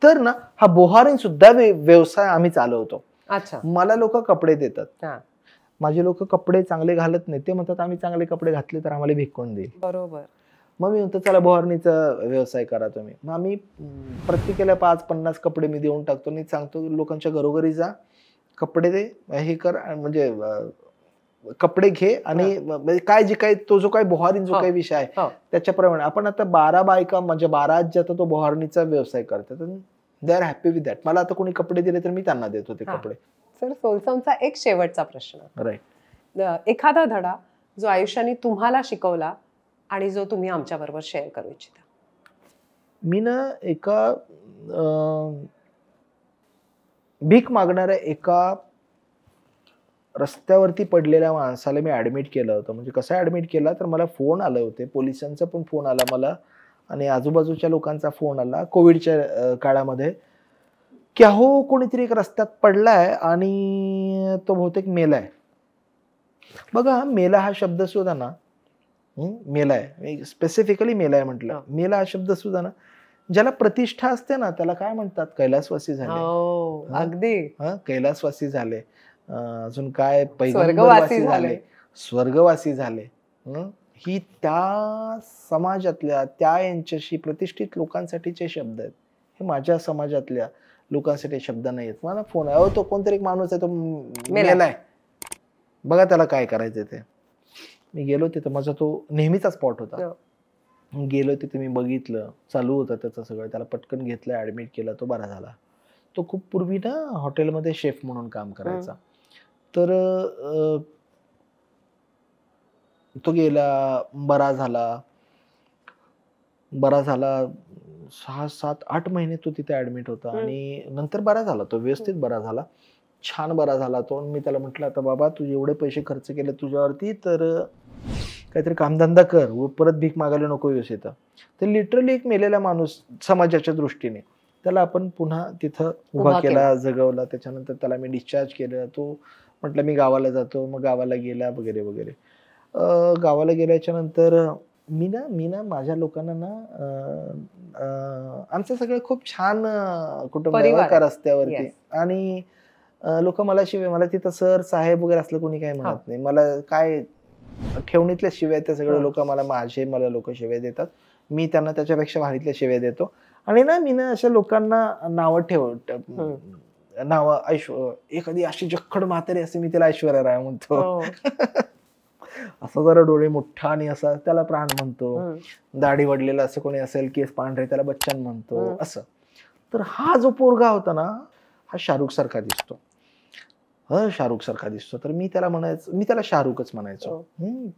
Speaker 1: तर ना हा बोहारीन सुद्धा व्यवसाय आम्ही चालवतो. मला लोक कपडे देतात, माझे लोक कपडे चांगले घालत नाही, ते म्हणतात आम्ही चांगले कपडे घातले तर आम्हाला भीक कोण देईल.
Speaker 3: बरोबर.
Speaker 1: मग मी म्हणतो चला बोहारणीचा व्यवसाय करा तुम्ही. मग आम्ही प्रत्येकाला 5-50 कपडे मी देऊन टाकतो आणि सांगतो लोकांच्या घरोघरी जा, कपडे दे, हे कर, म्हणजे कपडे घे आणि काय जे काय तो जो काय बोहारीन जो काही विषय आहे त्याच्याप्रमाणे आपण आता 12 बायका म्हणजे 12 आज्या तो बोहारणीचा व्यवसाय करतात. They are happy with that. मला आता कोणी कपडे दिले तर मी त्यांना देतो ते कपडे.
Speaker 3: सर सोलसमचा एक शेवटचा प्रश्न.
Speaker 1: राईट.
Speaker 3: एखादा धडा जो आयुष्याने तुम्हाला शिकवला आणि जो तुम्ही आमच्या बरोबर शेअर करू इच्छिता.
Speaker 1: मी ना एका भीक मागणाऱ्या एका रस्त्यावरती पडलेल्या माणसाला मी ऍडमिट केलं होतं. म्हणजे कसं ऍडमिट केलं तर मला फोन आले होते, पोलिसांचा पण फोन आला मला, आणि आजूबाजूच्या लोकांचा फोन आला कोविडच्या काळामध्ये की अहो कोणीतरी एक रस्त्यात पडलाय आणि तो बहुतेक मेलाय. बघा मेला हा शब्द सुद्धा ना, मेलाय स्पेसिफिकली मेलाय म्हटलं, मेला हा शब्द सुद्धा ना ज्याला प्रतिष्ठा असते ना त्याला काय म्हणतात, कैलासवासी झाले.
Speaker 3: अगदी
Speaker 1: कैलासवासी झाले, अजून काय
Speaker 3: स्वर्गवासी
Speaker 1: झाले, स्वर्गवासी झाले. ही त्या समाजातल्या त्या यांच्याशी प्रतिष्ठित लोकांसाठीचे शब्द आहेत. हे माझ्या समाजातल्या लोकांसाठी शब्द नाही आहेत. मला फोन आहे, तो कोणतरी एक माणूस आहे तो मेलाय, बघा त्याला काय करायचं ते. मी गेलो तिथं, माझा तो नेहमीचा स्पॉट होता. गेलो तिथे, मी बघितलं, चालू होतं त्याचं सगळं, त्याला पटकन घेतलं, ऍडमिट केलं, तो बरा झाला. तो खूप पूर्वी ना हॉटेलमध्ये शेफ म्हणून काम करायचा. तर तो गेला, बरा झाला 6, 7, 8 महिने तो तिथे ऍडमिट होता आणि नंतर बरा झाला तो, व्यवस्थित बरा झाला, छान बरा झाला तो. मी त्याला म्हटलं आता बाबा तू एवढे पैसे खर्च केले तुझ्यावरती, तर काहीतरी कामधंदा कर, परत भीक मागायला नको येऊस इथं. तर लिटरली एक मेलेला माणूस समाजाच्या दृष्टीने, त्याला आपण पुन्हा तिथं उभा केला, जगवला. त्याच्यानंतर त्याला मी डिस्चार्ज केलं. तो म्हटलं मी गावाला जातो, मग गावाला गेला वगैरे वगैरे. गावाला गेल्याच्या नंतर मी ना माझ्या लोकांना ना आमचं सगळं खूप छान कुटुंब आहे रस्त्यावरती. आणि लोक मला शिवाय, मला तिथं सर साहेब वगैरे असलं कोणी काही म्हणत नाही. मला काय ठेवणीतल्या शिवाय ते सगळे लोक मला लोक शिवाय देतात. मी त्यांना त्याच्यापेक्षा भारीतल्या शिवाय देतो. आणि ना मी ना अशा लोकांना नाव एखादी अशी जख्खड म्हातारी असते, मी तिला ऐश्वर्या राय म्हणतो. असं जरा डोळे मोठा आणि असा त्याला प्राण म्हणतो. दाढी वडलेला असं कोणी असेल, केस पांढरे, त्याला बच्चन म्हणतो असं. तर हा जो पोरगा होता ना, हा शाहरुख सारखा दिसतो, शाहरुख सारखा दिसतो. तर मी त्याला शाहरुखच म्हणायचो.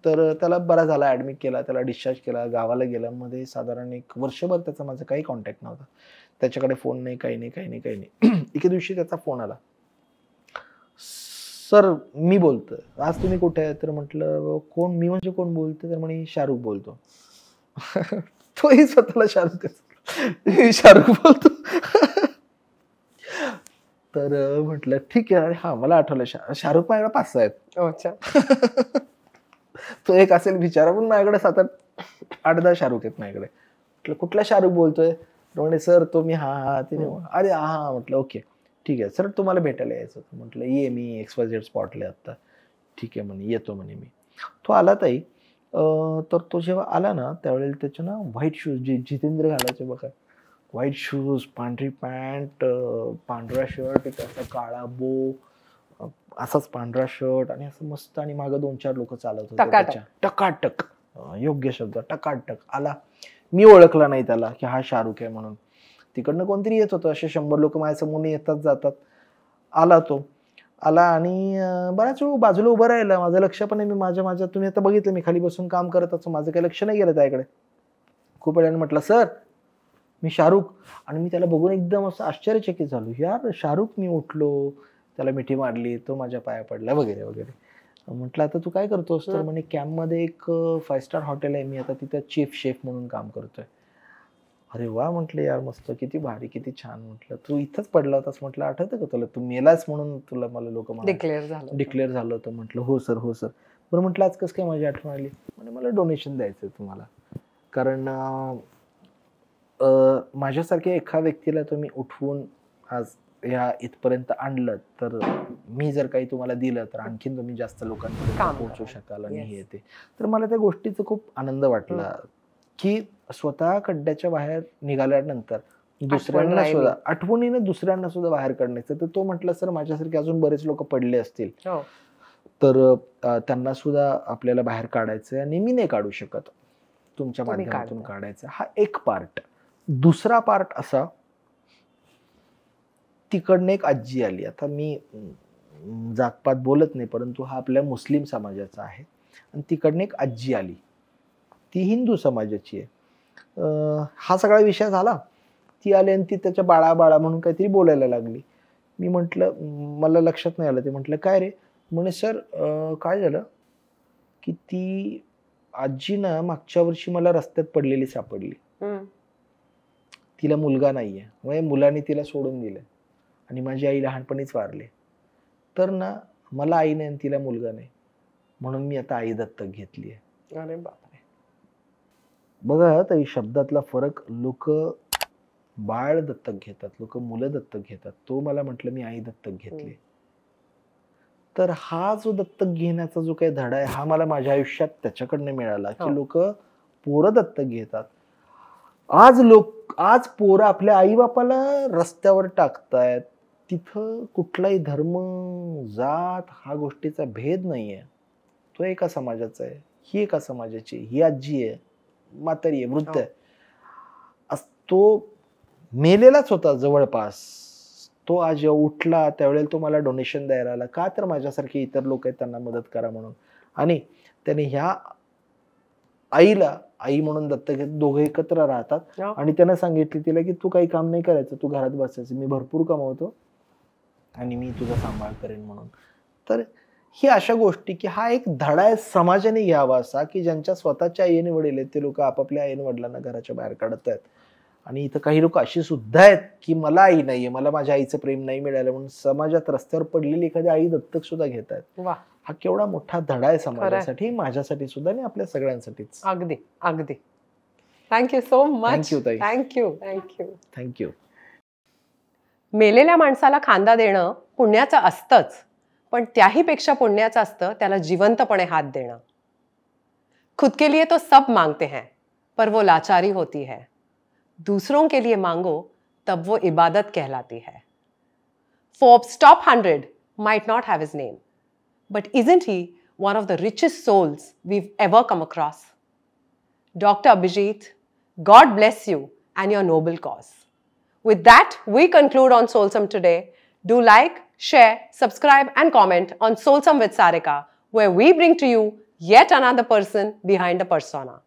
Speaker 1: तर त्याला बरा झाला, ऍडमिट केला, त्याला डिस्चार्ज केला, गावाला गेला. मध्ये साधारण 1 वर्षभर त्याचा माझा काही कॉन्टॅक्ट नव्हता, त्याच्याकडे फोन नाही, काही नाही. एके दिवशी त्याचा फोन आला, सर मी बोलतोय, आज तुम्ही कुठे आहे? तर म्हटलं कोण? मी म्हणजे कोण बोलतोय? तर म्हणे शाहरुख बोलतो. तोही स्वतःला शाहरुख बोलतो. तर म्हटलं ठीक आहे. हा मला आठवलं, शाहरुख माझ्याकडे 5-6 आहेत. तो एक असेल बिचारा, पण माझ्याकडे 7-8-10 शाहरुख आहेत माझ्याकडे. म्हटलं कुठला शाहरुख बोलतोय? म्हणे सर तो मी. हा तिने, अरे हा. म्हटलं ओके ठीक आहे सर, तुम्हाला भेटायला यायचं होतं. म्हटलं ये, मी XYZ स्पॉटला आता. ठीक आहे म्हणे, येतो म्हणे मी. तो आला ताई. तर तो जेव्हा आला ना त्यावेळेला त्याचे ना व्हाईट शूज, जे जितेंद्र घालायचे बघा, व्हाईट शूज, पांढरी पॅन्ट, पांढरा शर्ट, त्याचा काळा बो, असाच पांढरा शर्ट आणि असं मस्त. आणि मागं 2-4 लोक चालत होते. टकाटक, योग्य शब्द, टकाटक आला. मी ओळखला नाही त्याला की हा शाहरुख आहे म्हणून. तिकडनं कोणतरी येत होतं, असे 100 लोक माझ्या समोर येतात जातात. आला तो, आला आणि बराच वेळ बाजूला उभं राहिला. माझं लक्ष पण आहे, मी माझ्या तुम्ही आता बघितलं मी खाली बसून काम करत असतो, माझं काही लक्ष नाही गेलं त्याकडे. खूप वेळाने म्हटलं सर मी शाहरुख. आणि मी त्याला बघून एकदम असं आश्चर्यचकित झालो, यार शाहरुख. मी उठलो, त्याला मिठी मारली, तो माझ्या पाया पडला वगैरे वगैरे. म्हटलं आता तू काय करतोस? तर म्हणे कॅम्पमध्ये एक 5 स्टार हॉटेल आहे, मी आता तिथं चीफ शेफ म्हणून काम करतोय. अरे वा म्हटलं, यार मस्त, किती भारी, किती छान. म्हटलं तू इथंच पडला होतास? म्हटलं आठवतं का तुला, तू मेलास म्हणून तुला मला लोक डिक्लेअर झालं होतं. म्हटलं हो सर. बरं म्हटलं आज कसं काय माझी आठवण आली? म्हणजे मला डोनेशन द्यायचं तुम्हाला, कारण माझ्यासारख्या एका व्यक्तीला तुम्ही उठवून आज ह्या इथपर्यंत आणलं, तर मी जर काही तुम्हाला दिलं तर आणखीन तुम्ही जास्त लोकांपर्यंत पोहोचू शकाल. आणि हे ते, तर मला त्या गोष्टीचा खूप आनंद वाटला की स्वतः खड्ड्याच्या बाहेर निघाल्यानंतर दुसऱ्यांना सुद्धा आठवणीने दुसऱ्यांना सुद्धा बाहेर काढण्याचं. तर तो म्हटलं सर माझ्यासारखे अजून बरेच लोक पडले असतील, तर त्यांना सुद्धा आपल्याला बाहेर काढायचं आणि मी नाही काढू शकत, तुमच्या माध्यमातून काढायचं. हा एक पार्ट. दुसरा पार्ट असा, तिकडनं एक आजी आली. आता मी जातपात बोलत नाही, परंतु हा आपल्या मुस्लिम समाजाचा आहे. आणि तिकडनं एक आजी आली, ती हिंदू समाजाची आहे. हा सगळा विषय झाला. ती आली आणि ती त्याच्या बाळा म्हणून काहीतरी बोलायला लागली. मी म्हटलं, मला लक्षात नाही आलं. ते म्हटलं काय रे? म्हणे सर काय झालं की ती आजी ना मागच्या वर्षी मला रस्त्यात पडलेली सापडली. तिला मुलगा नाहीये, म्हणजे मुलाने तिला सोडून दिलं आणि माझी आई लहानपणीच वारली. तर ना मला आई नाही आणि तिला मुलगा नाही, म्हणून मी आता आई दत्तक घेतली आहे.
Speaker 3: अरे बापरे.
Speaker 1: बघा ताई, शब्दातला फरक. लोक बाळ दत्तक घेतात, लोक मुलं दत्तक घेतात. तो मला म्हटलं मी आई दत्तक घेतली. तर हा जो दत्तक घेण्याचा जो काही धडा आहे हा मला माझ्या आयुष्यात त्याच्याकडनं मिळाला की लोक पोरं दत्तक घेतात. आज पोरं आपल्या आई बापाला रस्त्यावर टाकतायत. तिथं कुठलाही धर्म, जात हा गोष्टीचा भेद नाहीये. तो एका समाजाचा आहे, ही एका समाजाची, ही आजी आहे, म्हातारी आहे, वृद्ध आहे. तो मेलेलाच होता जवळपास. तो आज जेव्हा उठला त्यावेळेला तो मला डोनेशन द्यायला आला. का तर माझ्यासारखे इतर लोक आहेत त्यांना मदत करा म्हणून. आणि त्याने ह्या आईला आई म्हणून दत्तक घेत. दोघे एकत्र राहतात आणि त्याने सांगितले तिला की तू काही काम नाही करायचं, तू घरात बसायचं, मी भरपूर कमवतो आणि मी तुझा सांभाळ करेन म्हणून. तर ही अशा गोष्टी की हा एक धडा आहे समाजाने घ्यावा असा की ज्यांच्या स्वतःच्या आईने वडील आहेत ते लोक आपापल्या आईने वडिलांना घराच्या बाहेर काढत आहेत. आणि इथं काही लोक अशी सुद्धा आहेत की मला आई नाहीये, मला माझ्या आईचं प्रेम नाही मिळालं म्हणून समाजात रस्त्यावर पडलेली एखादी आई दत्तक सुद्धा घेत आहेत. हा केवढा मोठा धडा आहे समाजासाठी, माझ्यासाठी सुद्धा आणि आपल्या सगळ्यांसाठीच.
Speaker 3: अगदी अगदी. Thank you so much.
Speaker 1: थँक्यू ताई.
Speaker 3: Thank you thank you
Speaker 1: thank you.
Speaker 3: मेलेल्या माणसाला खांदा देणं पुण्याचं असतंच, पण त्याही पेक्षा पुण्याचं असतं त्याला जिवंतपणे हात देणं. खुद के लिए तो सब मांगते हैं पर वो लाचारी होती है. दूसरों के लिए मांगो तब वो इबादत कहलाती है. Forbes top 100 might not have his name, but isn't he one of the richest souls we've ever come across? Dr. Abhijit, God bless you and your noble cause. With that, we conclude on Soulsome today. Do like, share, subscribe and comment on Soulsome with Sarika, where we bring to you yet another person behind a persona.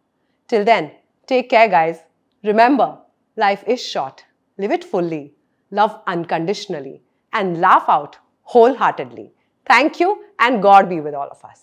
Speaker 3: Till then, take care guys. Remember, life is short. Live it fully, love unconditionally, and laugh out wholeheartedly. Thank you and God be with all of us.